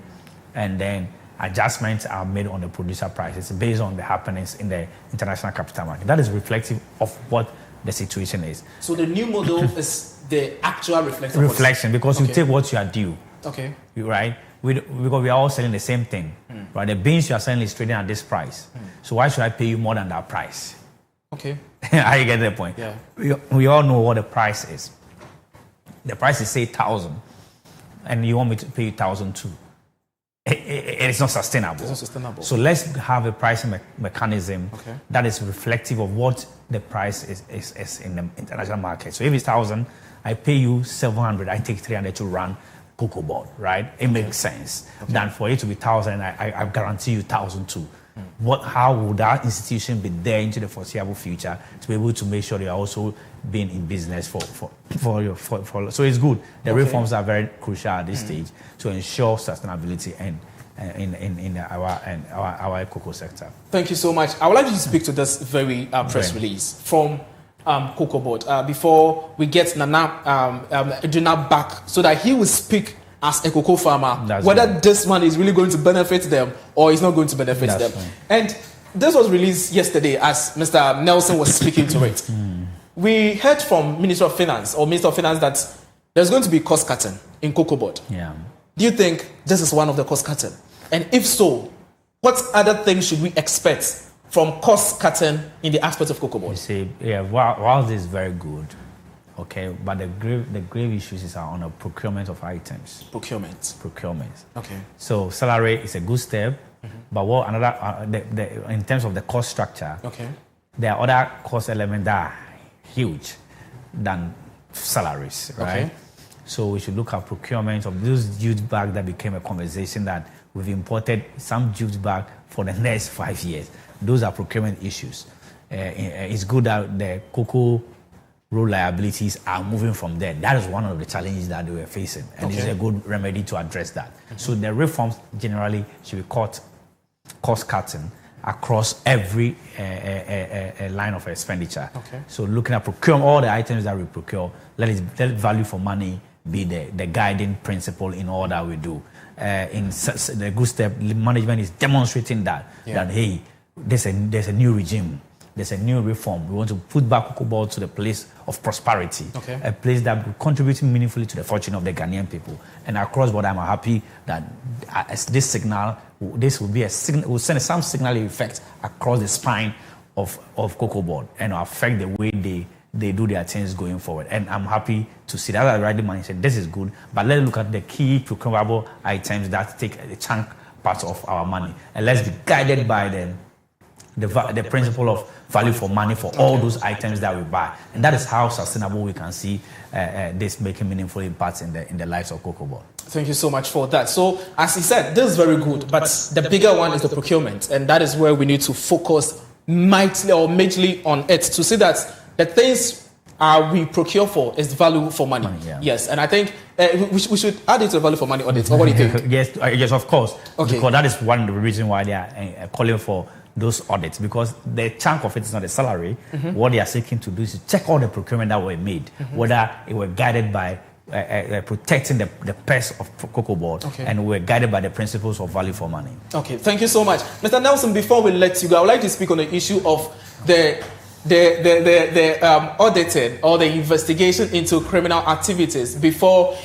and then adjustments are made on the producer prices based on the happenings in the international capital market. That is reflective of what the situation is. So the new model is the actual reflection because you take what you are due. Okay. Right? Because we are all selling the same thing. Right? The beans you are selling is trading at this price. So why should I pay you more than that price? Okay. I get the point. Yeah. We all know what the price is. The price is say 1,000, and you want me to pay you 1,002. It's not sustainable. It's not sustainable. So let's have a pricing mechanism that is reflective of what the price is in the international market. So if it's 1,000, I pay you 700, I take 300 to run Cocoa Board, right? It makes sense. Than for it to be 1,000, I guarantee you 1,002. How would that institution be there into the foreseeable future to be able to make sure they are also being in business for so it's good. The reforms are very crucial at this stage to ensure sustainability and in our cocoa sector. Thank you so much. I would like you to speak to this very press release from Cocoa Board before we get Nana back so that he will speak as a cocoa farmer, whether this one is really going to benefit them or is not going to benefit them. Right. And this was released yesterday as Mr. Nelson was speaking to it. We heard from Minister of Finance that there's going to be cost cutting in Cocoa Board. Yeah. Do you think this is one of the cost cutting? And if so, what other things should we expect from cost cutting in the aspect of cocoa board? You see, yeah, while this is very good, okay, but the grave issues are on the procurement of items. Procurement. Okay. So salary is a good step, but what another in terms of the cost structure, okay, there are other cost elements that are huge than salaries, right? Okay. So we should look at procurement of those jute bags that became a conversation that we've imported some jute bag for the next 5 years. Those are procurement issues. It's good that the cocoa road liabilities are moving from there. That is one of the challenges that they were facing, and it's a good remedy to address that. So the reforms generally should be cost cutting across every line of expenditure. Okay. So looking at procurement, all the items that we procure, let value for money be the guiding principle in all that we do. In the good step, management is demonstrating that hey, there's a new regime, there's a new reform. We want to put back cocoa board to the place of prosperity, a place that will contribute meaningfully to the fortune of the Ghanaian people. And across board, I'm happy that this will be a signal, will send some signal effect across the spine of cocoa board and affect the way they do their things going forward. And I'm happy to see that. I already said this is good, but let's look at the key procurable items that take a chunk part of our money, and let's be guided by the principle of value for money for all those items that we buy. And that is how sustainable we can see this making meaningful impacts in the lives of cocoa board. Thank you so much for that. So, as he said, this is very good, but the bigger one is the procurement, and that is where we need to focus majorly on it to see that the things we procure for is value for money. Yes, and I think we should add it to value for money audit. Or what do you think? Yes, of course. Okay. Because that is one of the reasons why they are calling for those audits, because the chunk of it is not a salary. What they are seeking to do is to check all the procurement that were made, whether it were guided by protecting the purse of cocoa board, and we're guided by the principles of value for money. Okay, thank you so much. Mr. Nelson, before we let you go, I would like to speak on the issue of the auditing or the investigation into criminal activities before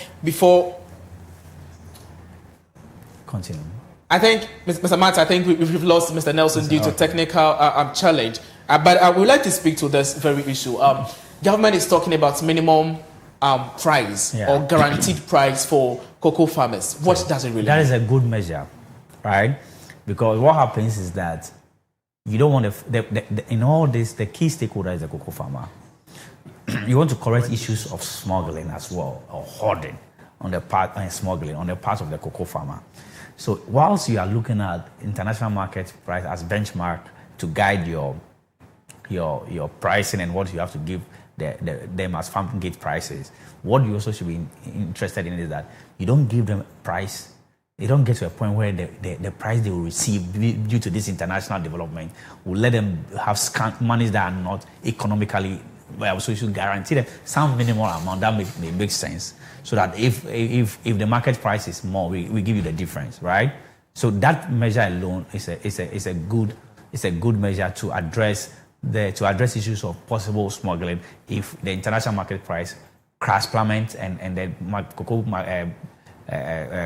continue. I think, Mr. Matt, I think we've lost Mr. Nelson due to technical challenge. But I would like to speak to this very issue. Government is talking about minimum price or guaranteed price for cocoa farmers. What does it really mean? That is a good measure, right? Because what happens is that you don't want in all this, the key stakeholder is the cocoa farmer. You want to correct issues of smuggling as well, or hoarding on the part and smuggling on the part of the cocoa farmer. So whilst you are looking at international market price as benchmark to guide your pricing and what you have to give them as farm gate prices, what you also should be interested in is that you don't give them price. They don't get to a point where the price they will receive due to this international development will let them have monies that are not economically well. So you should guarantee them some minimal amount that may make sense, so that if the market price is more, we give you the difference, right? So that measure alone is a good measure to address issues of possible smuggling if the international market price crash plummets and the cocoa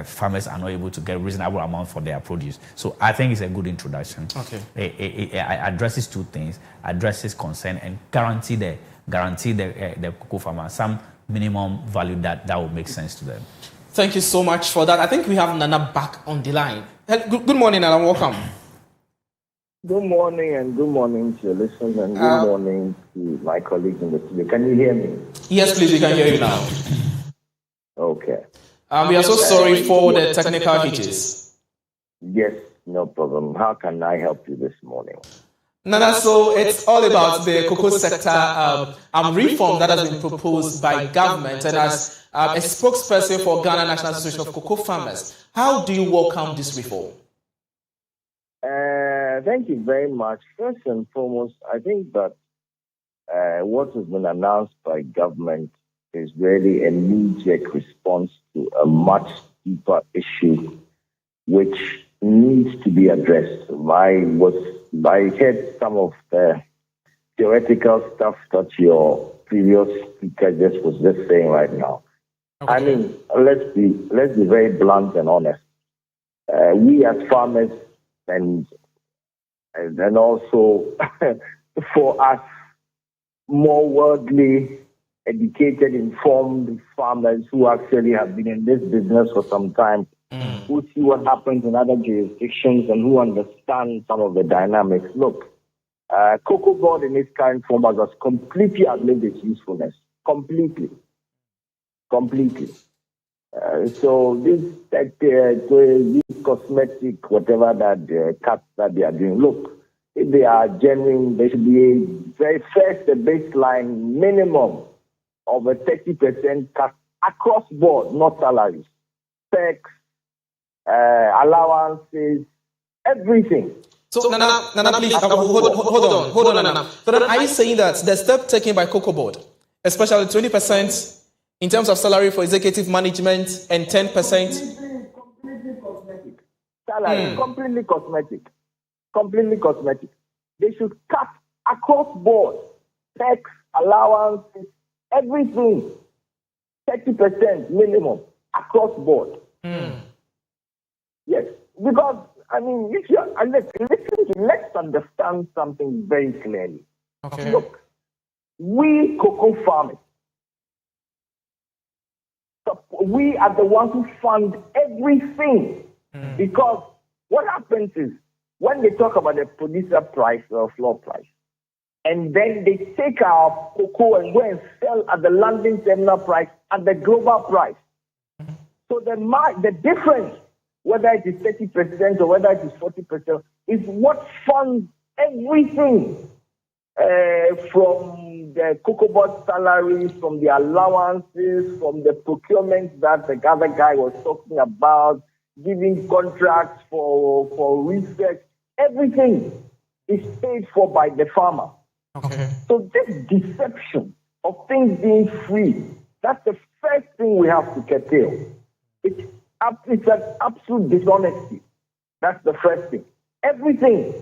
farmers are not able to get reasonable amount for their produce. So I think it's a good introduction. Okay. It addresses two things: addresses concern and guarantee the cocoa farmer some minimum value that will make sense to them. Thank you so much for that. I think we have Nana back on the line. Good morning, Nana. Welcome. Good morning, and good morning to your listeners, and good morning to my colleagues in the studio. Can you hear me? Yes, please, we can hear you now. Okay. We are so sorry for the technical hitches. Yes, no problem. How can I help you this morning? Nana, so it's all about the cocoa sector reform that has been proposed by government, and as a spokesperson for Ghana National Association of Cocoa Farmers, how do you welcome this reform? Thank you very much. First and foremost, I think that what has been announced by government is really a knee-jerk response to a much deeper issue which needs to be addressed. I heard some of the theoretical stuff that your previous speaker was just saying right now. Okay. I mean, let's be very blunt and honest. We as farmers and then also for us more worldly, educated, informed farmers who actually have been in this business for some time, who see what happens in other jurisdictions and who understand some of the dynamics. Look, Cocoa board in its current form has completely outlived its usefulness. Completely. So this cosmetic, whatever that cuts that they are doing, look, if they are genuine, there should be a very first a baseline minimum of a 30% cut across board, not salaries, tax, allowances, everything. So, Nana, please, hold on, Nana. So then are you saying that the step taken by Cocoa Board, especially 20% in terms of salary for executive management and 10%? Completely cosmetic. Salary, completely cosmetic. They should cut across board, tax, allowances, everything, 30% minimum across board. Yes, because, I mean, if you let's understand something very clearly. Okay. Look, we cocoa farmers, we are the ones who fund everything. Because what happens is, when they talk about the producer price or floor price, and then they take our cocoa and go and sell at the London terminal price at the global price. So the difference, whether it is 30% or whether it is 40%, is what funds everything from the cocoa board salaries, from the allowances, from the procurement that the other guy was talking about, giving contracts for research. Everything is paid for by the farmer. Okay. So this deception of things being free, that's the first thing we have to curtail. It's an absolute dishonesty. That's the first thing. Everything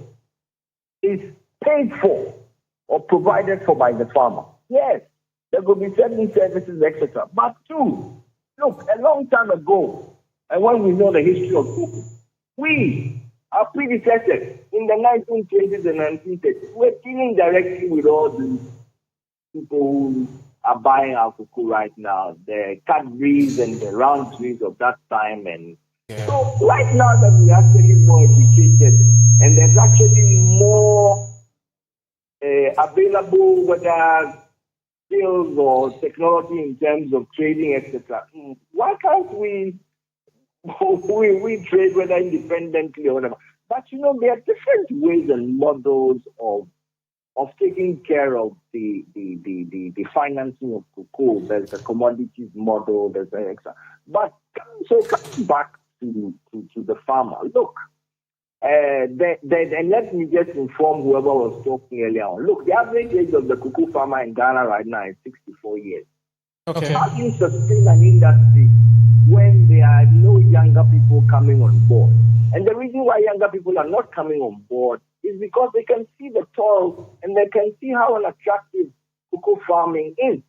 is paid for or provided for by the farmer. Yes, there will be certain services, etc. But two, look, a long time ago, and when we know the history of cocoa, our predecessors in the 1920s and 1930s were dealing directly with all the people who are buying our cocoa right now, the Cadburys and the Roundtrees of that time. And so right now that we're actually more educated and there's actually more available, whether skills or technology in terms of trading, etc., why can't we trade whether independently or whatever? But there are different ways and models of taking care of the financing of cocoa. There's a commodities model, there's an extra. But so coming back to the farmer, look, and let me just inform whoever was talking earlier on. Look, the average age of the cocoa farmer in Ghana right now is 64 years. Okay. How do you sustain an industry when there are no younger people coming on board? And the reason why younger people are not coming on board is because they can see the toil and they can see how unattractive cocoa farming is.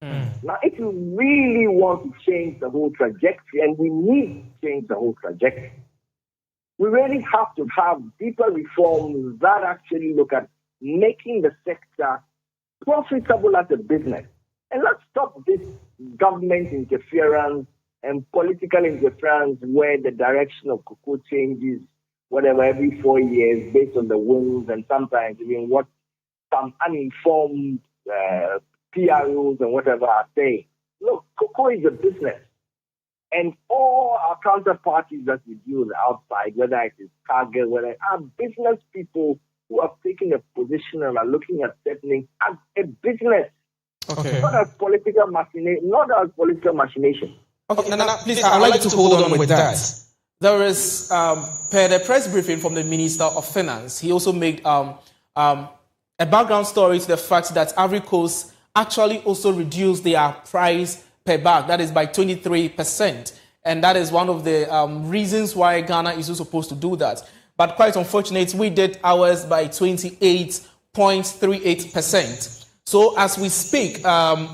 Now, if you really want to change the whole trajectory, and we need to change the whole trajectory, we really have to have deeper reforms that actually look at making the sector profitable as a business. And let's stop this government interference and political interference where the direction of cocoa changes, whatever, every 4 years based on the winds and sometimes even what some uninformed PROs and whatever are saying. Look, cocoa is a business. And all our counterparties that we deal with outside, whether it is Cargill, whether it are business people who have taken a position and are looking at certain things as a business. Okay. Not as political machination. Okay, Nana, please, I'd like to hold on with that. There is, per the press briefing from the Minister of Finance, he also made a background story to the fact that Ivory Coast actually also reduced their price per bag, that is by 23%. And that is one of the reasons why Ghana is supposed to do that. But quite unfortunate, we did ours by 28.38%. So as we speak,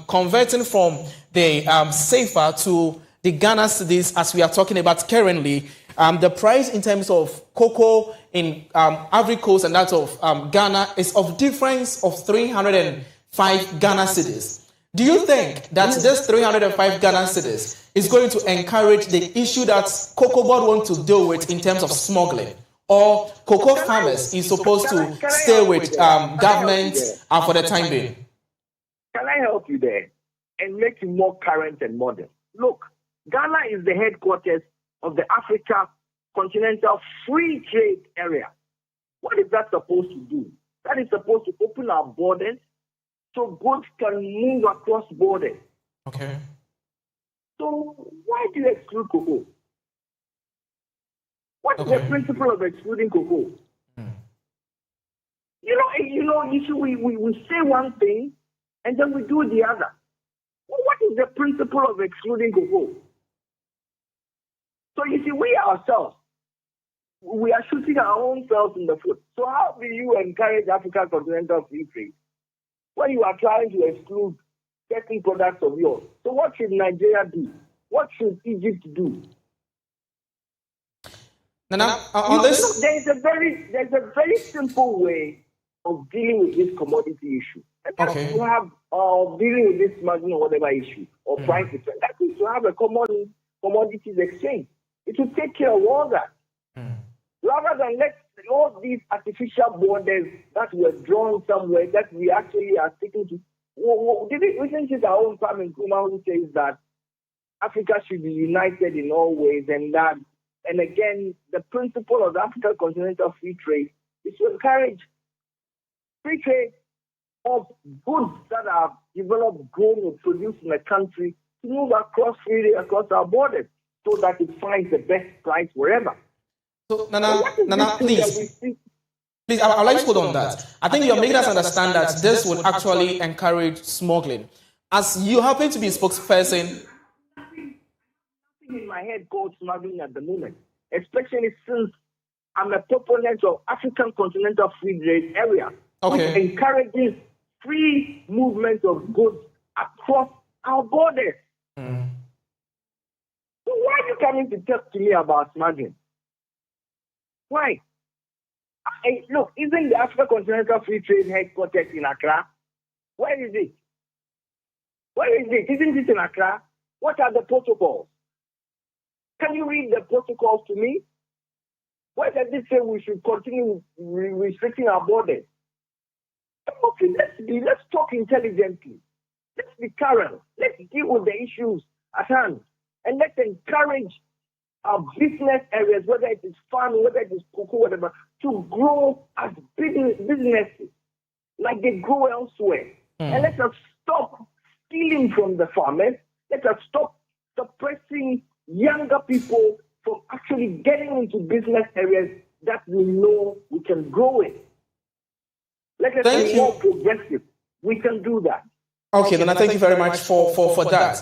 converting from the CFA to the Ghana cedis, as we are talking about currently, The price in terms of cocoa in Ivory Coast and that of Ghana is of difference of 305 Ghana cedis. Do you think that this 305 Ghana cedis is going to encourage the issue that Cocoa Board want to deal with in terms of smuggling? Or cocoa farmers is supposed to stay with government for the time being? Can I help you there and make you more current and modern? Look, Ghana is the headquarters of the Africa Continental Free Trade Area. What is that supposed to do? That is supposed to open our borders so goods can move across borders. Okay. So why do you exclude cocoa? What is the principle of excluding cocoa? You see, we say one thing and then we do the other. Well, what is the principle of excluding cocoa? So you see, we ourselves, we are shooting our own selves in the foot. So how will you encourage African continental free trade when you are trying to exclude certain products of yours? So what should Nigeria do? What should Egypt do? There's a very simple way of dealing with this commodity issue. And that's to have dealing with this margin or whatever issue or price difference. That is to have a common commodities exchange. It will take care of all that. Rather than let all these artificial borders that were drawn somewhere that we actually are sticking to. Isn't it our own Kwame Nkrumah who says that Africa should be united in all ways, and that, and again, the principle of the African Continental Free Trade is to encourage free trade of goods that are developed, grown, or produced in a country to move across freely across our borders so that it finds the best price wherever. So, Nana, please, I'd like to hold on that. I think you're making us understand that this would actually encourage smuggling. As you happen to be a spokesperson, in my head called smuggling at the moment, especially since I'm a proponent of African Continental Free Trade Area, which encourages free movement of goods across our borders. So why are you coming to talk to me about smuggling? Why? Hey, look, isn't the African Continental Free Trade headquarters in Accra? Where is it? Where is it? Isn't it in Accra? What are the protocols? Can you read the protocols to me? Why does it say we should continue restricting our borders? Okay, let's talk intelligently. Let's be current. Let's deal with the issues at hand. And let's encourage our business areas, whether it is farming, whether it is cocoa, whatever, to grow as businesses like they grow elsewhere. And let us stop stealing from the farmers. Let us stop suppressing younger people from actually getting into business areas that we know we can grow in. Let us be more progressive. We can do that. Okay, then I thank you very much for that.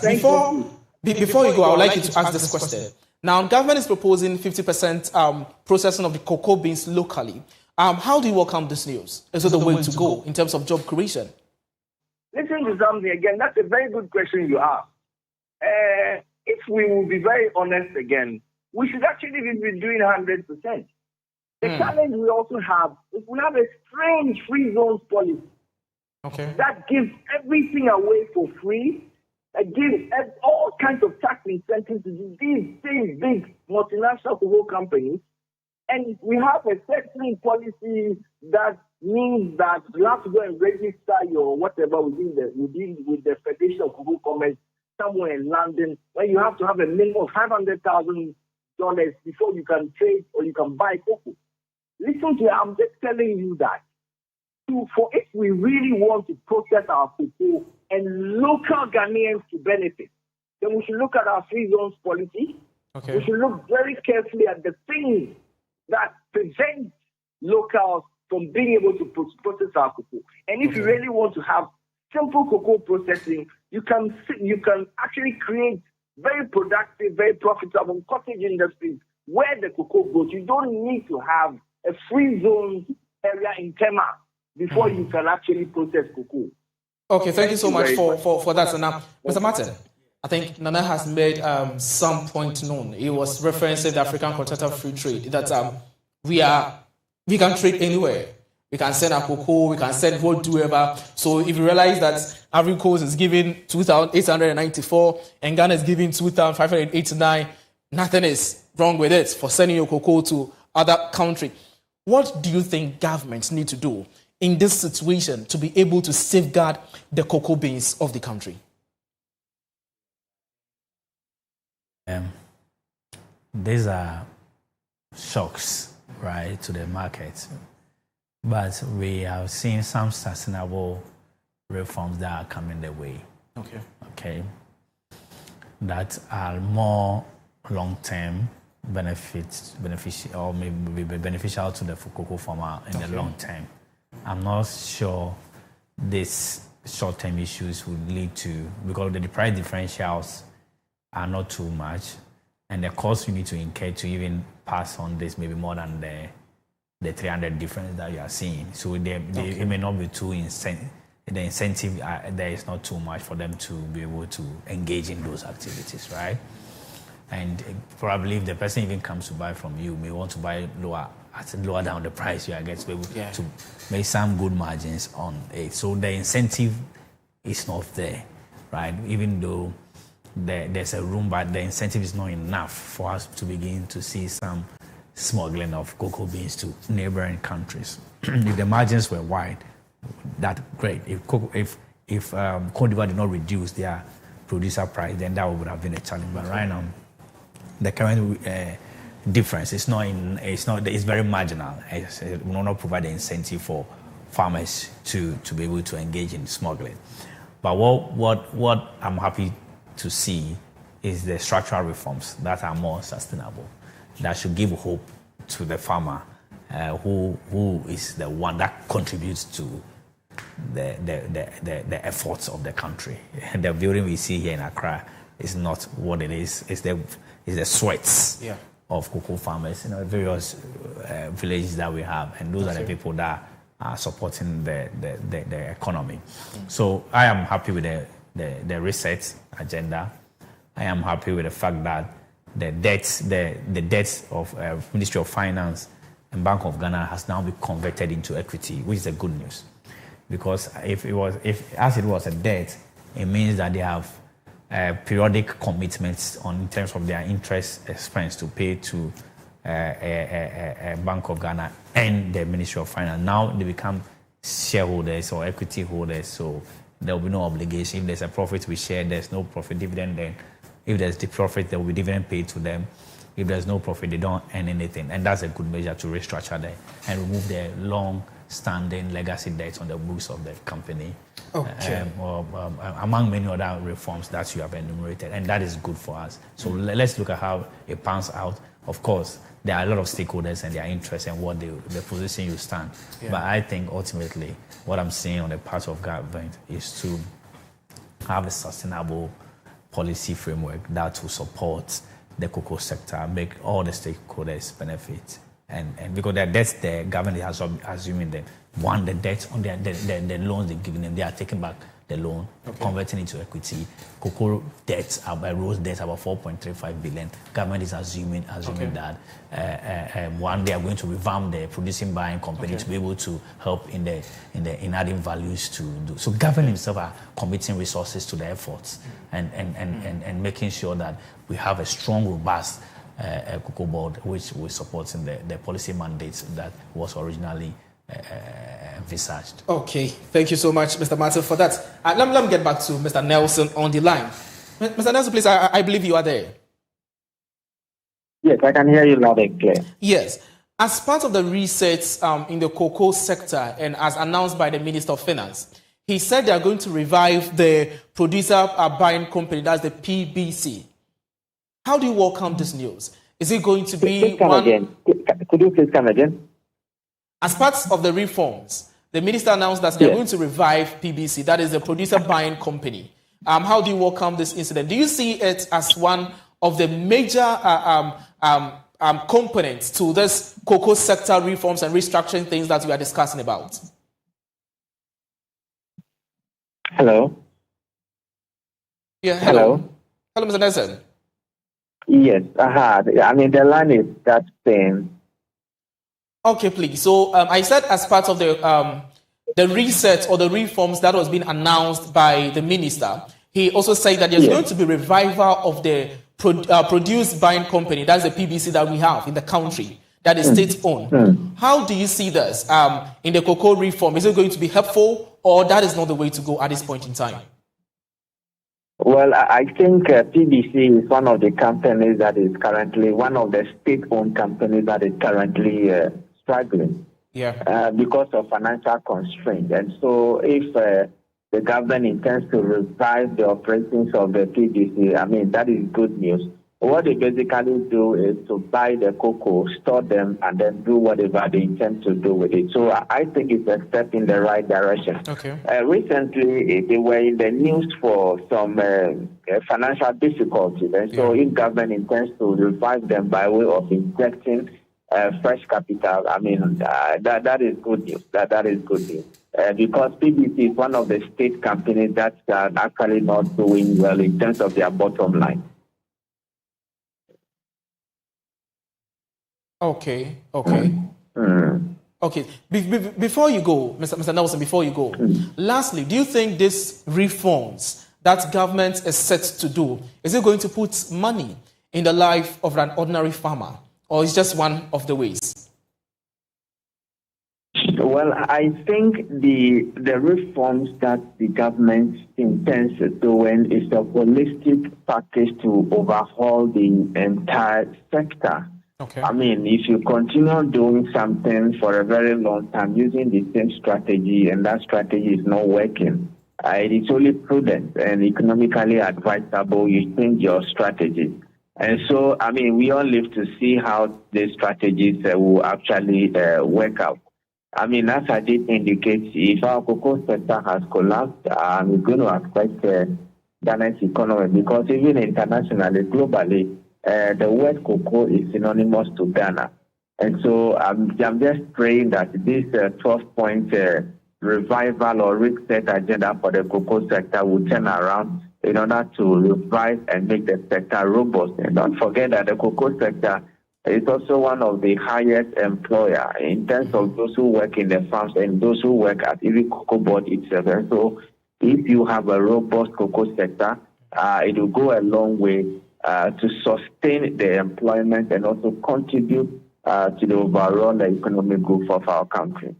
Before you go, I would like you to ask this question. Now, government is proposing 50% processing of the cocoa beans locally. How do you welcome this news? Is it the way to go in terms of job creation? Listen to something again. That's a very good question you ask. If we will be very honest again, we should actually be doing 100%. The challenge we also have is we have a strange free zones policy that gives everything away for free. It gives all kinds of tax incentives to these same big multinational cocoa companies. And we have a certain policy that means that you have to go and register your whatever within with the Federation of Cocoa Commerce somewhere in London, where you have to have a minimum of $500,000 before you can trade or you can buy cocoa. Listen to it, I'm just telling you that. For if we really want to process our cocoa and local Ghanaians to benefit, then we should look at our free zones policy. We should look very carefully at the things that prevent locals from being able to process our cocoa. And if you really want to have simple cocoa processing, you can actually create very productive, very profitable cottage industries where the cocoa grows. You don't need to have a free zone area in Tema before you can actually process cocoa. Okay, thank you so much for that. So now, Mr. Martin, I think Nana has made some point known. He was referencing the African Continental Free Trade, that we can trade anywhere. We can send our cocoa, we can send whatever. So if you realize that Ivory Coast is giving 2,894 and Ghana is giving 2,589, nothing is wrong with it for sending your cocoa to other country. What do you think governments need to do in this situation to be able to safeguard the cocoa beans of the country? These are shocks, right, to the market. But we have seen some sustainable reforms that are coming their way. Okay. That are more long-term beneficial, or maybe be beneficial to the cocoa farmer in the long term. I'm not sure these short-term issues would lead to, because the price differentials are not too much, and the cost you need to incur to even pass on this maybe more than the 300 difference that you are seeing. So it may not be too the incentive there is not too much for them to be able to engage in those activities, right? And probably if the person even comes to buy from you, may want to buy lower down the price you are getting to be able to make some good margins on it. So the incentive is not there, right? Even though there's a room, but the incentive is not enough for us to begin to see some smuggling of cocoa beans to neighboring countries. If the margins were wide, that's great. If Cote d'Ivoire did not reduce their producer price, then that would have been a challenge. But right now, the current difference it's very marginal. It will not provide the incentive for farmers to be able to engage in smuggling. But what I'm happy to see is the structural reforms that are more sustainable, that should give hope to the farmer, who is the one that contributes to the efforts of the country. The building we see here in Accra is not what it is. It's the sweats of cocoa farmers in various villages that we have, and those are the people that are supporting the economy. So I am happy with the reset agenda. I am happy with the fact that the debts of Ministry of Finance and Bank of Ghana has now been converted into equity, which is a good news. Because if it was a debt, it means that they have periodic commitments in terms of their interest expense to pay to Bank of Ghana and the Ministry of Finance. Now they become shareholders or equity holders, so there will be no obligation. If there's a profit we share, there's no profit dividend. Then if there's the profit, there will be dividend paid to them. If there's no profit, they don't earn anything. And that's a good measure to restructure them and remove the long-standing legacy debts on the books of the company. Among many other reforms that you have enumerated. And that is good for us. So let's look at how it pans out. Of course, there are a lot of stakeholders and their interests and what the position you stand. But I think ultimately what I'm seeing on the part of government is to have a sustainable policy framework that will support the cocoa sector, make all the stakeholders benefit. And because their debts there, government has assuming that the debts on the loans they're giving them, they are taking back the loan, converting into equity. Cocoa debts rose debts about 4.35 billion. Government is assuming that one they are going to revamp the producing buying company to be able to help in adding values to do. So government himself are committing resources to the efforts and making sure that we have a strong, robust cocoa board which was supporting the policy mandates that was originally envisaged. Okay, thank you so much, Mr. Martin, for that. Let me get back to Mr. Nelson on the line. Mr. Nelson, please, I believe you are there. Yes, I can hear you loud and clear. Yes. As part of the research in the cocoa sector and as announced by the Minister of Finance, he said they are going to revive the producer buying company, that's the PBC. How do you welcome this news? Is it going to be again? Could you please come again? As part of the reforms, the minister announced that they're going to revive PBC, that is the producer buying company. How do you welcome this incident? Do you see it as one of the major components to this cocoa sector reforms and restructuring things that we are discussing about? Hello? Yeah, hello. Hello, Mr. Nelson. Yes, I mean, the line is that same. Okay, please. So I said as part of the reset or the reforms that was being announced by the minister, he also said that there's going to be revival of the produce buying company, that's the PBC that we have in the country, that is state-owned. How do you see this in the cocoa reform? Is it going to be helpful, or that is not the way to go at this point in time? Well, I think PBC is one of the companies that is currently, one of the state-owned companies that is currently struggling because of financial constraints. And so if the government intends to revive the operations of the PBC, I mean, that is good news. What they basically do is to buy the cocoa, store them, and then do whatever they intend to do with it. So I think it's a step in the right direction. Okay. Recently, they were in the news for some financial difficulties. And so if government intends to revive them by way of injecting fresh capital, I mean, that is good news. That is good news. Because PBC is one of the state companies that's actually not doing well in terms of their bottom line. Okay. Okay. Before you go, Mr. Nelson, before you go, lastly, do you think these reforms that government is set to do, is it going to put money in the life of an ordinary farmer, or is just one of the ways? Well, I think the reforms that the government intends doing is a holistic package to overhaul the entire sector. Okay. I mean, if you continue doing something for a very long time using the same strategy and that strategy is not working, it is only prudent and economically advisable you change your strategy. And so, I mean, we all live to see how these strategies will actually work out. I mean, as I did indicate, if our cocoa sector has collapsed, it's going to affect Ghana's economy because even internationally, globally, the word cocoa is synonymous to Ghana. And so I'm just praying that this 12-point revival or reset agenda for the cocoa sector will turn around in order to revive and make the sector robust. And don't forget that the cocoa sector is also one of the highest employer in terms of those who work in the farms and those who work at even cocoa board itself. And so if you have a robust cocoa sector, it will go a long way to sustain the employment and also contribute to the overall economic growth of our country.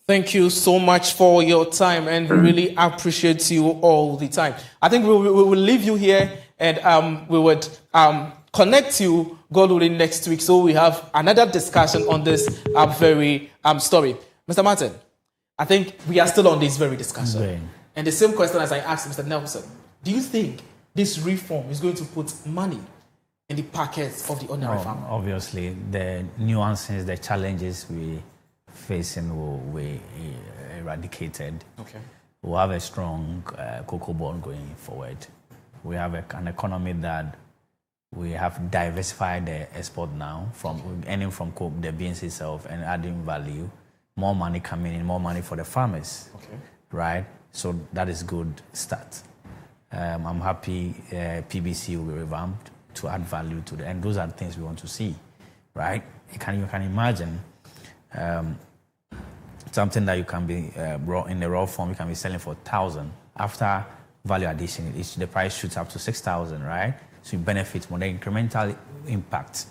Thank you so much for your time, and we really appreciate you all the time. I think we will leave you here, and we would connect you, God willing, next week, so we have another discussion on this very story. Mr. Martin, I think we are still on this very discussion. Right. And the same question as I asked Mr. Nelson, do you think this reform is going to put money in the pockets of the ordinary farmer? Obviously, the nuances, the challenges we facing will be eradicated. Okay. We'll have a strong cocoa bond going forward. We have an economy that we have diversified the export now, from earning from the beans itself and adding value, more money coming in, more money for the farmers. Okay. Right? So that is good start. I'm happy PBC will be revamped to add value to the, and those are the things we want to see, right? You can imagine something that you can be in the raw form, you can be selling for 1,000. After value addition, the price shoots up to 6,000, right? So you benefit more. The incremental impact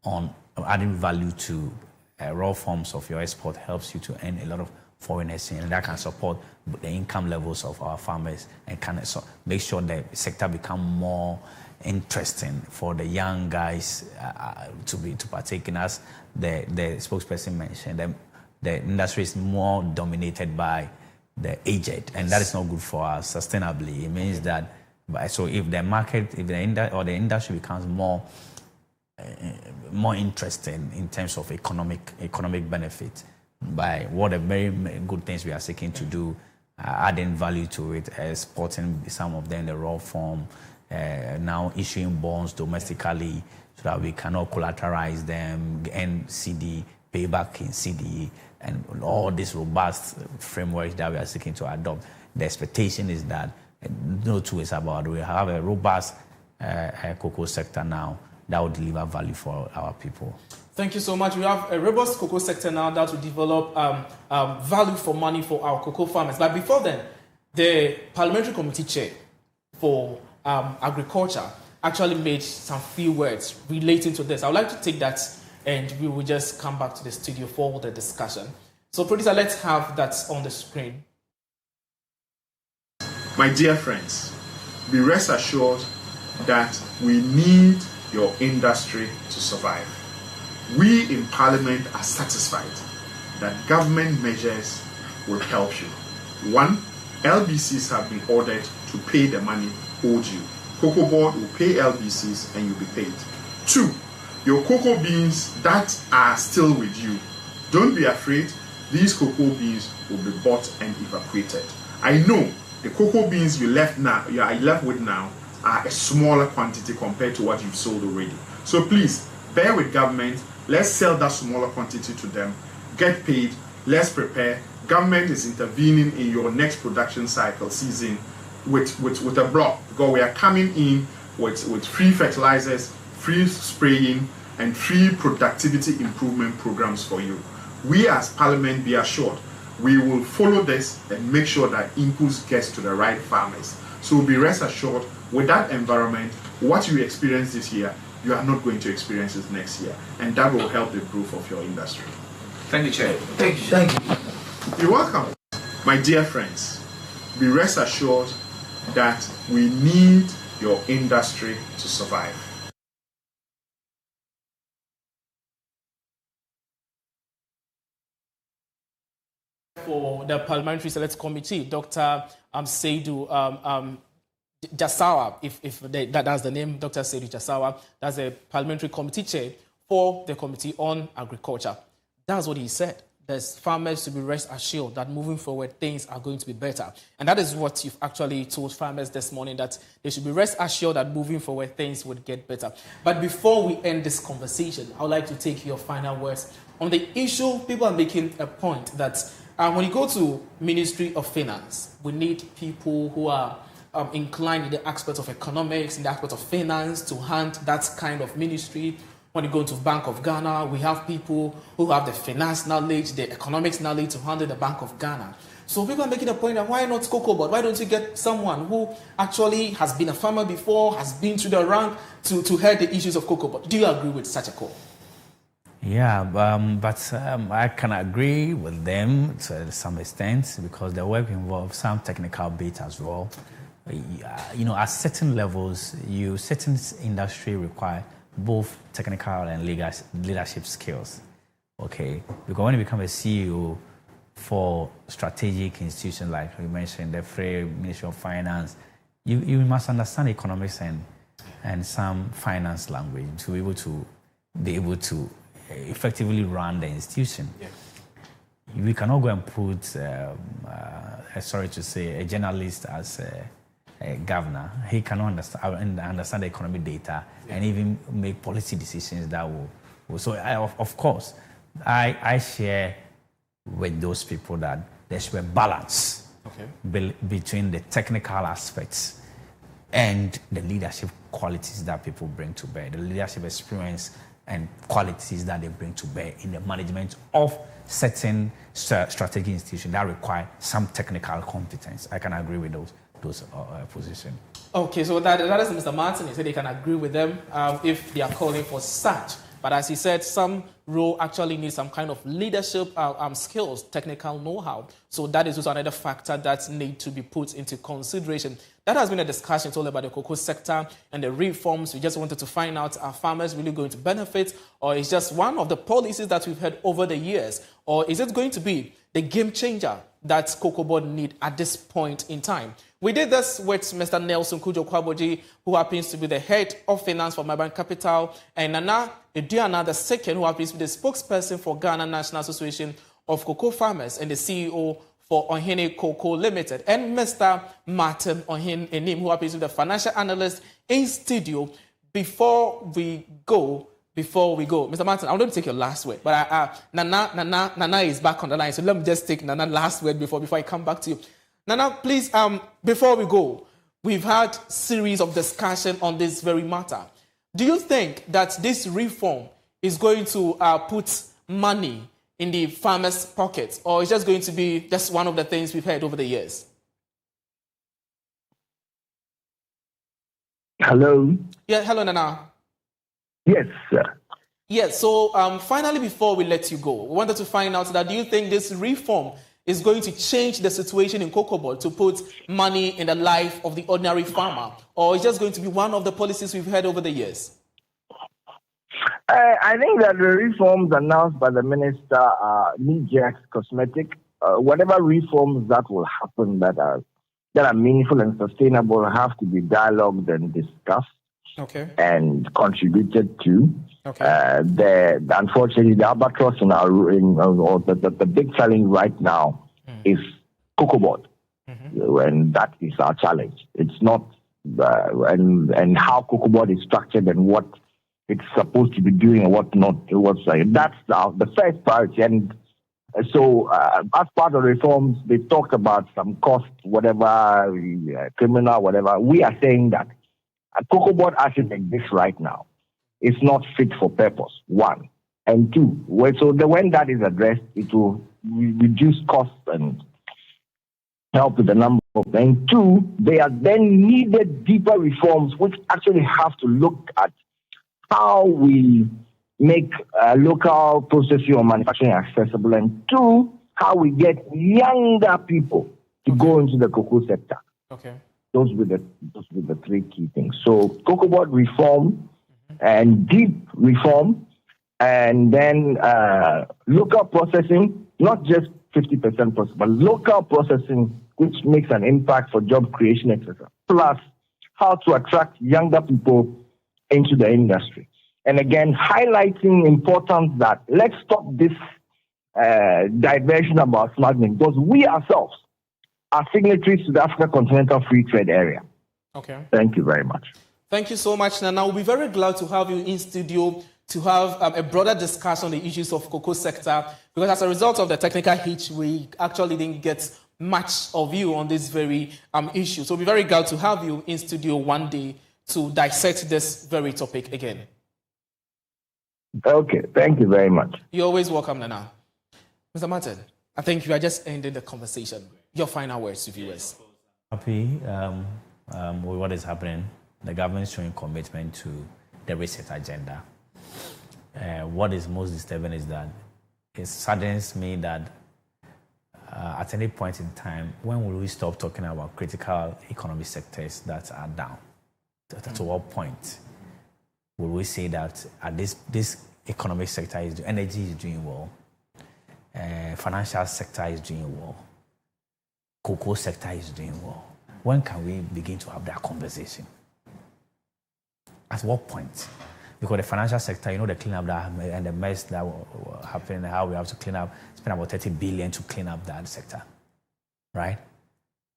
on adding value to raw forms of your export helps you to earn a lot of foreign exchange, and that can support the income levels of our farmers and can make sure the sector become more interesting for the young guys to partake in. As the spokesperson mentioned, the industry is more dominated by the aged, and that is not good for us sustainably. It means that, so if the market, if the industry becomes more interesting in terms of economic benefit, by what a very good things we are seeking to do, adding value to it, exporting some of them in the raw form, now issuing bonds domestically so that we cannot collateralize them, and CD, payback in CD, and all this robust framework that we are seeking to adopt. The expectation is that No two ways about it. We have a robust cocoa sector now that will deliver value for our people. Thank you so much. We have a robust cocoa sector now that will develop value for money for our cocoa farmers. But before then, the parliamentary committee chair for agriculture actually made some few words relating to this. I would like to take that and we will just come back to the studio for the discussion. So, producer, let's have that on the screen. My dear friends, be rest assured that we need your industry to survive. We in Parliament are satisfied that government measures will help you. 1, LBCs have been ordered to pay the money owed you. Cocoa Board will pay LBCs and you'll be paid. 2, your cocoa beans that are still with you, don't be afraid. These cocoa beans will be bought and evacuated. I know the cocoa beans you are left with now are a smaller quantity compared to what you've sold already. So please bear with government. Let's sell that smaller quantity to them. Get paid. Let's prepare. Government is intervening in your next production cycle season with a block, because we are coming in with free fertilizers, free spraying, and free productivity improvement programs for you. We as Parliament, be assured, we will follow this and make sure that inputs gets to the right farmers. So be rest assured, with that environment, what you experience this year, you are not going to experience it next year. And that will help the growth of your industry. Thank you, Chair. Thank you. Thank you. You're welcome. My dear friends, be rest assured that we need your industry to survive. For the Parliamentary Select Committee, Dr. Seidu Jasawa, if that's the name, Dr. Seidu Jasawa, that's a Parliamentary Committee Chair for the Committee on Agriculture. That's what he said. There's farmers to be rest assured that moving forward, things are going to be better. And that is what you've actually told farmers this morning, that they should be rest assured that moving forward, things would get better. But before we end this conversation, I would like to take your final words on the issue. People are making a point that when you go to Ministry of Finance, we need people who are inclined in the aspect of economics, in the aspect of finance, to hand that kind of ministry. When you go to Bank of Ghana, we have people who have the finance knowledge, the economics knowledge to handle the Bank of Ghana. So people are making a point that why not Cocoa Board? Why don't you get someone who actually has been a farmer before, has been through the rank to head the issues of Cocoa Board? Do you agree with such a call? Yeah, but I can agree with them to some extent because the work involves some technical bit as well. You know, at certain levels, certain industry require both technical and leadership skills. Okay, because when you become a CEO for strategic institutions like you mentioned, the Ministry of Finance, you must understand economics and some finance language to be able to effectively run the institution. Yeah. We cannot go and put, a journalist as a governor. He cannot understand the economic data and even make policy decisions that will. So, of course, I share with those people that there should be a balance between the technical aspects and the leadership qualities that people bring to bear, the leadership experience and qualities that they bring to bear in the management of certain strategic institutions that require some technical competence. I can agree with those positions. Okay, so that is Mr. Martin. He said they can agree with them if they are calling for such. But as he said, some role actually needs some kind of leadership skills, technical know-how. So that is also another factor that needs to be put into consideration. That has been a discussion all about the cocoa sector and the reforms. We just wanted to find out, are farmers really going to benefit, or is just one of the policies that we've had over the years, or is it going to be the game changer that Cocoa Board need at this point in time? We did this with Mr. Nelson Kujo Kwaboji, who happens to be the head of finance for Migrant Capital, and Nana Eduana II, who happens to be the spokesperson for Ghana National Association of Cocoa Farmers and the CEO for Onhene Cocoa Limited, and Mr. Martin Ohin Enim, who happens to be the financial analyst in studio. Before we go, Mr. Martin, I'm going to take your last word, but Nana is back on the line, so let me just take Nana's last word before I come back to you. Nana, please, before we go, we've had series of discussion on this very matter. Do you think that this reform is going to put money in the farmers' pockets, or is just going to be just one of the things we've heard over the years? Hello? Yeah, hello, Nana. Yes, sir. Yes, so finally, before we let you go, we wanted to find out that do you think this reform is going to change the situation in Cocoa to put money in the life of the ordinary farmer, or is just going to be one of the policies we've heard over the years? I think that the reforms announced by the minister are knee-jerk cosmetic. Whatever reforms that will happen that are meaningful and sustainable have to be dialogued and discussed and contributed to. Unfortunately, the albatross in our or the big challenge right now is Cocoa Board, and that is our challenge. It's not and how Cocoa Board is structured and what it's supposed to be doing and what not. That's the first priority. And so, as part of the reforms, they talked about some cost, whatever, criminal, whatever. We are saying that a Cocoa Board as it exists right now is not fit for purpose, one. And two, when that is addressed, it will reduce costs and help with the number of. And two, they are then needed deeper reforms which actually have to look at how we make local processing or manufacturing accessible, and two, how we get younger people to go into the cocoa sector. Those were the three key things. So Cocoa Board reform and deep reform, and then local processing, not just 50% processing, but local processing, which makes an impact for job creation, etc. Plus, how to attract younger people into the industry. And again, highlighting importance that let's stop this diversion about smuggling, because we ourselves are signatories to the Africa Continental Free Trade Area. Thank you very much. Thank you so much, Nana. We'll be very glad to have you in studio to have a broader discussion on the issues of cocoa sector, because as a result of the technical hitch, we actually didn't get much of you on this very issue. So we'll be very glad to have you in studio one day to dissect this very topic again. Okay, thank you very much. You're always welcome, Nana. Mr. Martin, I think you are just ending the conversation. Your final words to viewers. Happy with what is happening. The government is showing commitment to the reset agenda. What is most disturbing is that it saddens me that at any point in time, when will we stop talking about critical economic sectors that are down? To what point will we say that this economic sector energy is doing well, financial sector is doing well, cocoa sector is doing well? When can we begin to have that conversation? At what point? Because the financial sector, the cleanup that and the mess that will happen, how we have to clean up, spend about 30 billion to clean up that sector, right?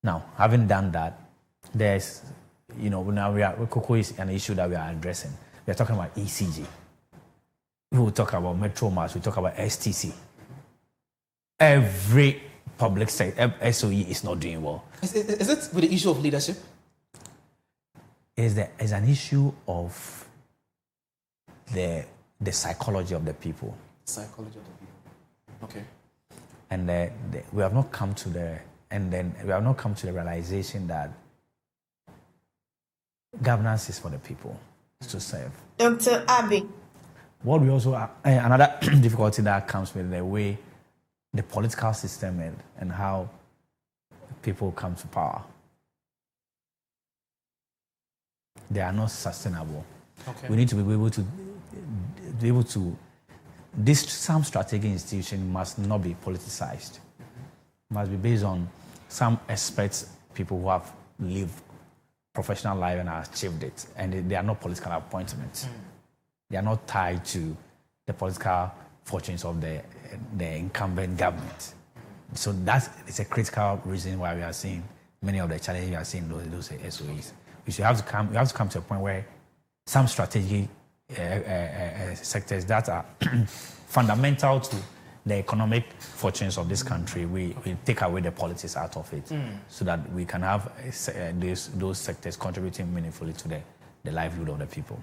Now, having done that, there's, now cocoa is an issue that we are addressing. We are talking about ECG. We will talk about Metro Mass. We talk about STC. Every public sector, SOE is not doing well. Is it with the issue of leadership? Is an issue of the psychology of the people. Psychology of the people. Okay. And we have not come to the realization that governance is for the people to serve. Dr. Abi. What we also another difficulty that comes with the way the political system and how people come to power. They are not sustainable. We need to be able to some strategic institution must not be politicized. Must be based on some experts, people who have lived professional life and have achieved it, and they are not political appointments. They are not tied to the political fortunes of the incumbent government. So it's a critical reason why we are seeing many of the challenges we are seeing those SOEs. We have to come to a point where some strategic sectors that are fundamental to the economic fortunes of this country, we take away the politics out of it, so that we can have those sectors contributing meaningfully to the livelihood of the people.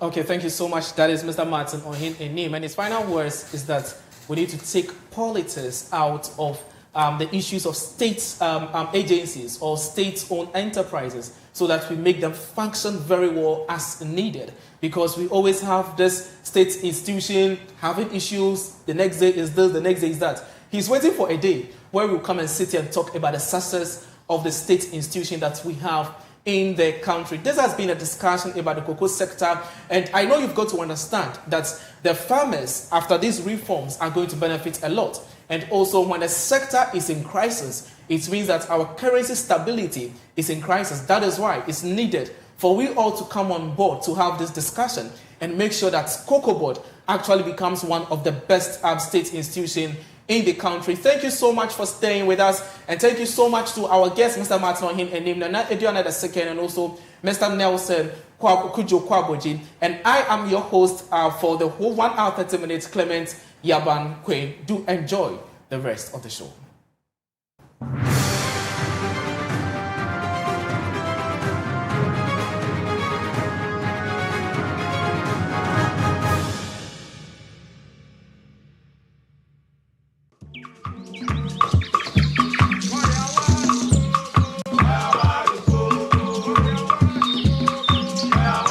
Okay, thank you so much. That is Mr. Martin Ohin Enim. And his final words is that we need to take politics out of the issues of state agencies or state-owned enterprises, so that we make them function very well as needed. Because we always have this state institution having issues, the next day is this, the next day is that. He's waiting for a day where we'll come and sit here and talk about the success of the state institution that we have in the country. This has been a discussion about the cocoa sector, and I know you've got to understand that the farmers, after these reforms, are going to benefit a lot. And also, when the sector is in crisis, it means that our currency stability is in crisis. That is why it's needed for we all to come on board to have this discussion and make sure that Cocoa Board actually becomes one of the best state institutions in the country. Thank you so much for staying with us, and thank you so much to our guests, Mr. Martin Ohin Enim, Nana Ediana II, and also Mr. Nelson Kujo Kwaboji. And I am your host for the whole 1 hour 30 minutes, Clement Yaban Quain. Do enjoy the rest of the show.